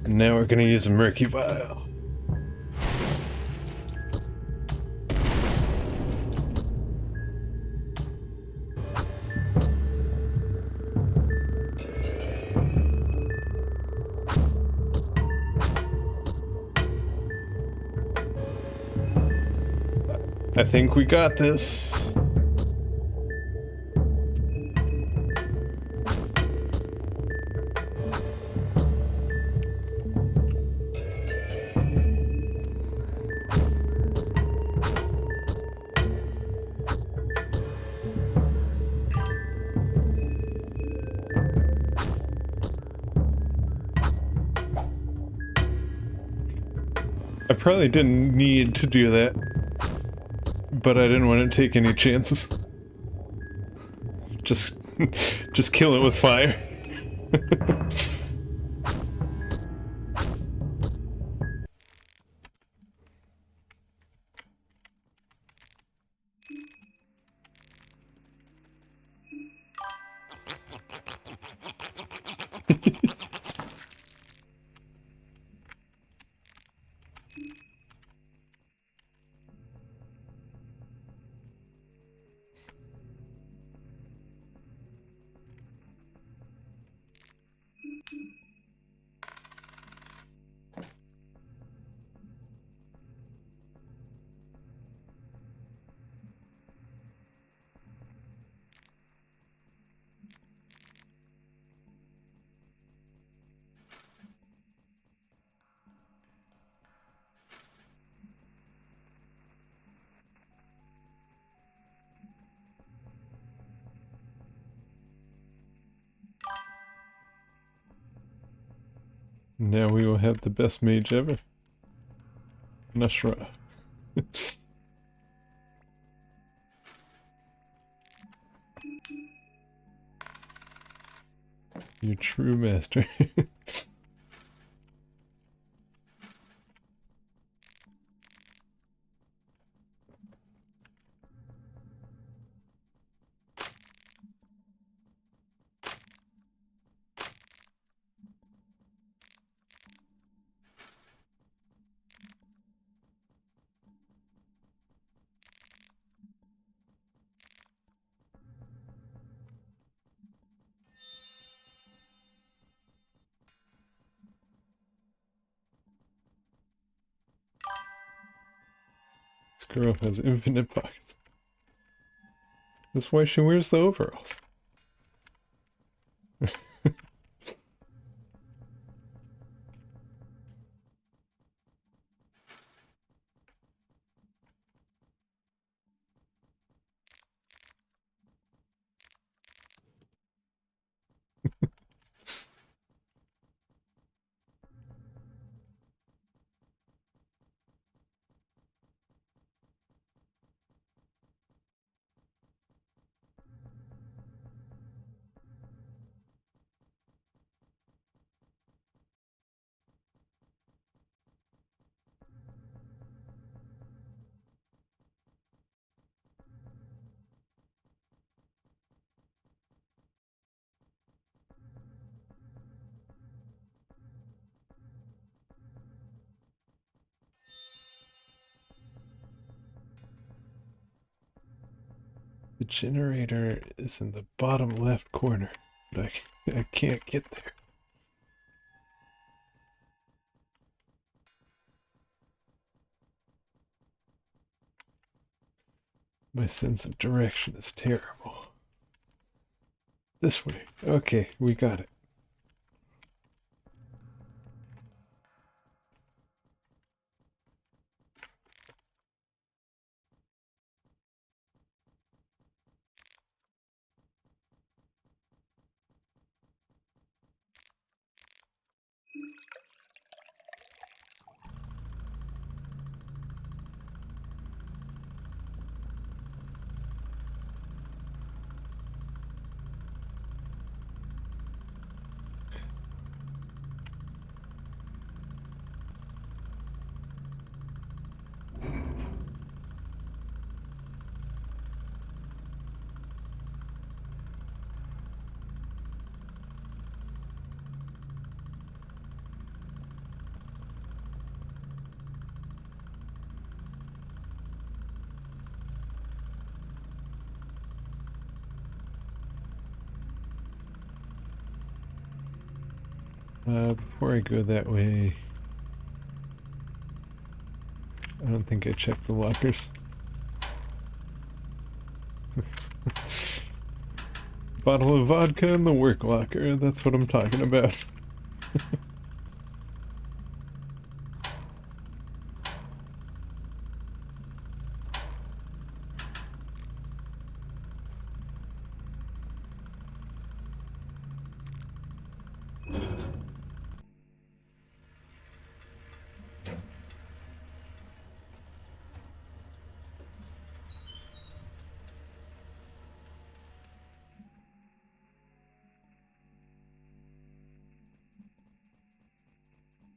And now we're gonna use a murky vial. I think we got this. I probably didn't need to do that, but I didn't want to take any chances. Just kill it with fire. Now we will have the best mage ever. Nashra. Your true master. This girl has infinite pockets. That's why she wears the overalls. The generator is in the bottom left corner, but I can't get there. My sense of direction is terrible. This way. Okay, we got it. Before I go that way, I don't think I checked the lockers. Bottle of vodka in the work locker, that's what I'm talking about.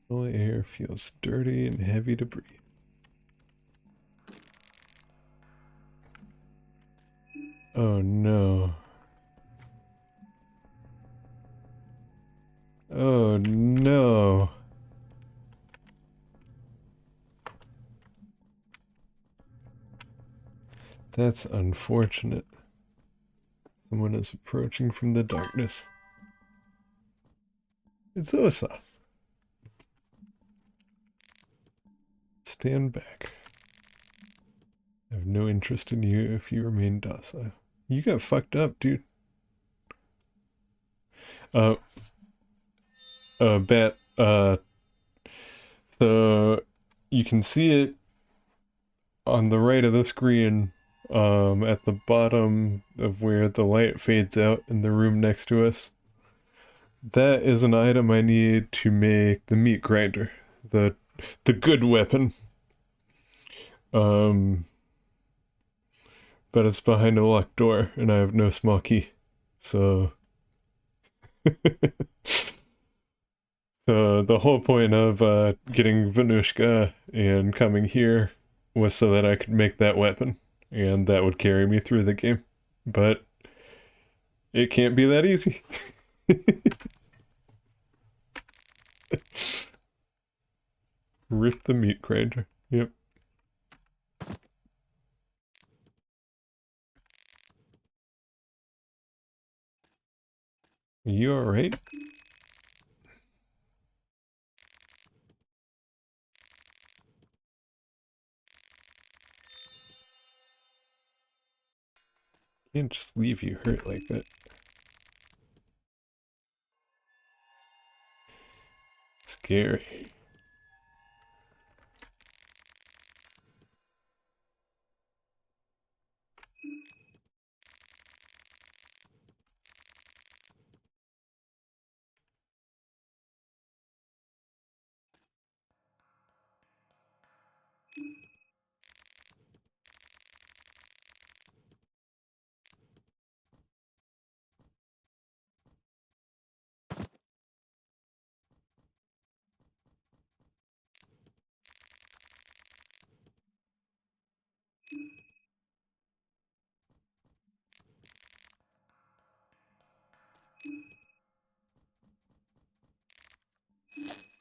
The air feels dirty and heavy to breathe. Oh no. Oh no. That's unfortunate. Someone is approaching from the darkness. It's Osa. Stand back. I have no interest in you if you remain docile. You got fucked up, dude. Bet, so you can see it on the right of the screen, at the bottom of where the light fades out in the room next to us. That is an item I need to make the meat grinder. The good weapon. But it's behind a locked door, and I have no small key. So... So the whole point of getting Venushka and coming here was so that I could make that weapon, and that would carry me through the game. But it can't be that easy. Rip the meat grinder. Yep. You alright? Can't just leave you hurt like that. Scary.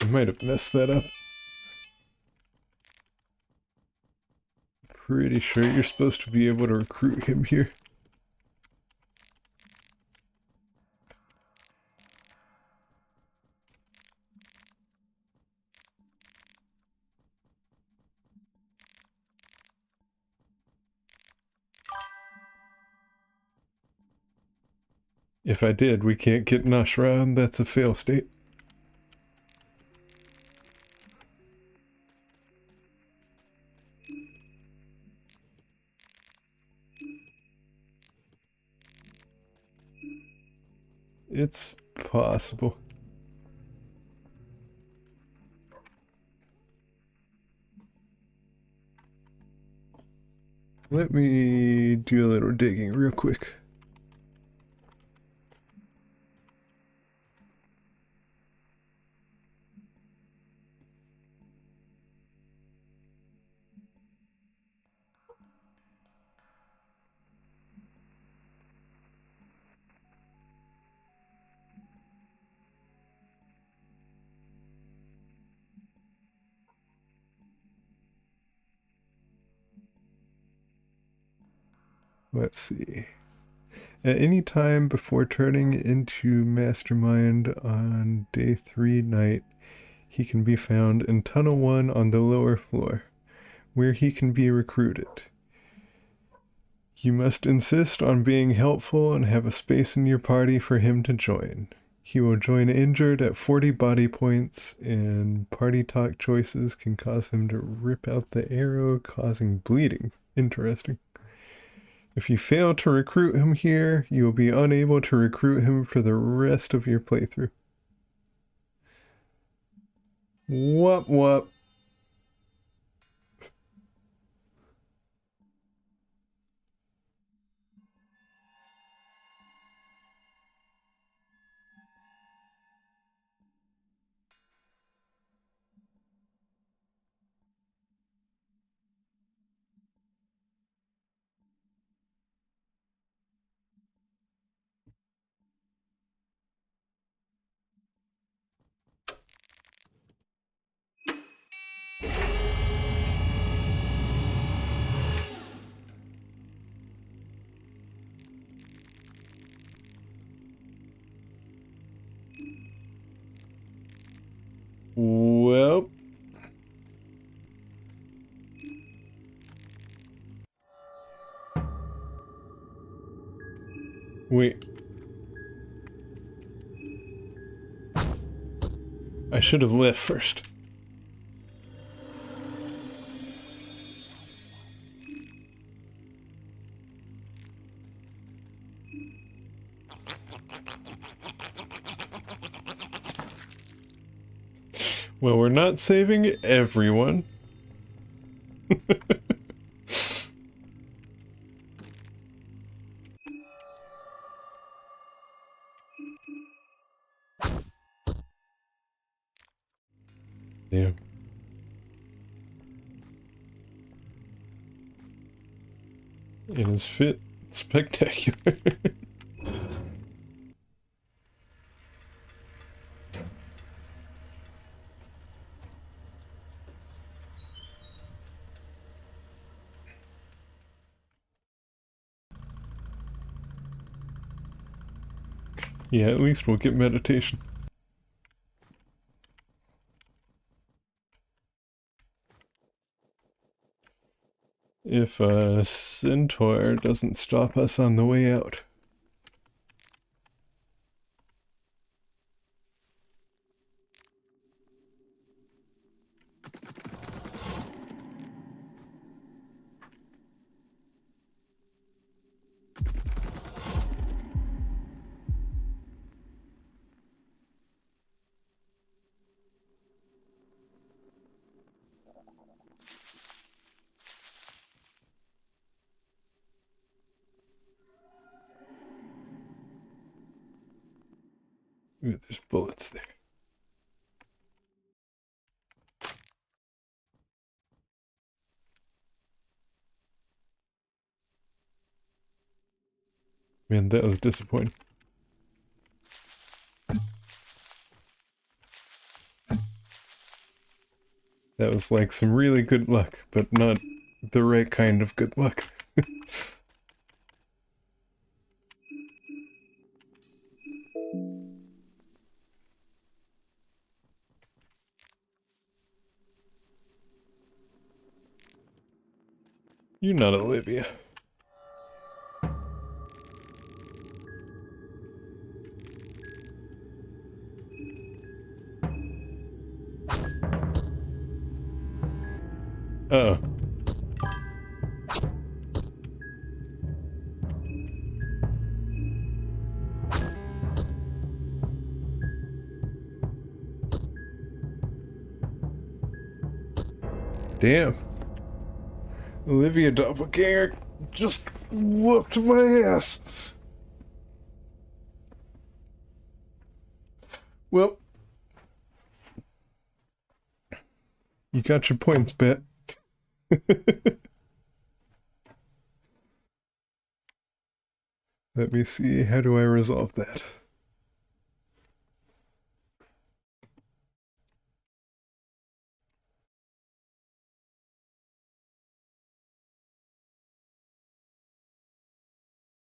I might have messed that up. Pretty sure you're supposed to be able to recruit him here. If I did, we can't get Nashra, and that's a fail state. It's possible. Let me do a little digging real quick. Let's see. At any time before turning into Mastermind on day 3 night, he can be found in Tunnel 1 on the lower floor, where he can be recruited. You must insist on being helpful and have a space in your party for him to join. He will join injured at 40 body points, and party talk choices can cause him to rip out the arrow, causing bleeding. Interesting. If you fail to recruit him here, you will be unable to recruit him for the rest of your playthrough. Whoop whoop. Well. Wait. I should have left first. Well, we're not saving everyone. Yeah. It is fit spectacular. Yeah, at least we'll get meditation. If a centaur doesn't stop us on the way out. Ooh, there's bullets there. Man, that was disappointing. That was like some really good luck, but not the right kind of good luck. You're not Olivia. Uh-oh. Damn. Olivia Doppelganger just whooped my ass. Well, you got your points, Bet. Let me see, how do I resolve that?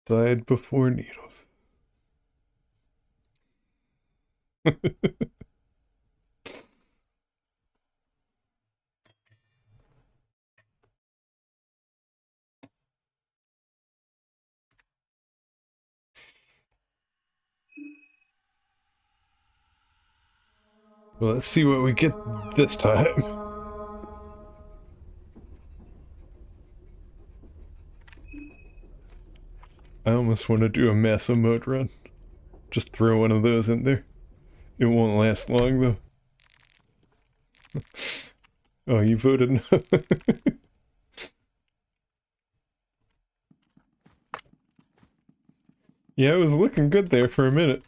Died before needles. Well, let's see what we get this time. I almost want to do a massive mode run. Just throw one of those in there. It won't last long, though. Oh, you voted no. Yeah, it was looking good there for a minute.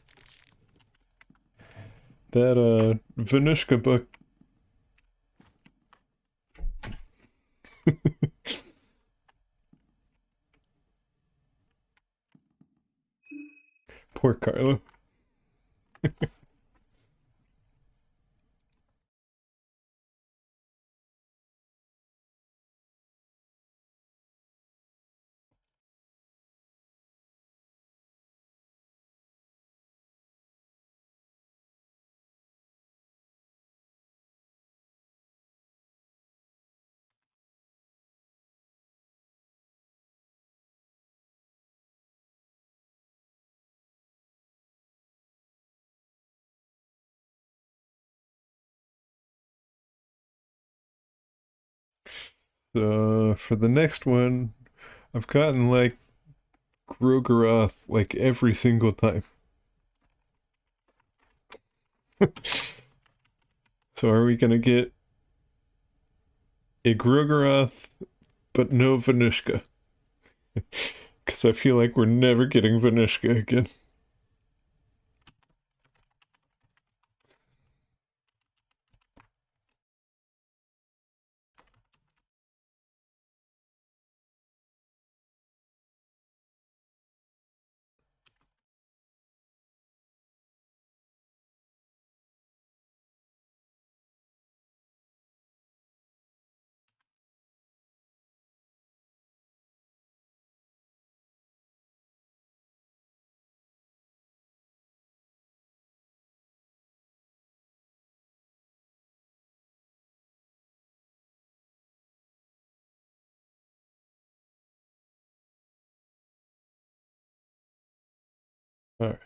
That, Vanushka book. Poor Carlo. So, for the next one, I've gotten, like, Grogeroth, like, every single time. So are we gonna get a Grogeroth, but no Vanushka? Because I feel like we're never getting Vanushka again. Alright.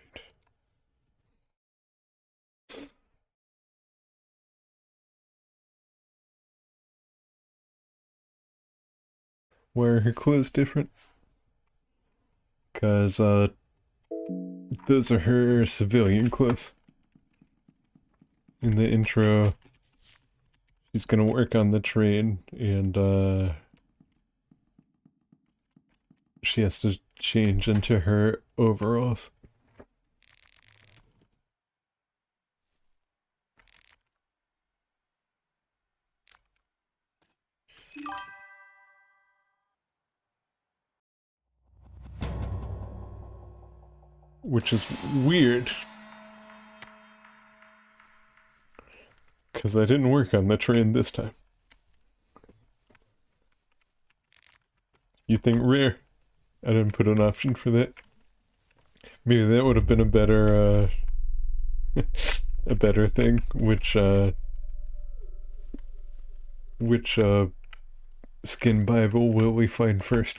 Why are her clothes different? Because, those are her civilian clothes. In the intro, she's gonna work on the train, and, she has to change into her overalls. Which is weird. Because I didn't work on the train this time. You think rare? I didn't put an option for that. Maybe that would have been a better, a better thing. Which skin Bible will we find first?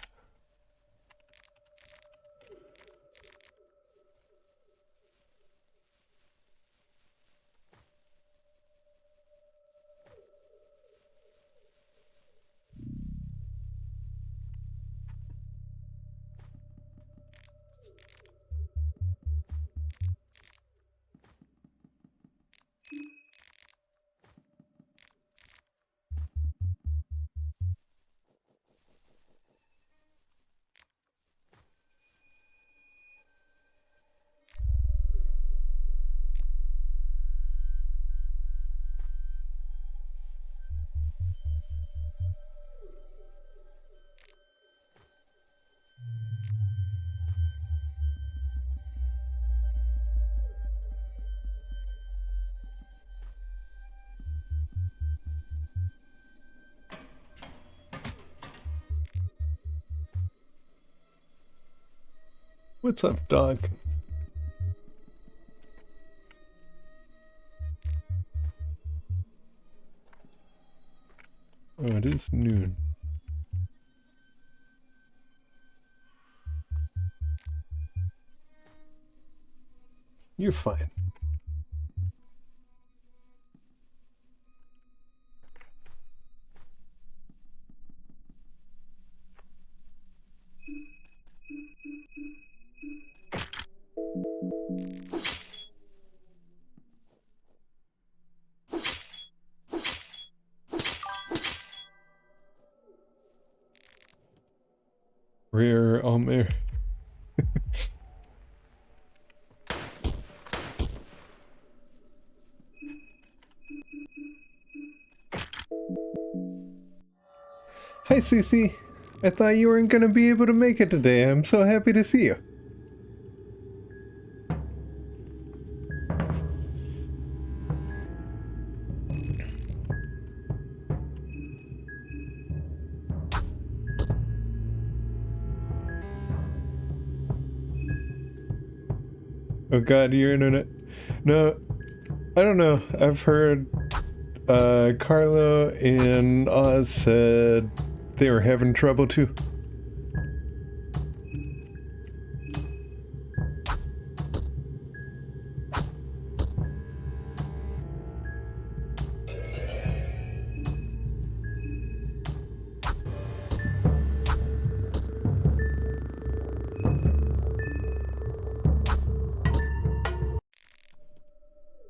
What's up, dog? Oh, it is noon. You're fine. Rare Almer. Hi, Cece. I thought you weren't gonna be able to make it today. I'm so happy to see you. Oh god, your internet. No, I don't know. I've heard Carlo and Oz said they were having trouble too.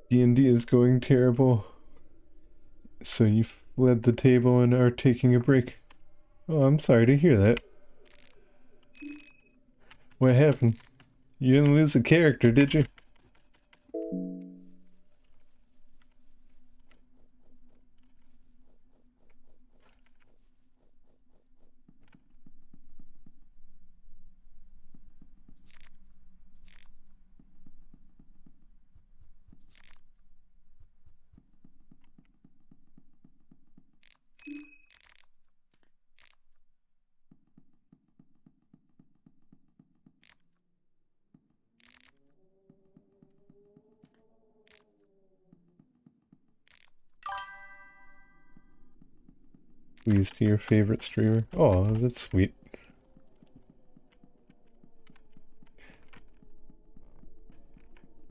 D&D is going terrible. So you fled the table and are taking a break. Oh, I'm sorry to hear that. What happened? You didn't lose a character, did you? Please to your favorite streamer. Oh, that's sweet.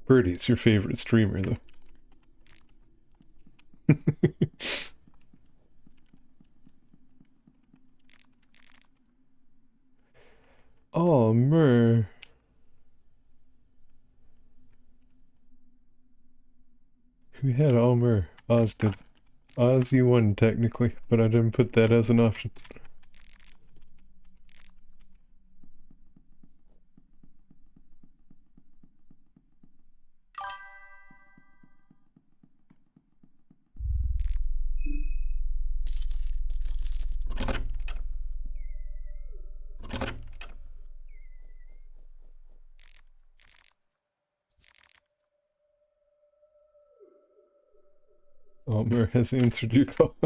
Birdie's your favorite streamer, though. Oh, Myrrh. Who had Almer? Oz did. Oz, you won technically, but I didn't put that as an option. Almer has answered your call.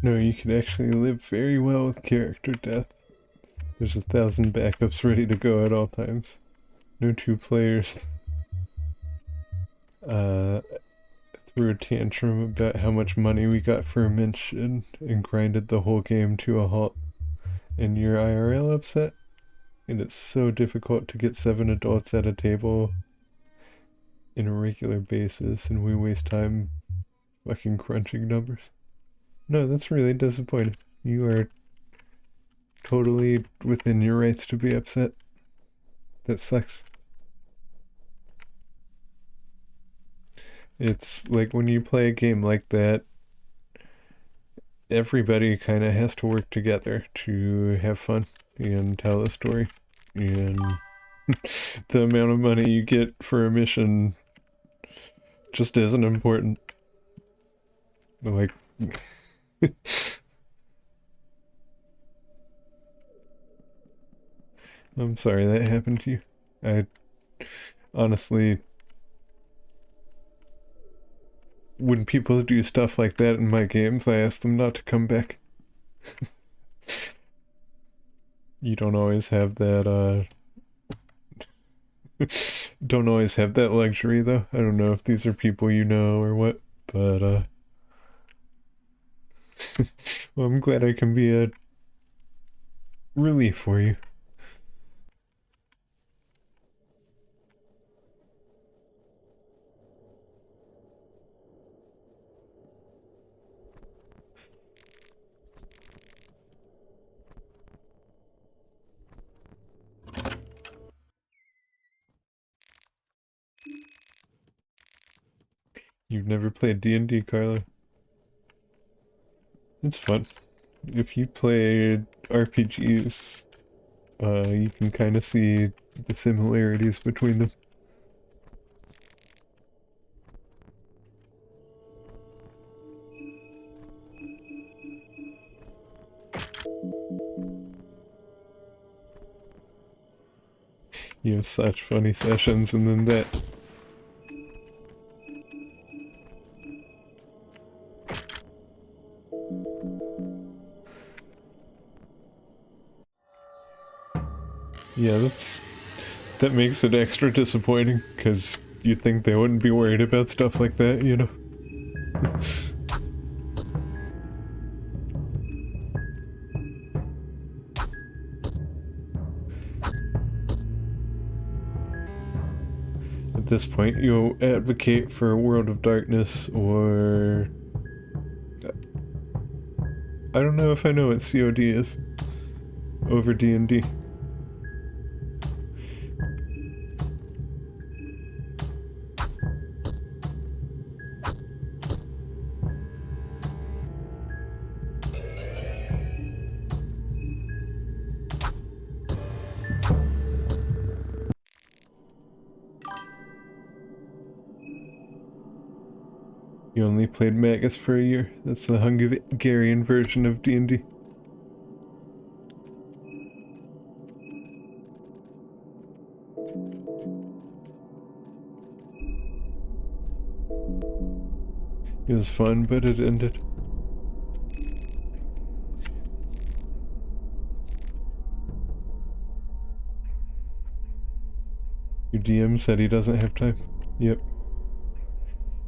No, you can actually live very well with character death. There's 1,000 backups ready to go at all times. No two players threw a tantrum about how much money we got for a mention and grinded the whole game to a halt. And you're IRL upset? And it's so difficult to get 7 adults at a table in a regular basis, and we waste time fucking crunching numbers. No, that's really disappointing. You are totally within your rights to be upset. That sucks. It's like when you play a game like that, everybody kind of has to work together to have fun and tell a story. And the amount of money you get for a mission just isn't important. Like, I'm sorry that happened to you. I honestly, when people do stuff like that in my games, I ask them not to come back. You don't always have that, don't always have that luxury, though. I don't know if these are people you know or what, but, well, I'm glad I can be a relief for you. You've never played D&D, Carla? It's fun. If you play RPGs, you can kind of see the similarities between them. You have such funny sessions, and then that. Yeah, that makes it extra disappointing, because you'd think they wouldn't be worried about stuff like that, you know? At this point, you'll advocate for a World of Darkness, or... I don't know if I know what COD is over D&D. You only played Magus for a year. That's the Hungarian version of D&D. It was fun, but it ended. Your DM said he doesn't have time. Yep.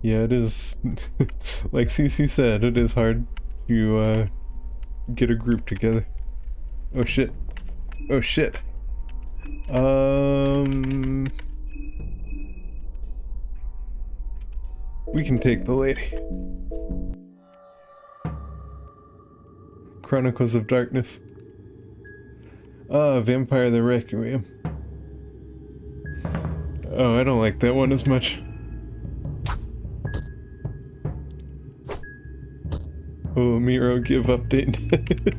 Yeah, it is. Like CC said, it is hard to get a group together. Oh shit. Oh shit. We can take the lady. Chronicles of Darkness. Ah, Vampire the Requiem. Oh, I don't like that one as much. Oh, Miro, give update.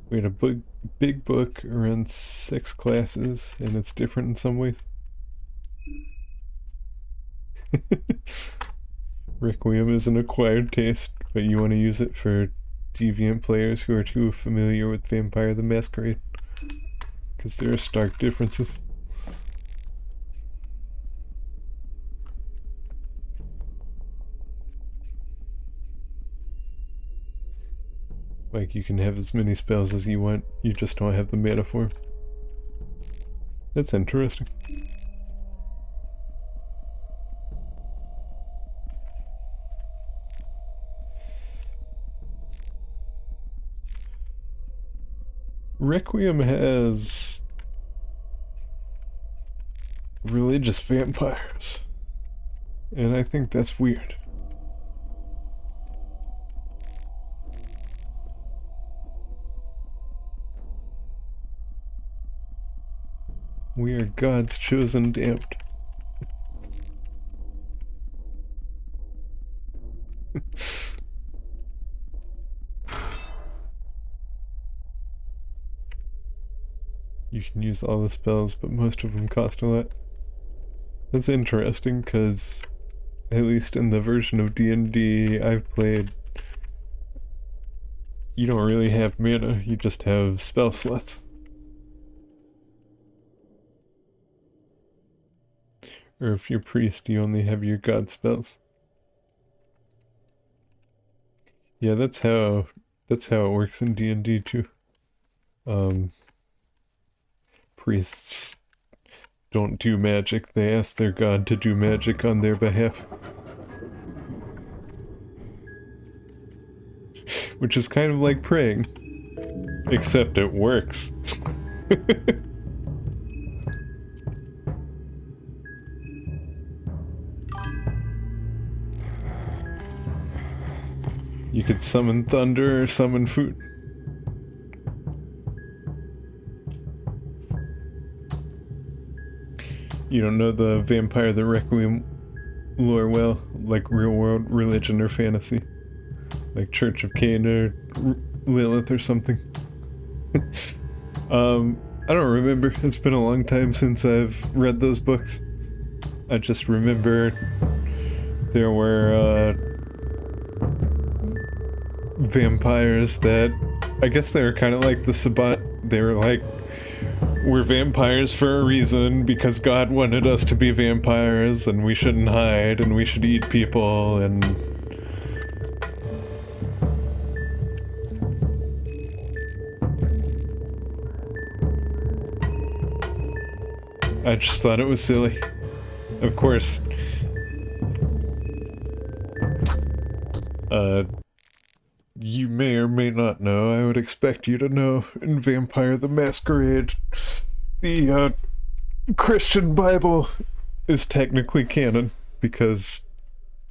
We had a big book around 6 classes, and it's different in some ways. Requiem is an acquired taste. But you want to use it for deviant players who are too familiar with Vampire the Masquerade, because there are stark differences. Like, you can have as many spells as you want, you just don't have the mana for them. That's interesting. Requiem has religious vampires, and I think that's weird. We are God's chosen damned. You can use all the spells, but most of them cost a lot. That's interesting, because at least in the version of D&D I've played, you don't really have mana, you just have spell slots. Or if you're priest, you only have your god spells. Yeah, that's how it works in D&D too. Priests don't do magic, they ask their god to do magic on their behalf. Which is kind of like praying. Except it works. You could summon thunder or summon food. You don't know the Vampire the Requiem lore well, like real world religion or fantasy. Like Church of Cain or Lilith or something. I don't remember. It's been a long time since I've read those books. I just remember there were vampires that, I guess they were kind of like the Sabbat. They were like, we're vampires for a reason because God wanted us to be vampires and we shouldn't hide and we should eat people and... I just thought it was silly. Of course, you may or may not know, I would expect you to know, in Vampire the Masquerade, the, Christian Bible is technically canon, because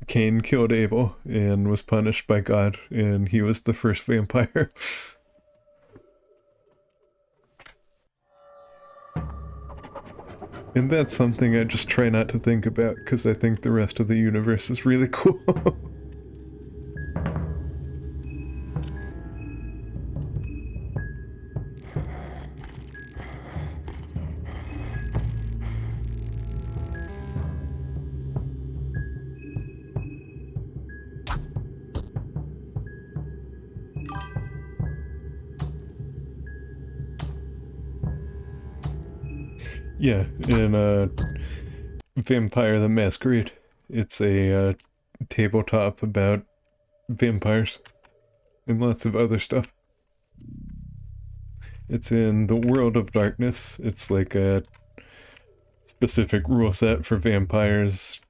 Cain killed Abel and was punished by God, and he was the first vampire. And that's something I just try not to think about, because I think the rest of the universe is really cool. Yeah, in Vampire the Masquerade, it's a tabletop about vampires and lots of other stuff. It's in the World of Darkness. It's like a specific rule set for vampires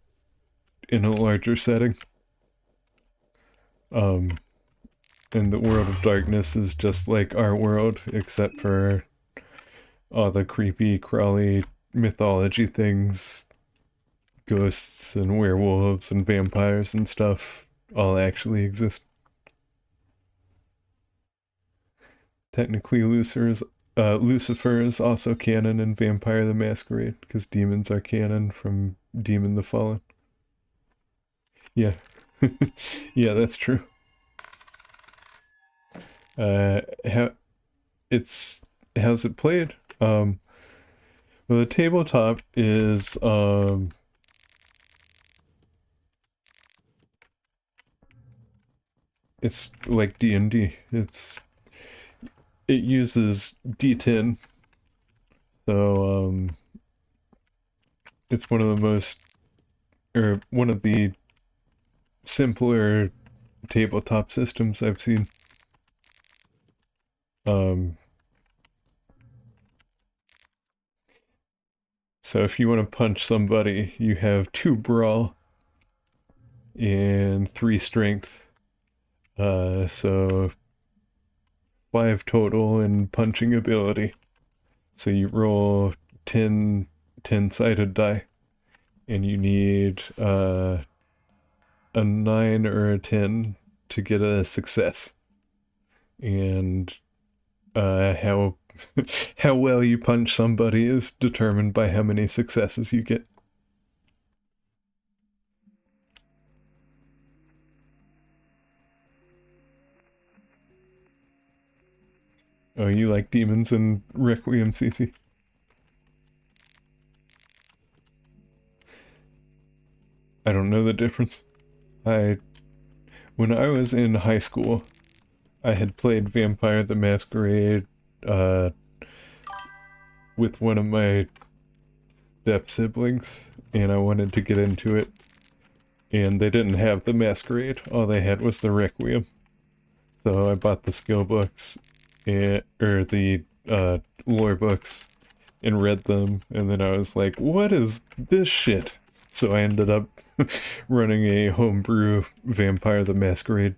in a larger setting. And the World of Darkness is just like our world, except for all the creepy, crawly mythology things, ghosts and werewolves and vampires and stuff all actually exist. Technically, Lucifer is also canon in Vampire the Masquerade, because demons are canon from Demon the Fallen. Yeah. Yeah, that's true. How's it played? Well, the tabletop is, It's like D&D. It uses D10, so it's one of the most, or one of the simpler tabletop systems I've seen. Um, so if you want to punch somebody, you have 2 brawl and 3 strength. So 5 total in punching ability. So you roll 10 10-sided die, and you need a 9 or a 10 to get a success. And how how well you punch somebody is determined by how many successes you get. Oh, you like demons and Requiem, CC? I don't know the difference. I When I was in high school, I had played Vampire the Masquerade uh, with one of my step siblings, and I wanted to get into it. And they didn't have the Masquerade; all they had was the Requiem. So I bought the skill books, or the lore books, and read them. And then I was like, "What is this shit?" So I ended up running a homebrew Vampire the Masquerade.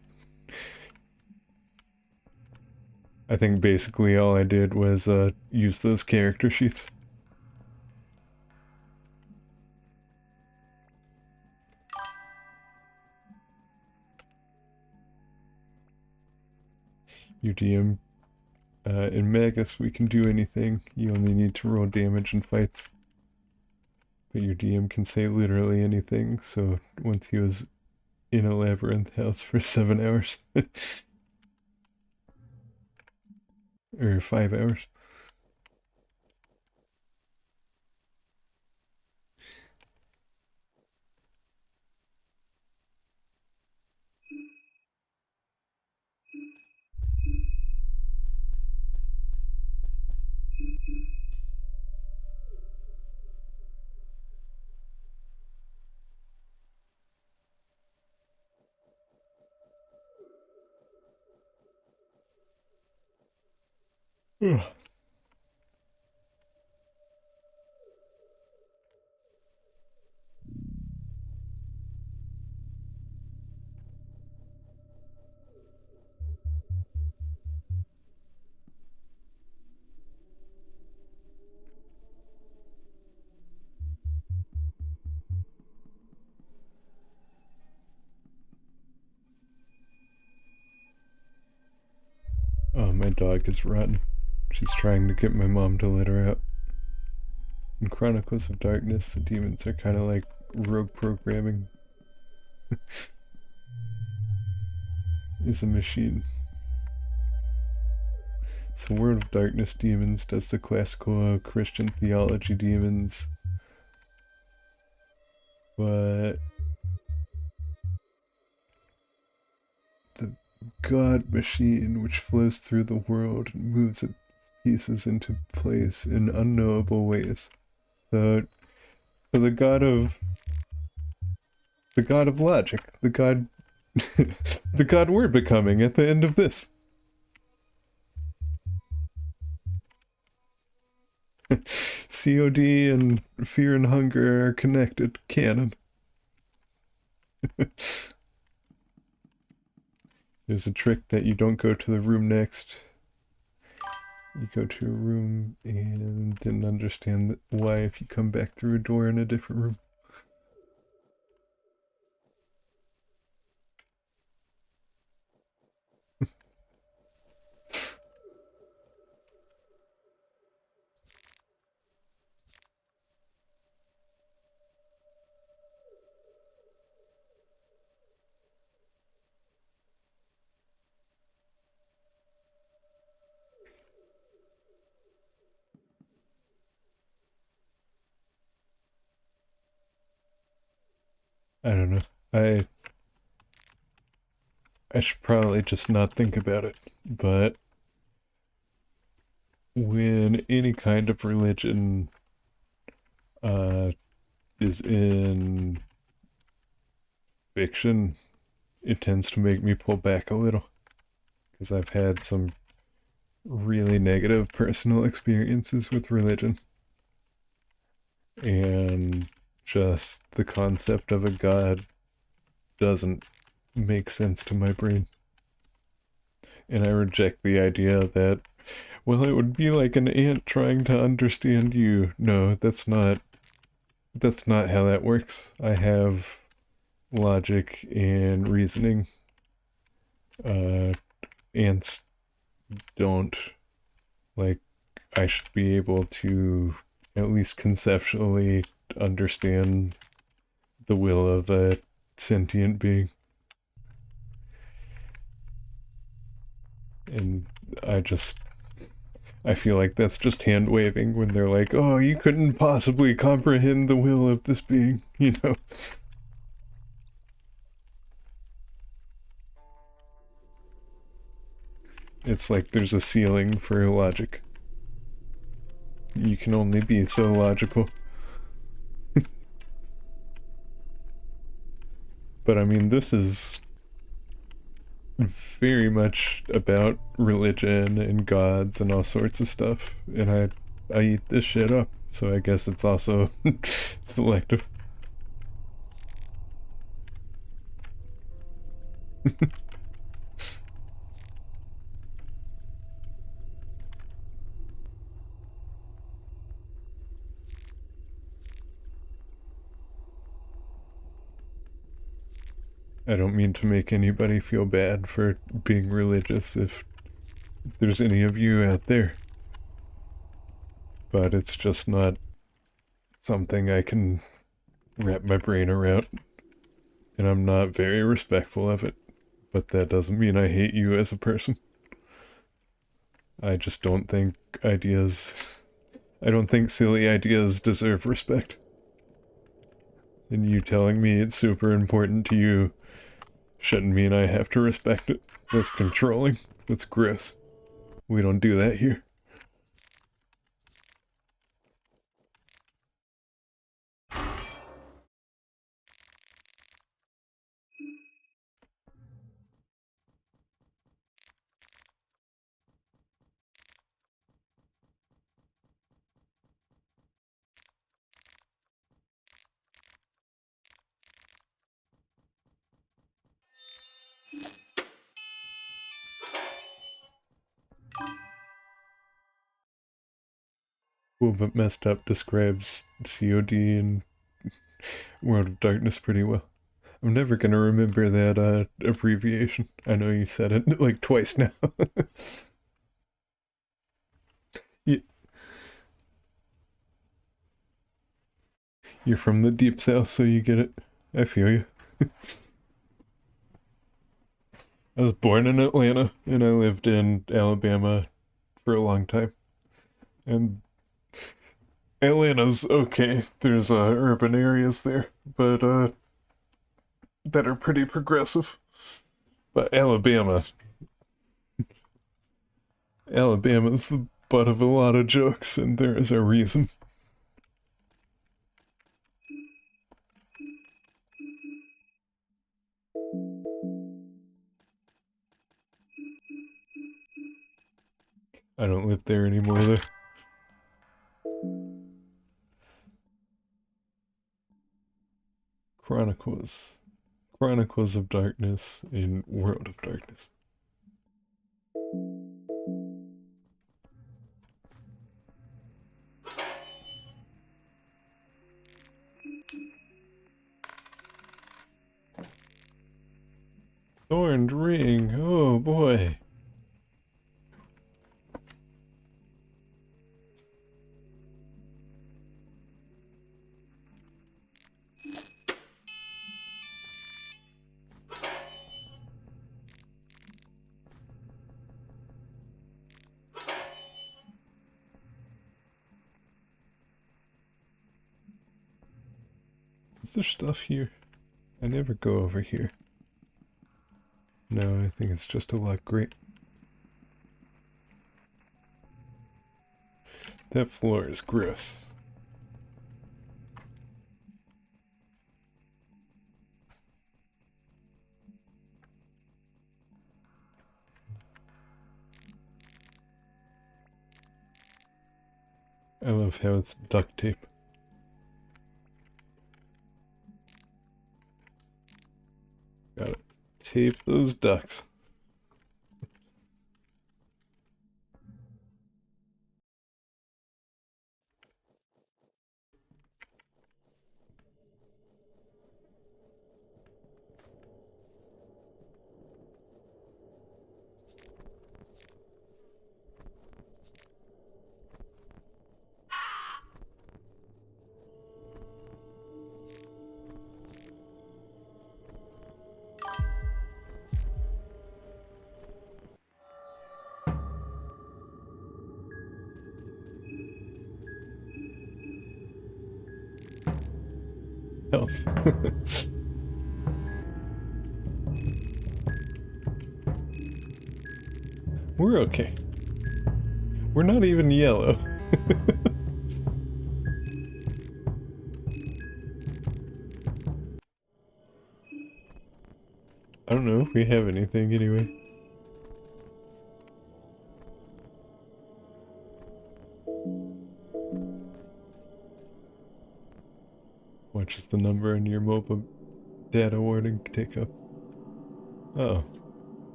I think basically all I did was use those character sheets. Your DM, in Magus, we can do anything. You only need to roll damage in fights. But your DM can say literally anything, so once he was in a labyrinth house for 7 hours. Or 5 hours. Ugh. Oh, my dog is rotten. She's trying to get my mom to let her out. In Chronicles of Darkness, the demons are kind of like rogue programming. Is a machine. So World of Darkness demons does the classical Christian theology demons, but the God machine, which flows through the world and moves its pieces into place in unknowable ways. So, so the god of logic, the god, the god we're becoming at the end of this. COD and Fear and Hunger are connected, canon. There's a trick that you don't go to the room next. You go to a room and didn't understand why if you come back through a door in a different room. I don't know. I I should probably just not think about it. But when any kind of religion uh, is in fiction, it tends to make me pull back a little because I've had some really negative personal experiences with religion, and just the concept of a god doesn't make sense to my brain. And I reject the idea that, well, it would be like an ant trying to understand you. No, that's not how that works. I have logic and reasoning. Uh, ants don't. Like, I should be able to at least conceptually understand the will of a sentient being. And I just I feel like that's just hand waving when they're like, "Oh, you couldn't possibly comprehend the will of this being," you know. It's like there's a ceiling for logic. You can only be so logical. But I mean, this is very much about religion and gods and all sorts of stuff, and I eat this shit up. So I guess it's also selective. I don't mean to make anybody feel bad for being religious if there's any of you out there, but it's just not something I can wrap my brain around, and I'm not very respectful of it. But that doesn't mean I hate you as a person. I just don't think ideas. I don't think silly ideas deserve respect. And you telling me it's super important to you shouldn't mean I have to respect it. That's controlling. That's gross. We don't do that here. Cool but messed up describes COD and World of Darkness pretty well. I'm never gonna remember that abbreviation. I know you said it like twice now. you, you're from the deep south, so you get it. I feel you. I was born in Atlanta and I lived in Alabama for a long time. And Atlanta's okay. There's urban areas there, but that are pretty progressive. But Alabama's the butt of a lot of jokes, and there is a reason. I don't live there anymore though. Chronicles. Chronicles of Darkness in World of Darkness. Thorned Ring, oh boy. Is there stuff here? I never go over here. No, I think it's just a luck grate. That floor is gross. I love how it's duct tape. Gotta tape those ducks. Health. We're okay. We're not even yellow. I don't know if we have anything anyway. What is the number in your mobile data warning take up? Oh.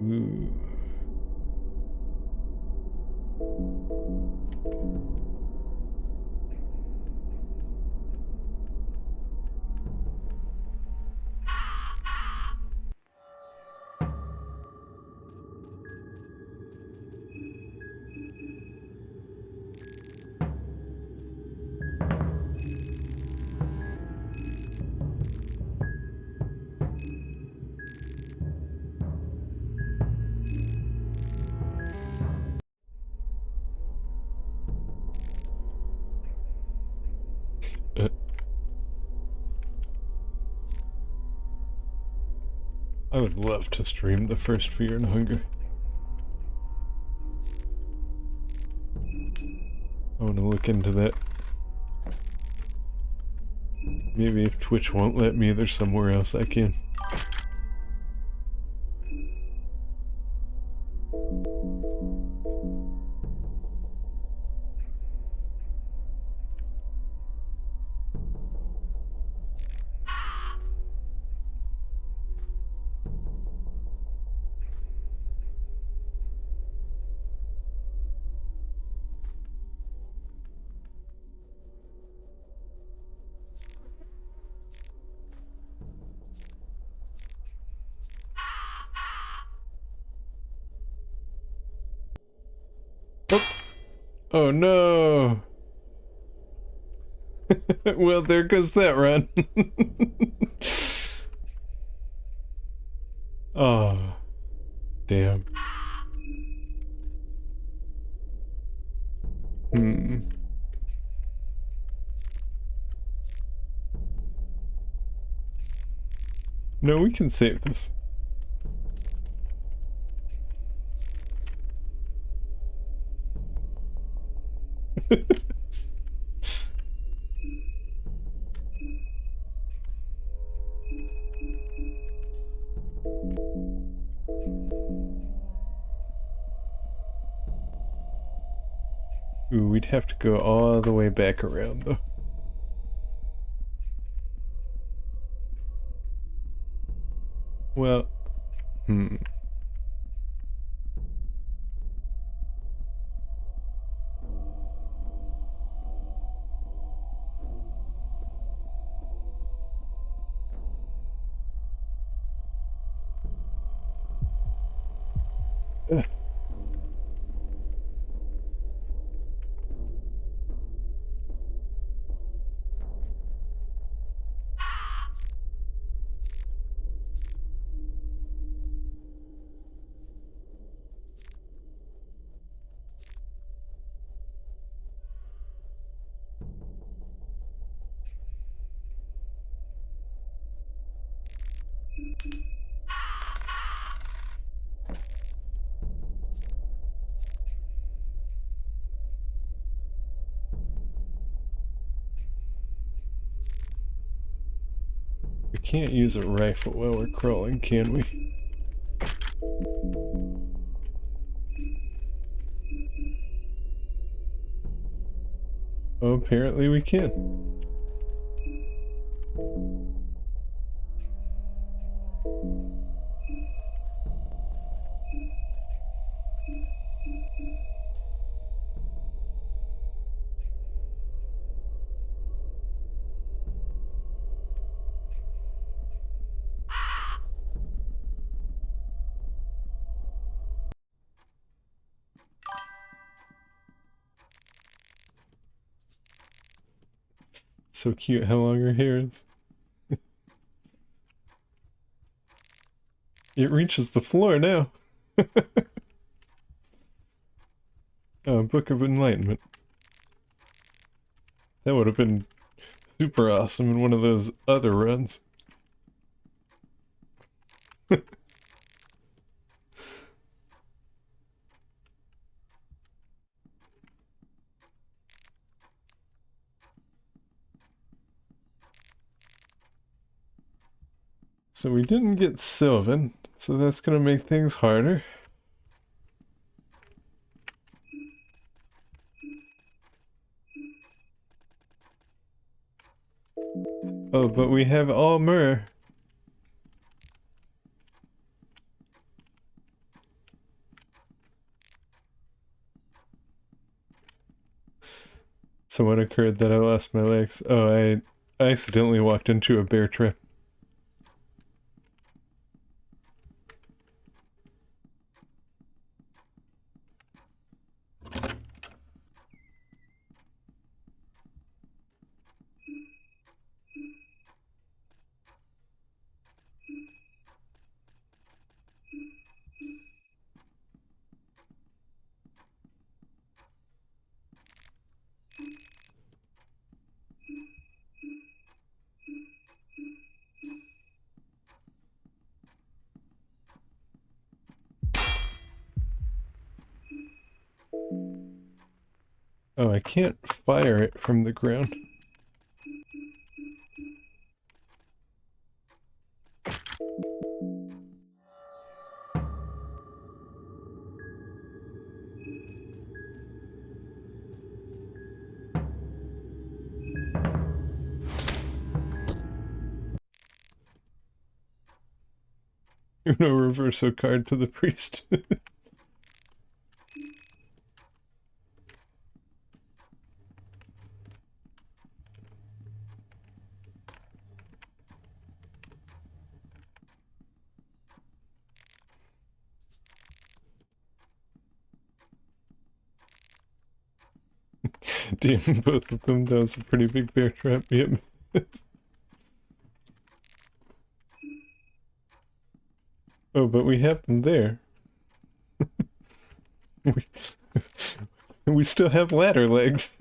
Ooh. I would love to stream the first Fear and Hunger. I want to look into that. Maybe if Twitch won't let me, there's somewhere else I can. Oh no! Well, there goes that run. Oh, damn. No, we can save this. Ooh, we'd have to go all the way back around, though. Well, We can't use a rifle while we're crawling, can we? Oh, apparently we can. So cute how long her hair is. It reaches the floor now. Oh, Book of Enlightenment. That would have been super awesome in one of those other runs. So we didn't get Sylvan, so that's gonna make things harder. Oh, but we have Almer. So what occurred that I lost my legs? Oh, I accidentally walked into a bear trap. Oh, I can't fire it from the ground. No reverso card to the priest. Damn, both of them. That was a pretty big bear trap. Yep. Oh, but we have them there. we, we still have ladder legs.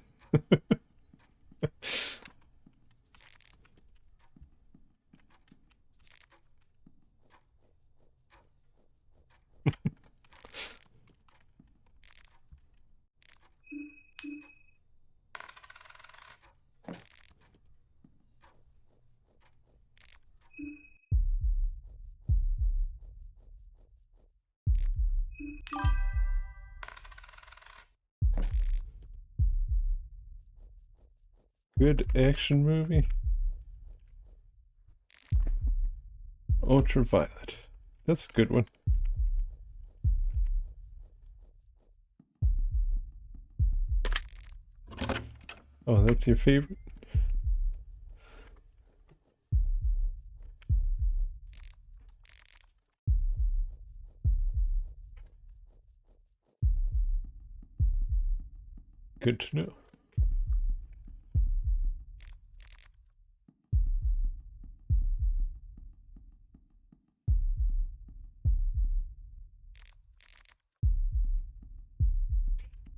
Good action movie. Ultraviolet. That's a good one. Oh, that's your favorite? Good to know.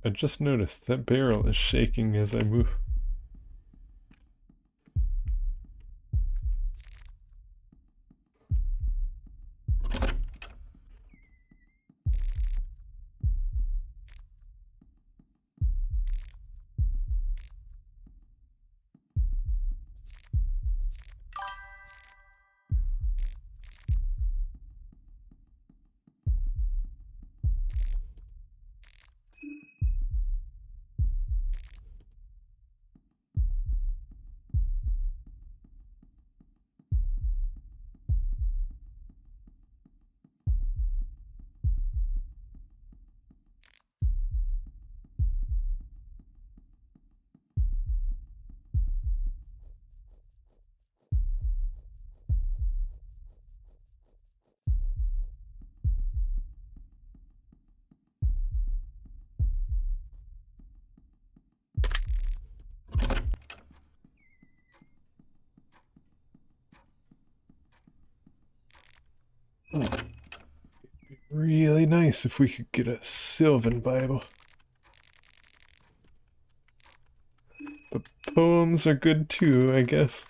I just noticed that barrel is shaking as I move. Really nice if we could get a Sylvan Bible. But poems are good too, I guess.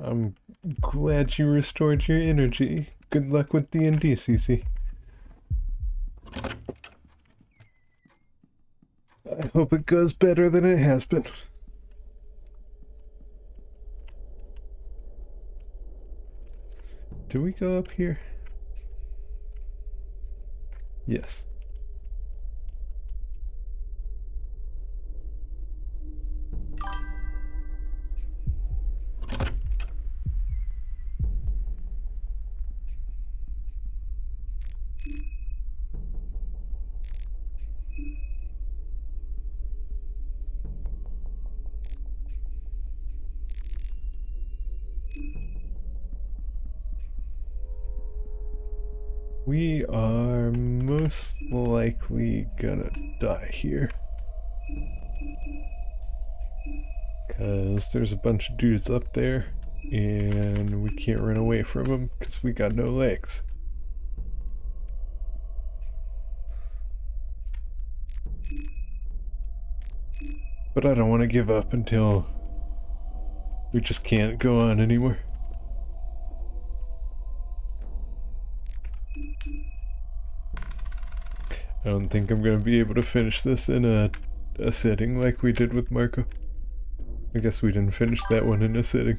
I'm glad you restored your energy. Good luck with D&D, Cece. I hope it goes better than it has been. Do we go up here? Yes. We are most likely gonna die here. Because there's a bunch of dudes up there, and we can't run away from them because we got no legs. But I don't want to give up until we just can't go on anymore. I don't think I'm going to be able to finish this in a sitting like we did with Marco. I guess we didn't finish that one in a sitting.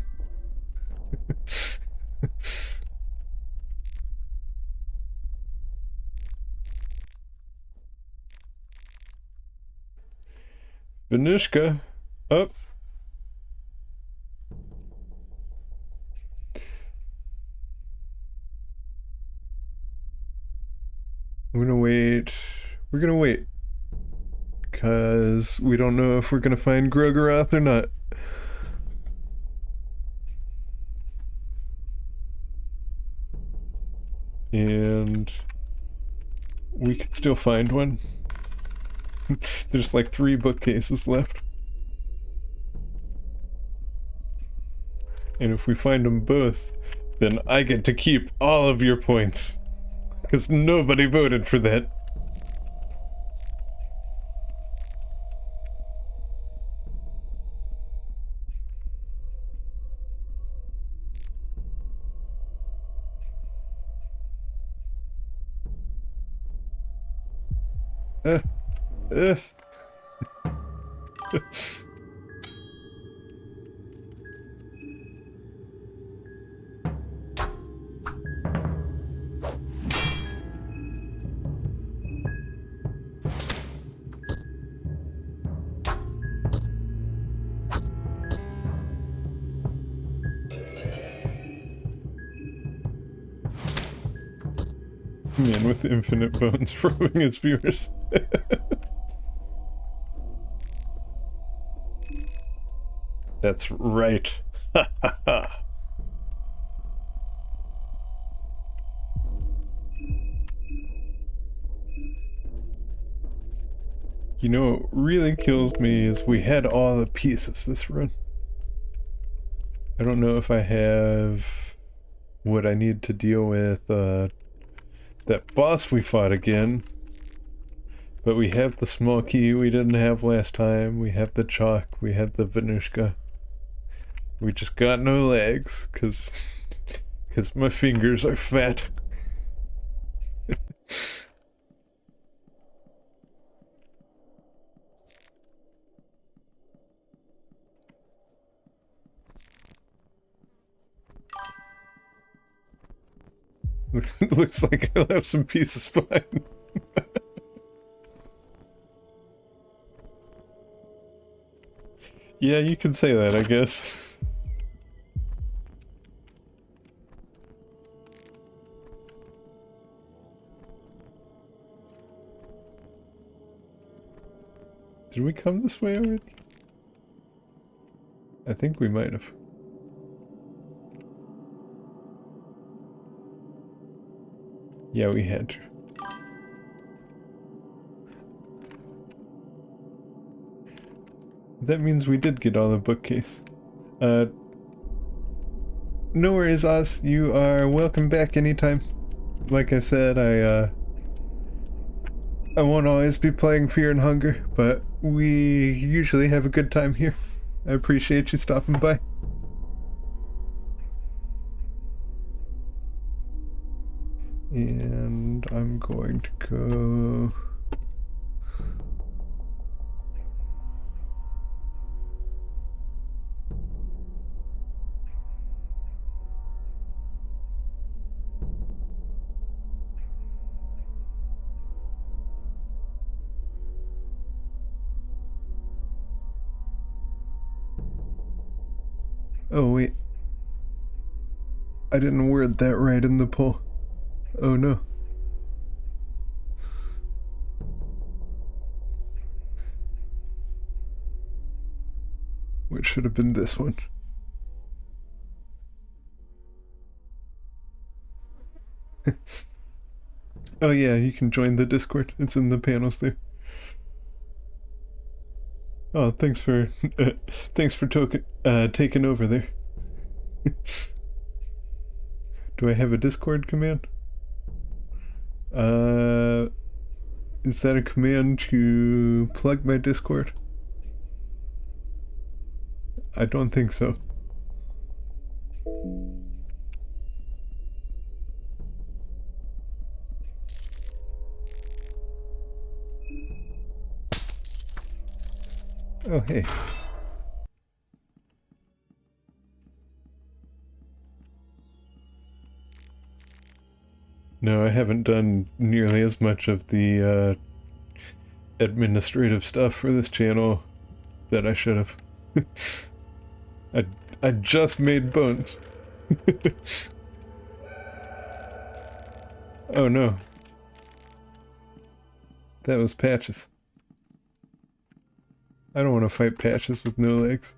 Vanishka, up. I'm gonna wait. We're gonna wait. Because we don't know if we're gonna find Grogeroth or not. And we could still find one. There's like 3 bookcases left. And if we find them both, then I get to keep all of your points. Because nobody voted for that. Uh, uh. Man with infinite bones probing his viewers. That's right. Ha ha ha. You know what really kills me is we had all the pieces this run. I don't know if I have what I need to deal with that boss we fought again. But we have the small key we didn't have last time. We have the chalk. We have the Venushka. We just got no legs, cause my fingers are fat. Looks like I'll have some pieces behind. Yeah, you can say that, I guess. Did we come this way already? I think we might have. Yeah, we had to. That means we did get all the bookcase. No worries, Oz. You are welcome back anytime. Like I said, I won't always be playing Fear and Hunger, but we usually have a good time here. I appreciate you stopping by. And I'm going to go... Oh wait, I didn't word that right in the poll. Oh no. Which should have been this one. Oh yeah, you can join the Discord. It's in the panels there. Oh, thanks for taking over there. Do I have a Discord command? Is that a command to plug my Discord? I don't think so. Oh, hey. No, I haven't done nearly as much of the administrative stuff for this channel that I should have. I just made bones. Oh no. That was Patches. I don't want to fight Patches with no legs.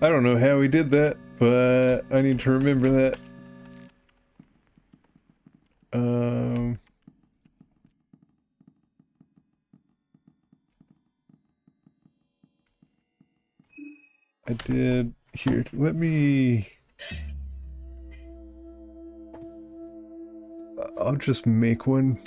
I don't know how we did that, but I need to remember that. I did. Here, let me... I'll just make one.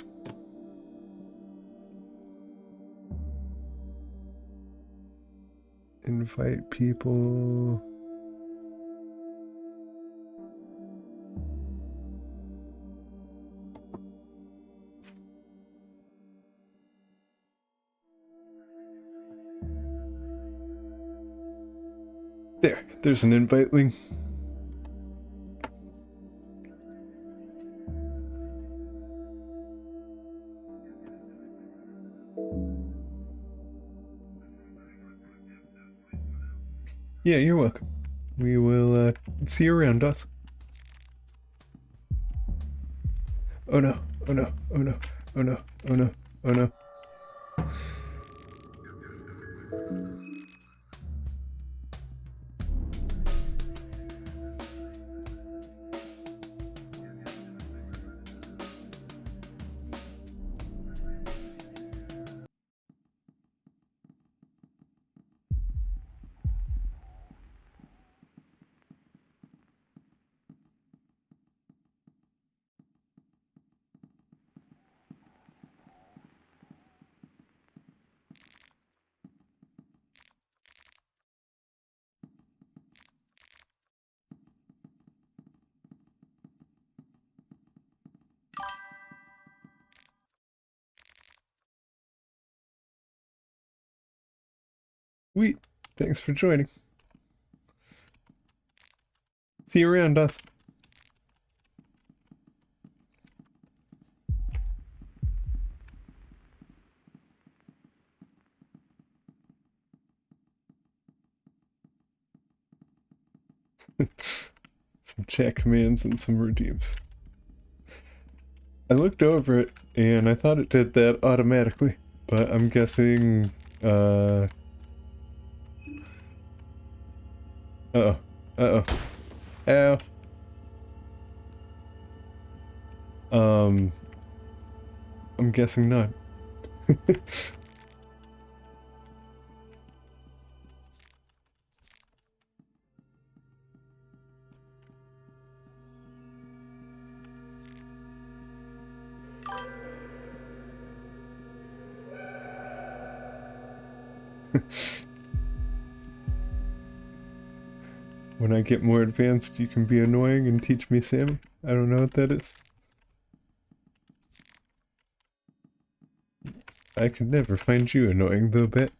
Invite people. There's an invite link. Yeah, you're welcome. We will see you around us. Oh no, oh no, oh no, oh no, oh no, oh no. Sweet. Thanks for joining. See you around us. Some chat commands and some redeems. I looked over it and I thought it did that automatically, but I'm guessing uh-oh. Uh-oh. Ow. I'm guessing not. When I get more advanced, you can be annoying and teach me Sammy. I don't know what that is. I could never find you annoying, though, Bet.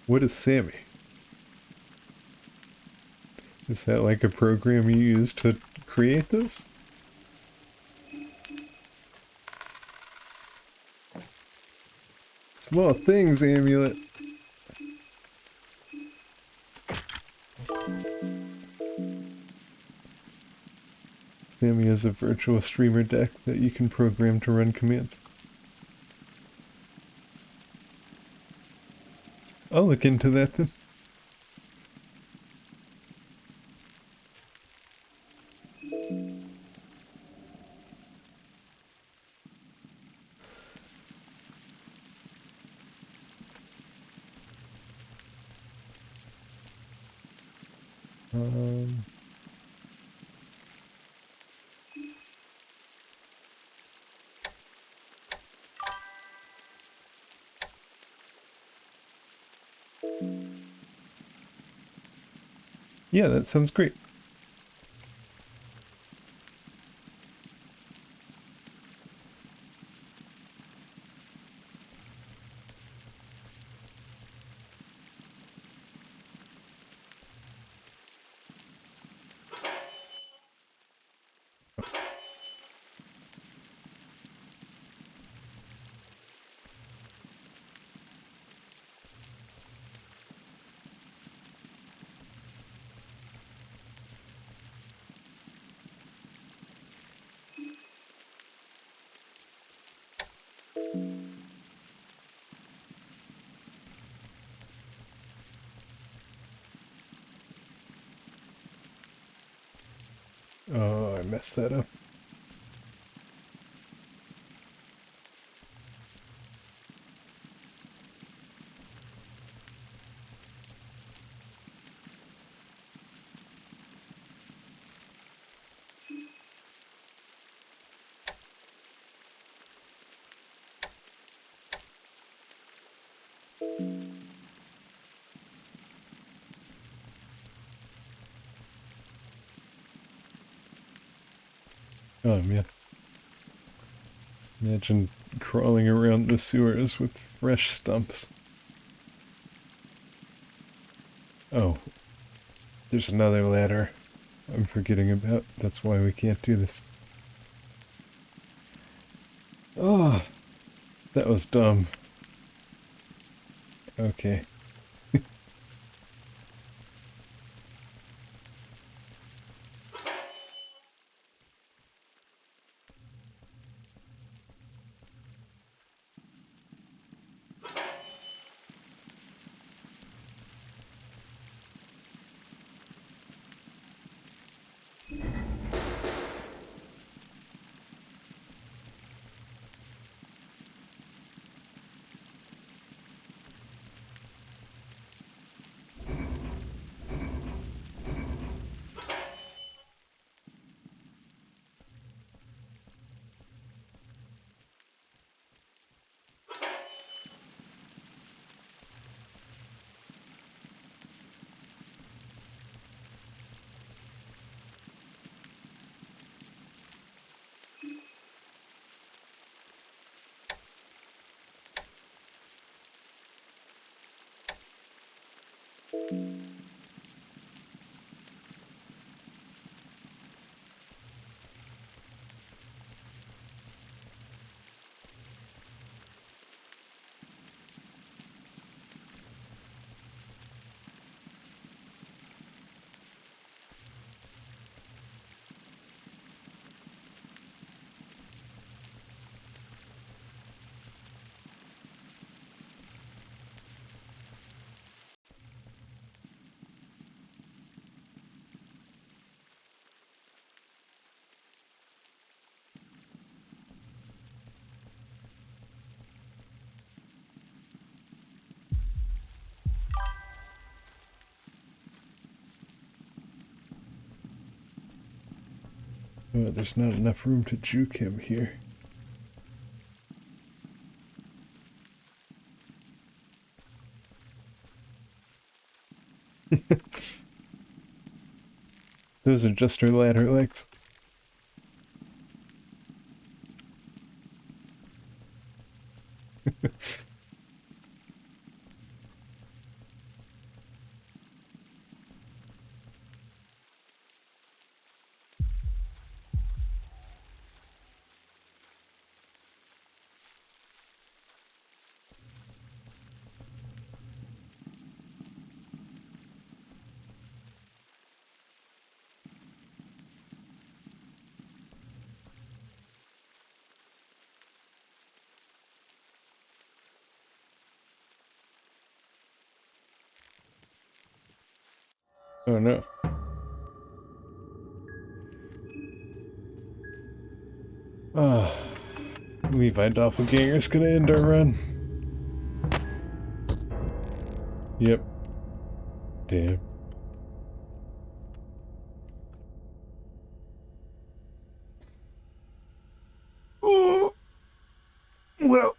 What is Sammy? Is that like a program you use to create those? Small things, Amulet. Sammy is a virtual streamer deck that you can program to run commands. I'll look into that then. Um... Yeah, that sounds great. Oh, I messed that up. Oh man. Imagine crawling around the sewers with fresh stumps. Oh, there's another ladder I'm forgetting about. That's why we can't do this. Oh, that was dumb. Okay. Oh, there's not enough room to juke him here. Those are just her ladder legs. Oh no. Ah, Levi Doppelganger's gonna end our run. Yep. Damn. Oh, well.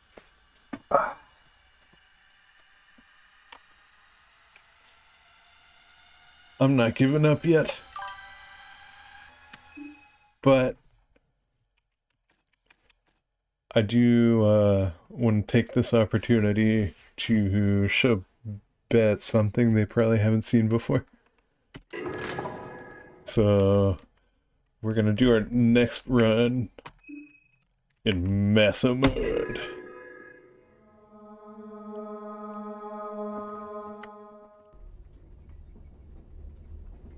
I'm not giving up yet. But I do want to take this opportunity to show Bet something they probably haven't seen before. So we're gonna do our next run in Massa mode.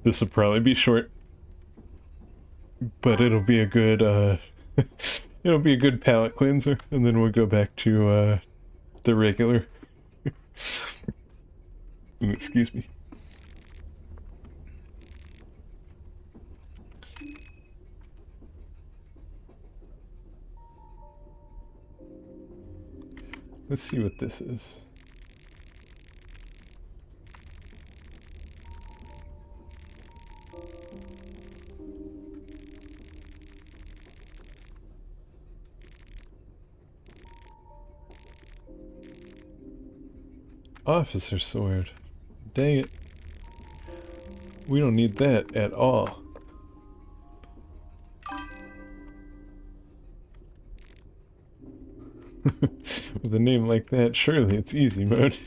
This will probably be short, but it'll be a good it'll be a good palate cleanser, and then we'll go back to the regular. Excuse me. Let's see what this is. Officer sword. Dang it. We don't need that at all. With a name like that, surely it's easy mode.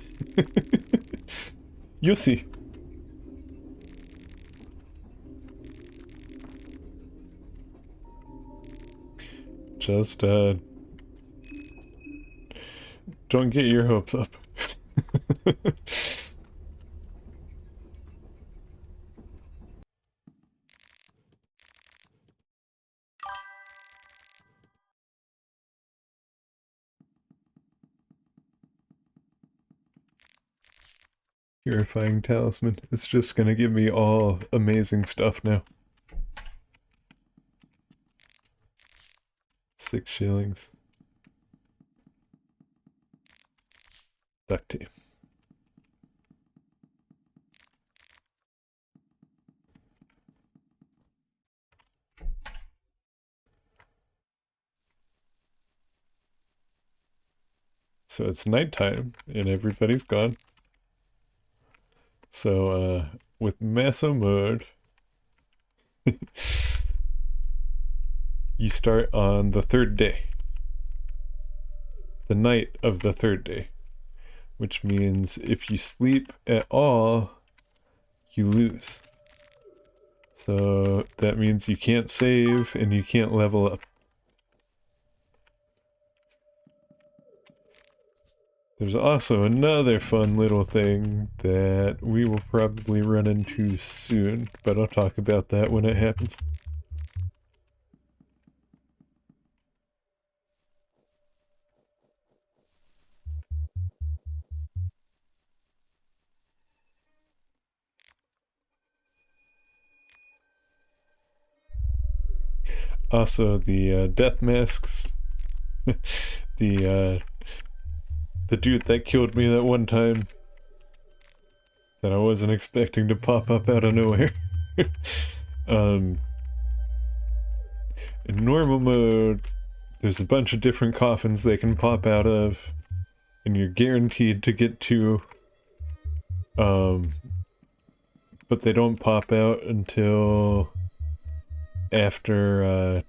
You'll see. Just, don't get your hopes up. Purifying talisman. It's just gonna give me all amazing stuff now. 6 shillings. Duct tape. So it's nighttime and everybody's gone. So, with Maso mode, you start on the 3rd day. The night of the 3rd day. Which means if you sleep at all, you lose. So that means you can't save and you can't level up. There's also another fun little thing that we will probably run into soon, but I'll talk about that when it happens. Also, the death masks. The dude that killed me that one time that I wasn't expecting to pop up out of nowhere. In normal mode, there's a bunch of different coffins they can pop out of, and you're guaranteed to get to, but they don't pop out until after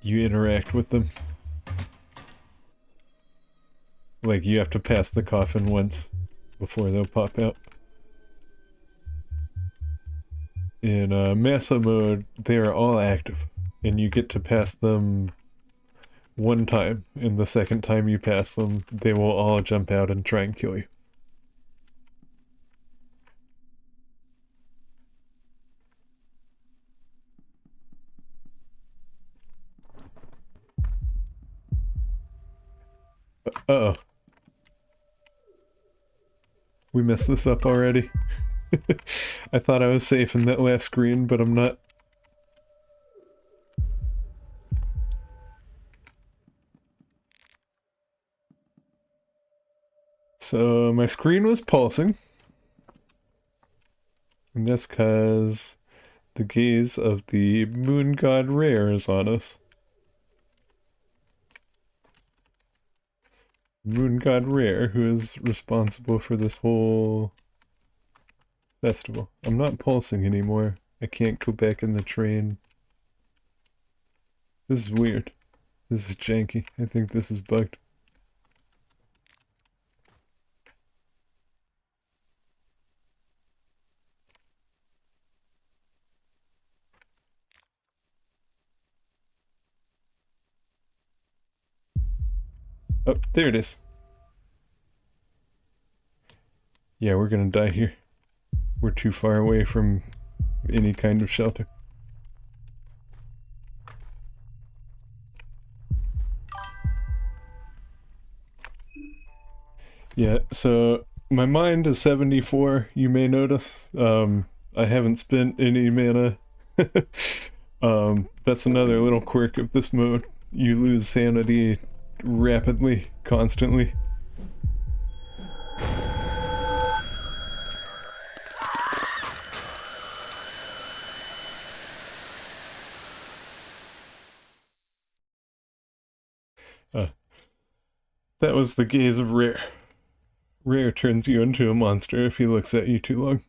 you interact with them. Like, you have to pass the coffin once before they'll pop out. In Massa mode, they are all active, and you get to pass them one time, and the second time you pass them, they will all jump out and try and kill you. Uh-oh. We messed this up already. I thought I was safe in that last screen, but I'm not. So my screen was pulsing. And that's because the gaze of the moon god Rare is on us. Moon god Rare, who is responsible for this whole festival. I'm not pulsing anymore. I can't go back in the train. This is weird. This is janky. I think this is bugged. Oh, there it is. Yeah, we're gonna die here. We're too far away from any kind of shelter. Yeah, so my mind is 74, you may notice. I haven't spent any mana. That's another little quirk of this mode. You lose sanity rapidly, constantly. Uh, that was the gaze of Rare. Rare turns you into a monster if he looks at you too long.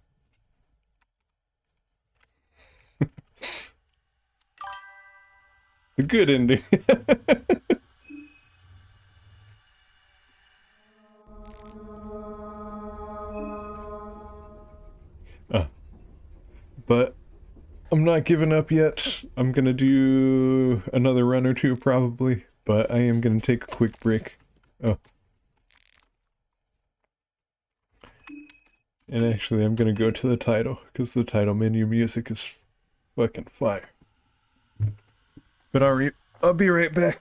The good ending. uh, but I'm not giving up yet. I'm gonna do another run or two probably, but I am gonna take a quick break. Oh. And actually, I'm gonna go to the title, because the title menu music is fucking fire. But I'll be right back.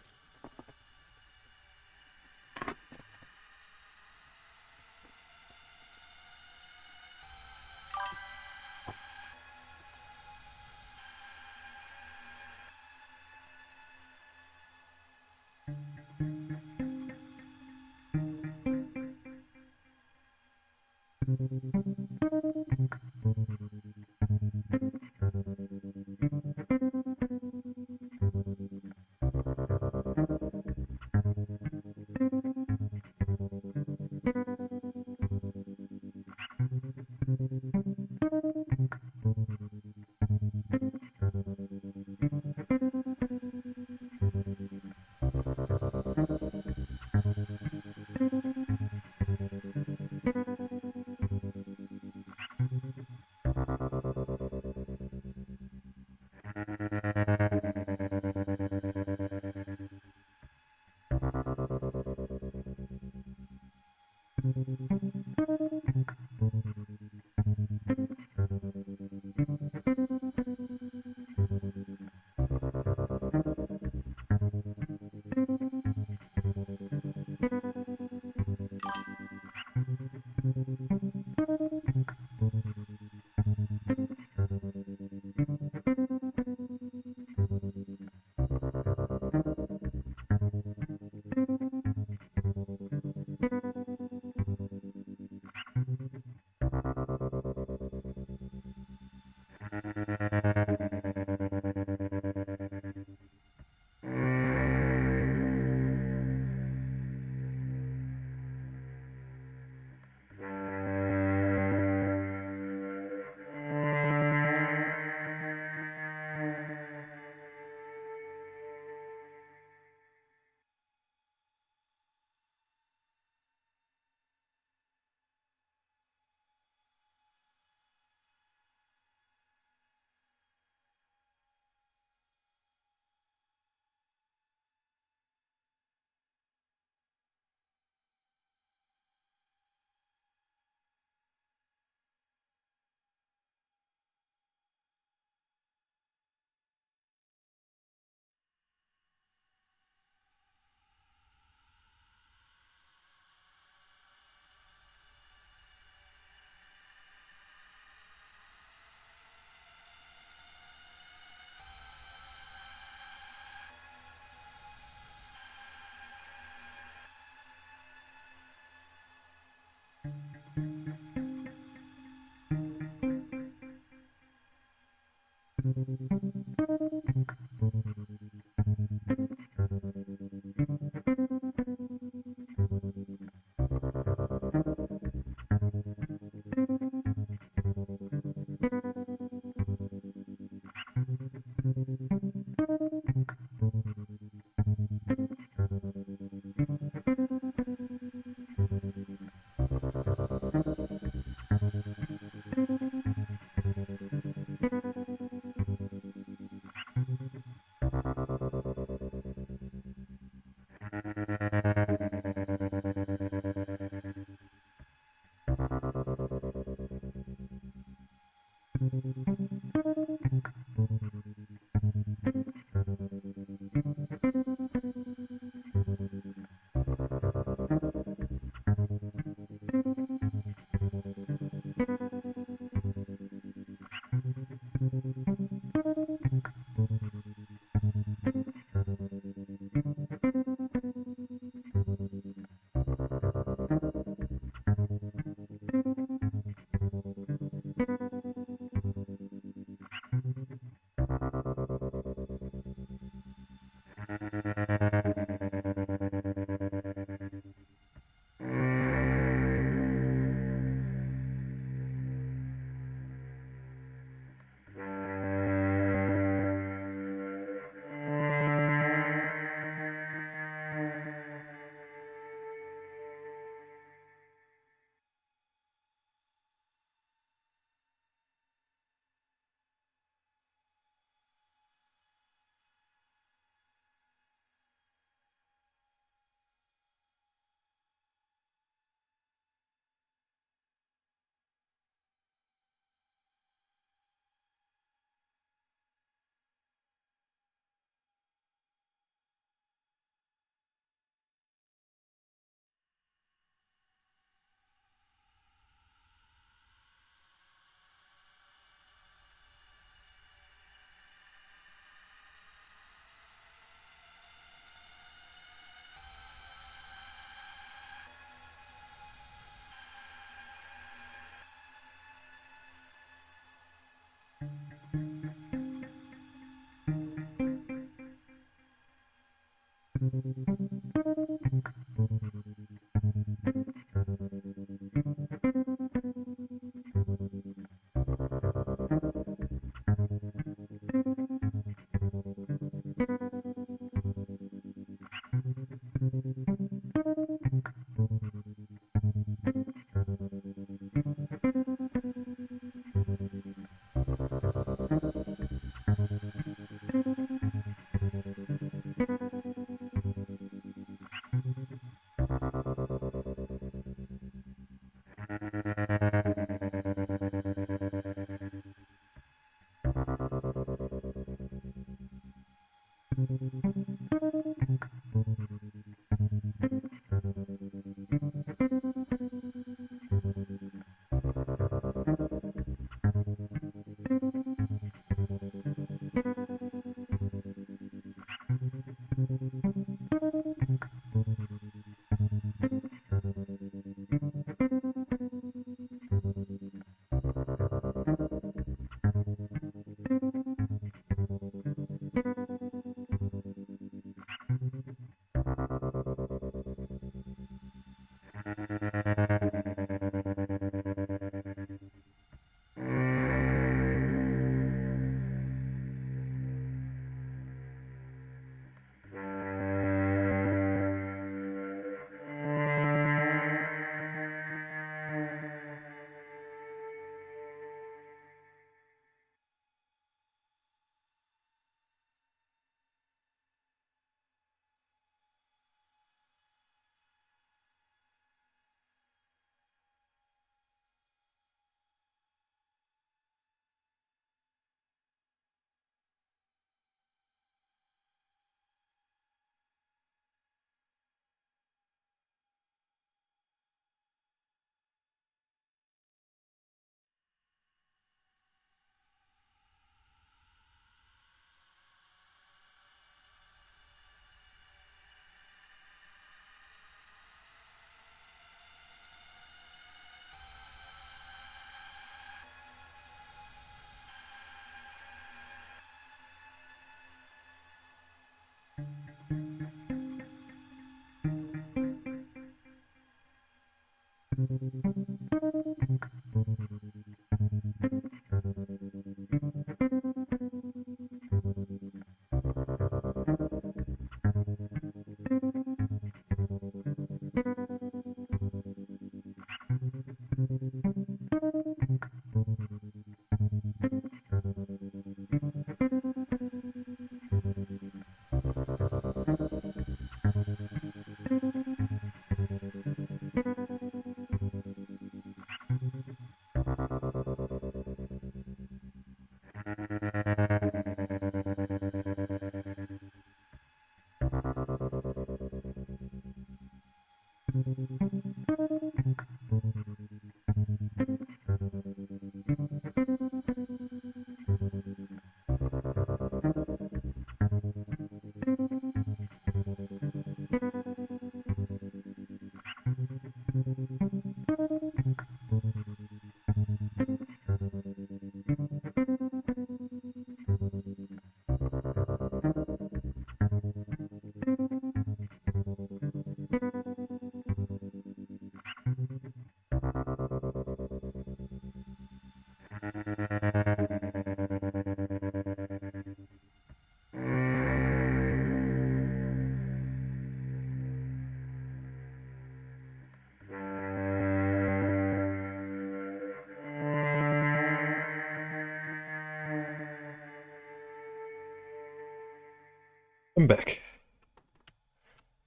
I'm back.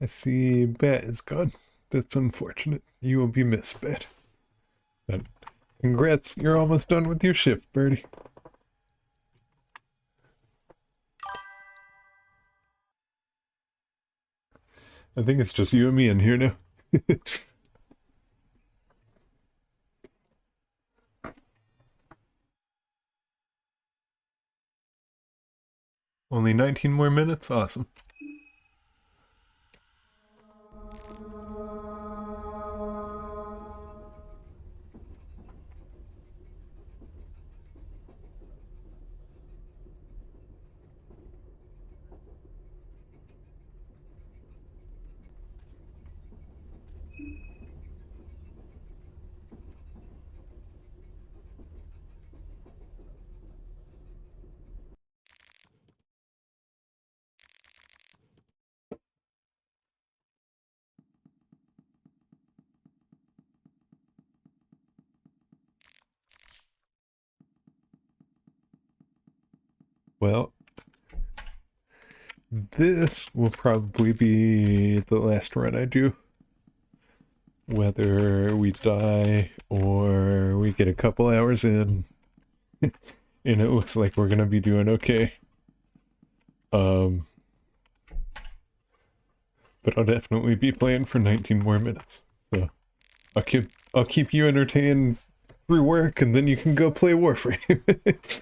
I see Bat is gone. That's unfortunate. You will be missed, Bat. But congrats, you're almost done with your shift, Birdie. I think it's just you and me in here now. Only 19 more minutes? Awesome. Well, this will probably be the last run I do. Whether we die or we get a couple hours in and it looks like we're gonna be doing okay. But I'll definitely be playing for 19 more minutes. So I'll keep you entertained through work and then you can go play Warframe. Wait.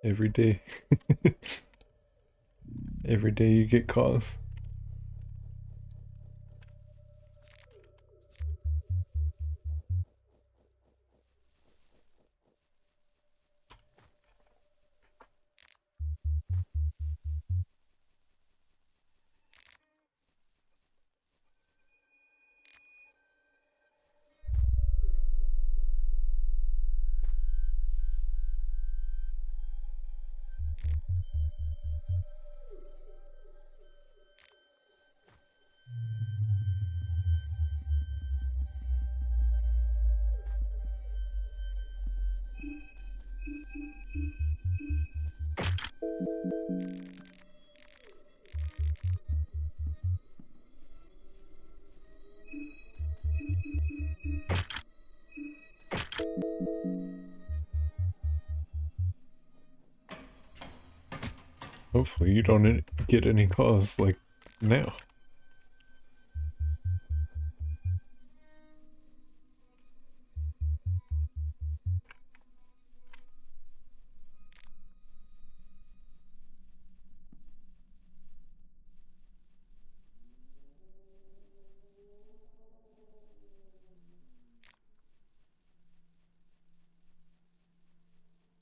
Every day. Every day you get calls. Hopefully you don't get any calls like now.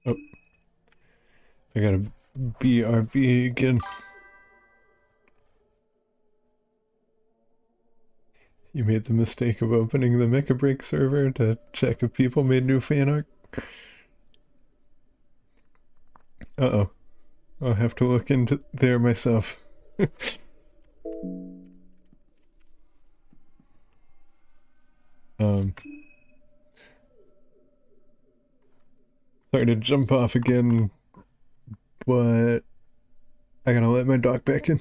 Oh, I gotta BRB again. You made the mistake of opening the Mecha Break server to check if people made new fan art. Uh-oh. I'll have to look into there myself. um, Sorry to jump off again, but I gotta let my dog back in.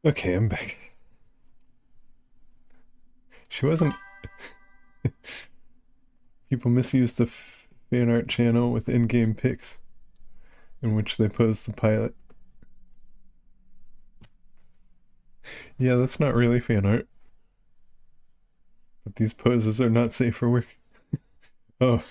Okay, I'm back. She wasn't. People misuse the fan art channel with in-game pics in which they pose the pilot. Yeah, that's not really fan art. But these poses are not safe for work. Oh.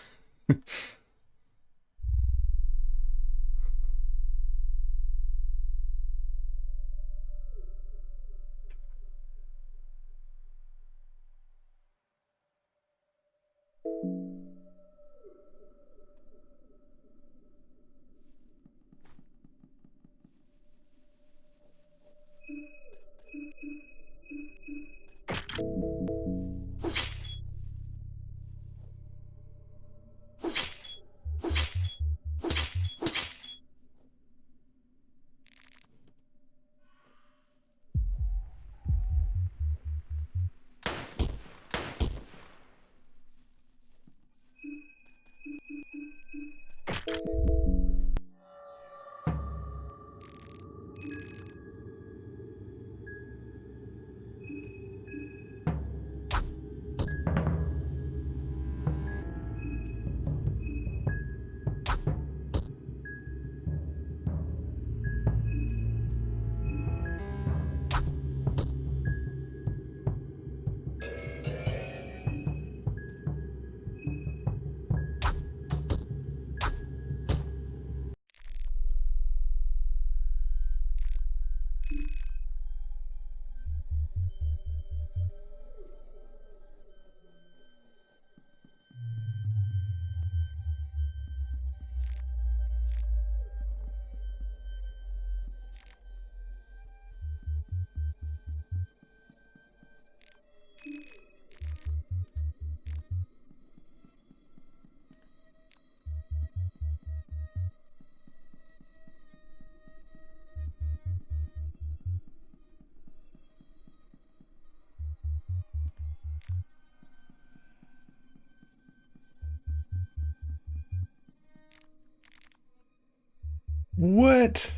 What?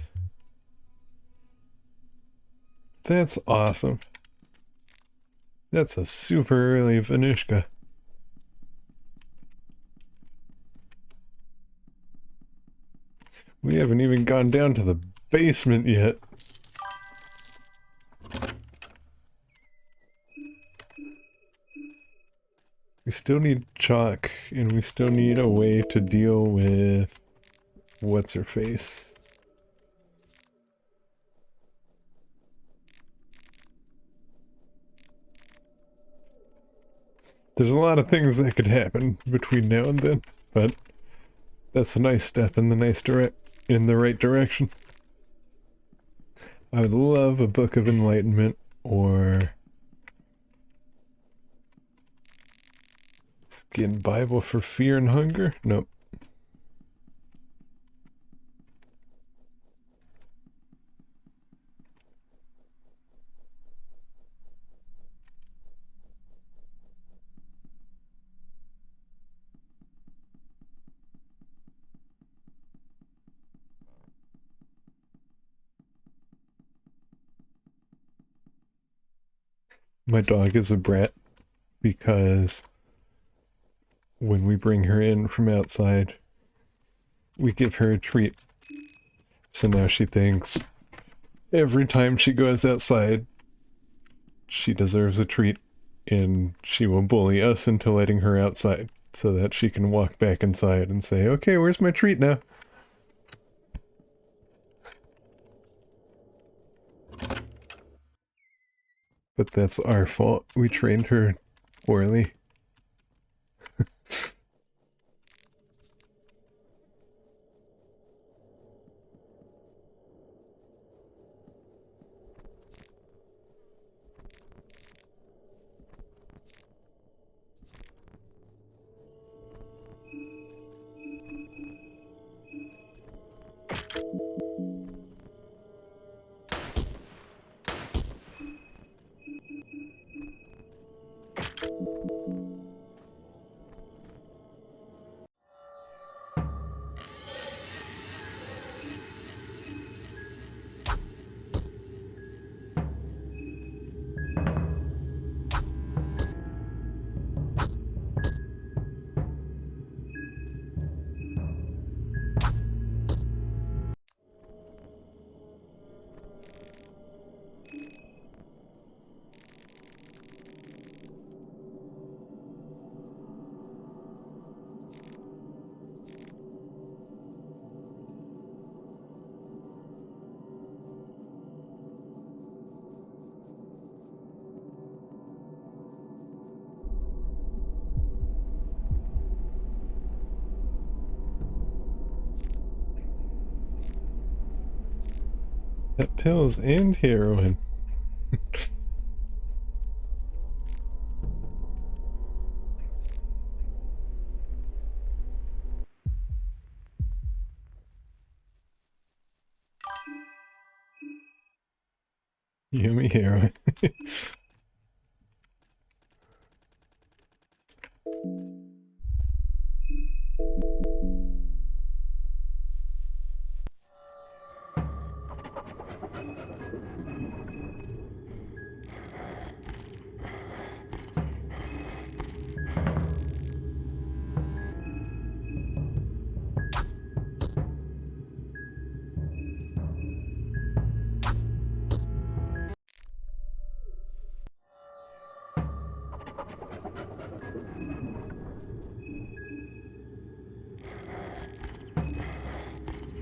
That's awesome. That's a super early Venushka. We haven't even gone down to the basement yet. We still need chalk, and we still need a way to deal with what's-her-face. There's a lot of things that could happen between now and then, but that's a nice step in the right direction. I would love a Book of Enlightenment or Skin Bible for Fear and Hunger. Nope. My dog is a brat because when we bring her in from outside, we give her a treat. So now she thinks every time she goes outside, she deserves a treat, and she will bully us into letting her outside so that she can walk back inside and say, okay, where's my treat now? But that's our fault. We trained her poorly. pills and heroin. Yummy heroin.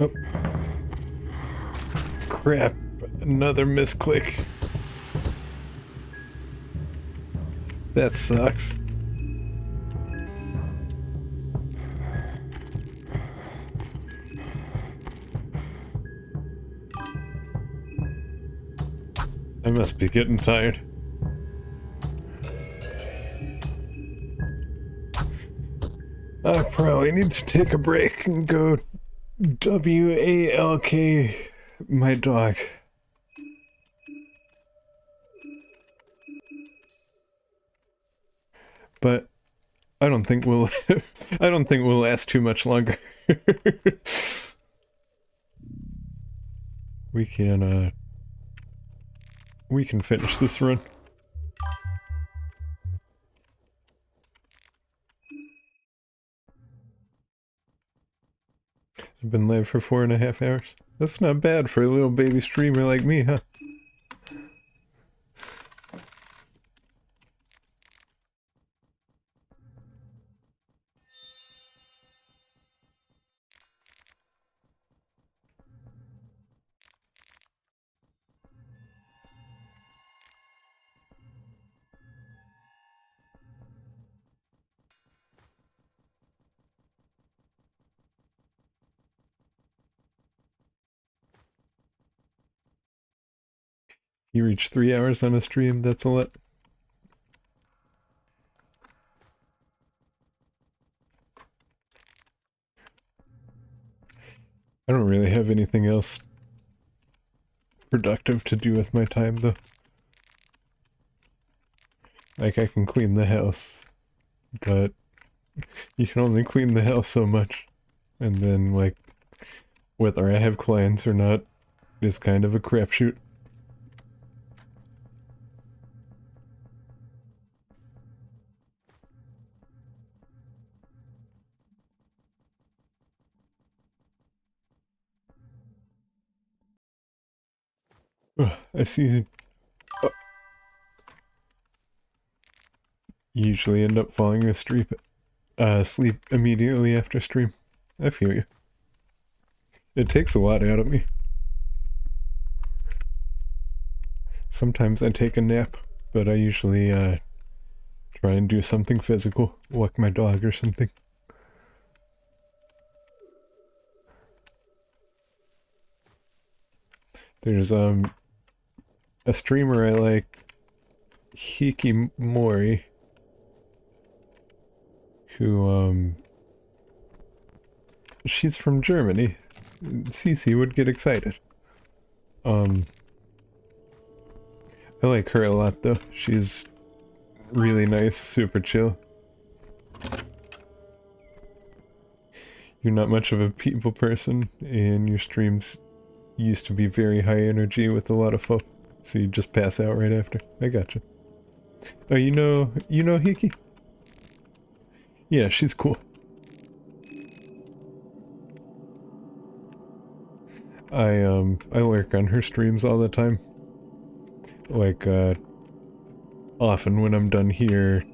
Oh. Crap. Another misclick. That sucks. I must be getting tired. I probably need to take a break and go WALK my dog. But I don't think we'll I don't think we'll last too much longer. We can finish this run. I've been live for 4.5 hours. That's not bad for a little baby streamer like me, huh? You reach 3 hours on a stream, that's a lot. I don't really have anything else productive to do with my time, though. Like, I can clean the house, but you can only clean the house so much. And then, like, whether I have clients or not is kind of a crapshoot. I see. You usually end up falling asleep, sleep immediately after stream. I feel you. It takes a lot out of me. Sometimes I take a nap, but I usually try and do something physical, walk my dog or something. There's a streamer I like, Hikimori, who she's from Germany. Cece would get excited. I like her a lot though. She's really nice, super chill. You're not much of a people person, and your streams used to be very high energy with a lot of folk, so you just pass out right after. I gotcha. Oh, you know Hiki? Yeah, she's cool. I lurk on her streams all the time. Like, often when I'm done here,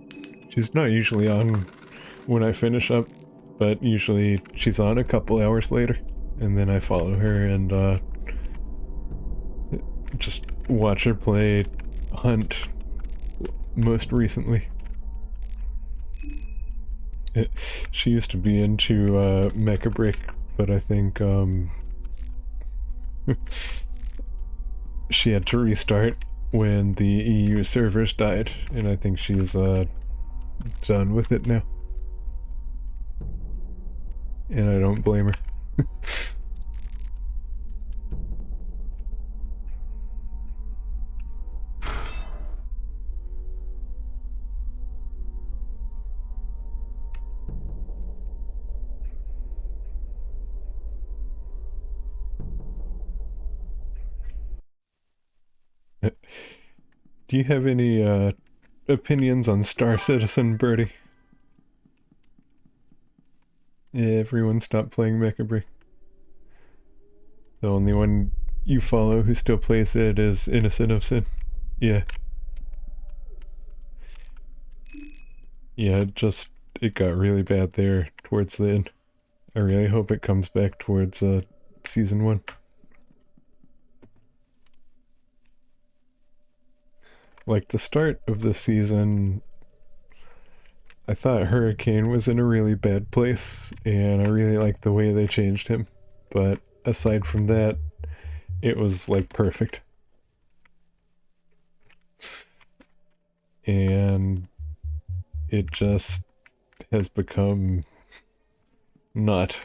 she's not usually on when I finish up, but usually she's on a couple hours later, and then I follow her and, just watch her play Hunt most recently. She used to be into, Mecha Brick, but I think, she had to restart when the EU servers died, and I think she's done with it now. And I don't blame her. Do you have any opinions on Star Citizen, Birdie? Everyone stopped playing Mecha Break. The only one you follow who still plays it is Innocent of Sin. Yeah. Yeah, it got really bad there towards the end. I really hope it comes back towards season 1. Like the start of the season, I thought Hurricane was in a really bad place, and I really liked the way they changed him. But aside from that, it was like perfect. And it just has become not.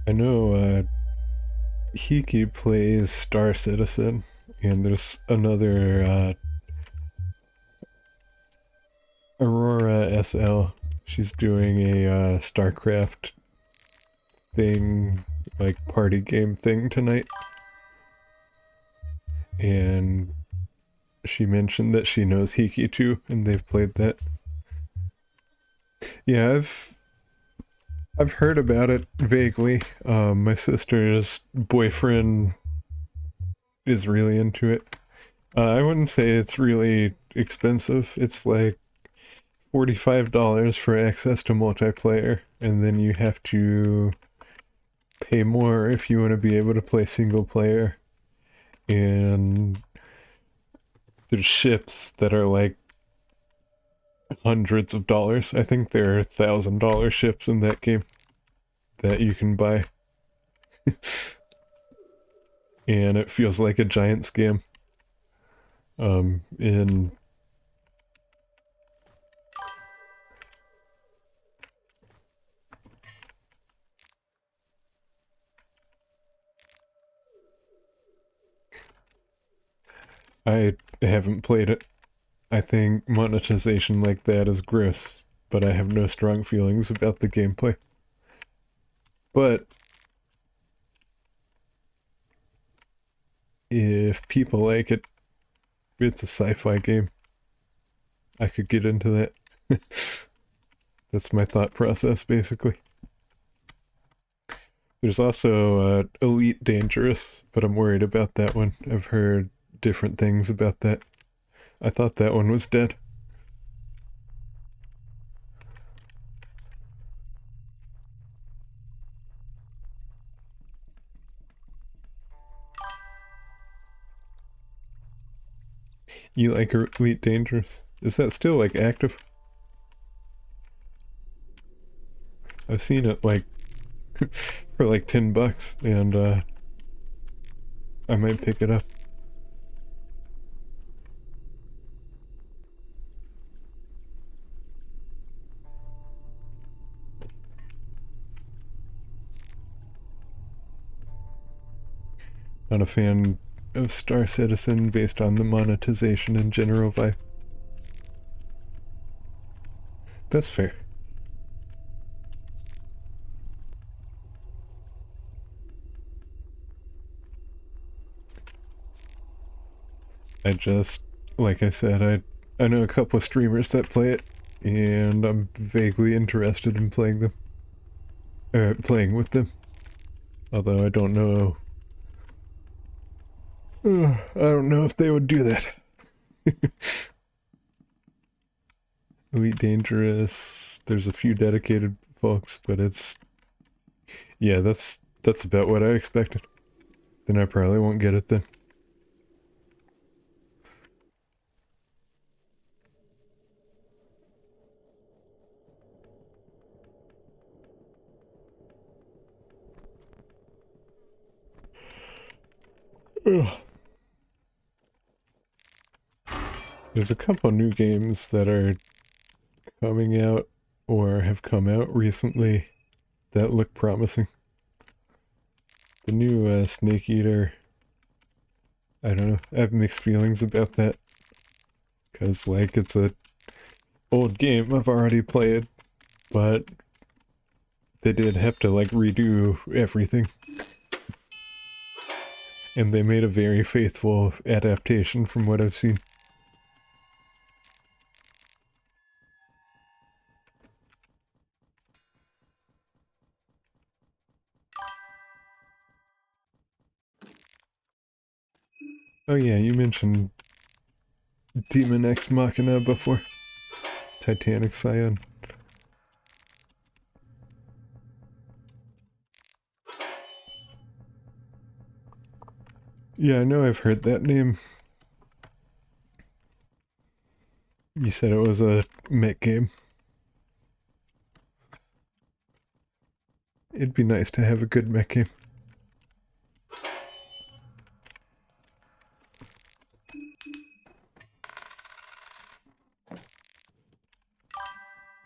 I know Hiki plays Star Citizen, and there's another Aurora SL. She's doing a StarCraft thing, like party game thing tonight. And she mentioned that she knows Hiki too, and they've played that. Yeah, I've heard about it vaguely. My sister's boyfriend is really into it. I wouldn't say it's really expensive. It's like $45 for access to multiplayer, and then you have to pay more if you want to be able to play single player. And there's ships that are like hundreds of dollars. I think there are $1,000 ships in that game that you can buy. And it feels like a giant scam. In I haven't played it. I think monetization like that is gross, but I have no strong feelings about the gameplay. But if people like it, it's a sci-fi game. I could get into that. That's my thought process, basically. There's also Elite Dangerous, but I'm worried about that one. I've heard different things about that. I thought that one was dead. You like Elite Dangerous? Is that still like active? I've seen it like for like $10, and I might pick it up. Not a fan of Star Citizen based on the monetization and general vibe. That's fair. Like I said, I know a couple of streamers that play it, and I'm vaguely interested in playing them. Playing with them. Although I don't know. I don't know if they would do that. Elite Dangerous, there's a few dedicated folks, but it's... Yeah, that's about what I expected. Then I probably won't get it then. Ugh. There's a couple new games that are coming out or have come out recently that look promising. The new Snake Eater, I don't know, I have mixed feelings about that. Because, like, it's a old game I've already played, but they did have to, like, redo everything. And they made a very faithful adaptation from what I've seen. Oh yeah, you mentioned Demon X Machina before. Titanic Scion. Yeah, I know I've heard that name. You said it was a mech game. It'd be nice to have a good mech game.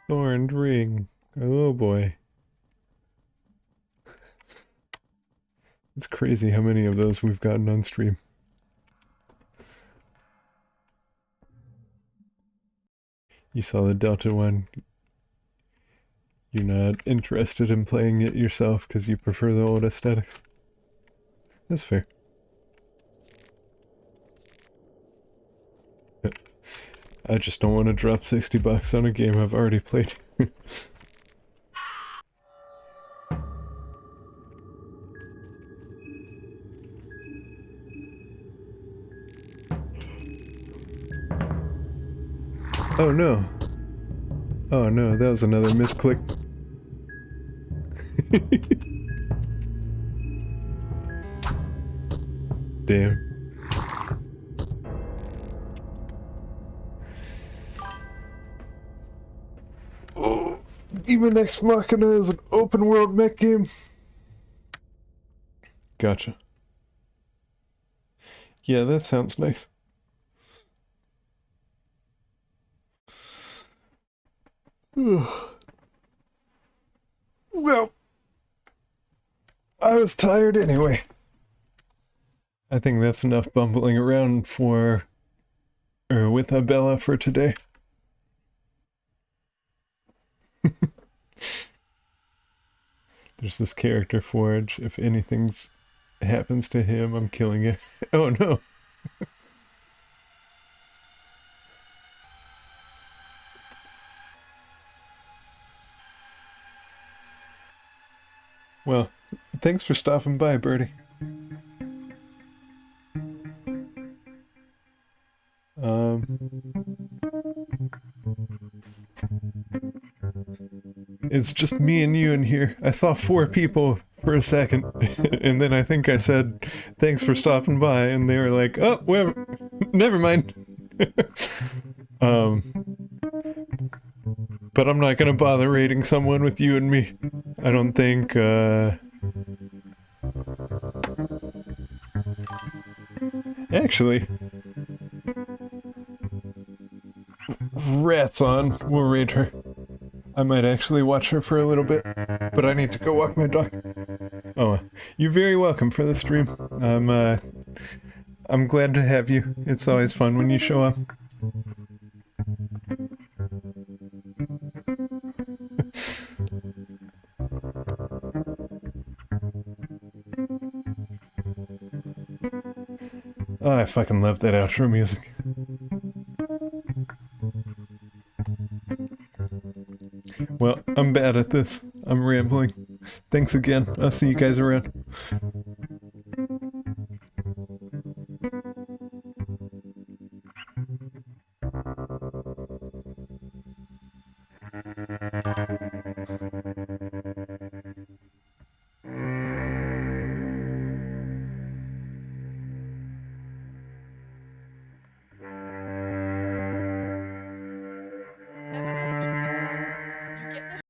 Thorned Ring. Oh boy. It's crazy how many of those we've gotten on stream. You saw the Delta one. You're not interested in playing it yourself because you prefer the old aesthetics. That's fair. I just don't want to drop $60 on a game I've already played. Oh no. Oh no, that was another misclick. Damn. Oh, Demon X Machina is an open world mech game. Gotcha. Yeah, that sounds nice. Well, I was tired anyway. I think that's enough bumbling around for, or with Abella for today. There's this character Forge. If anything's happens to him, I'm killing it. Oh no. Well, thanks for stopping by, Birdie. It's just me and you in here. I saw 4 people for a second, and then I think I said, thanks for stopping by, and they were like, oh, well, never mind. But I'm not gonna bother rating someone with you and me. I don't think, Actually, rats on, we'll raid her. I might actually watch her for a little bit, but I need to go walk my dog. Oh, you're very welcome for the stream. I'm glad to have you. It's always fun when you show up. Oh, I fucking love that outro music. Well, I'm bad at this. I'm rambling. Thanks again. I'll see you guys around.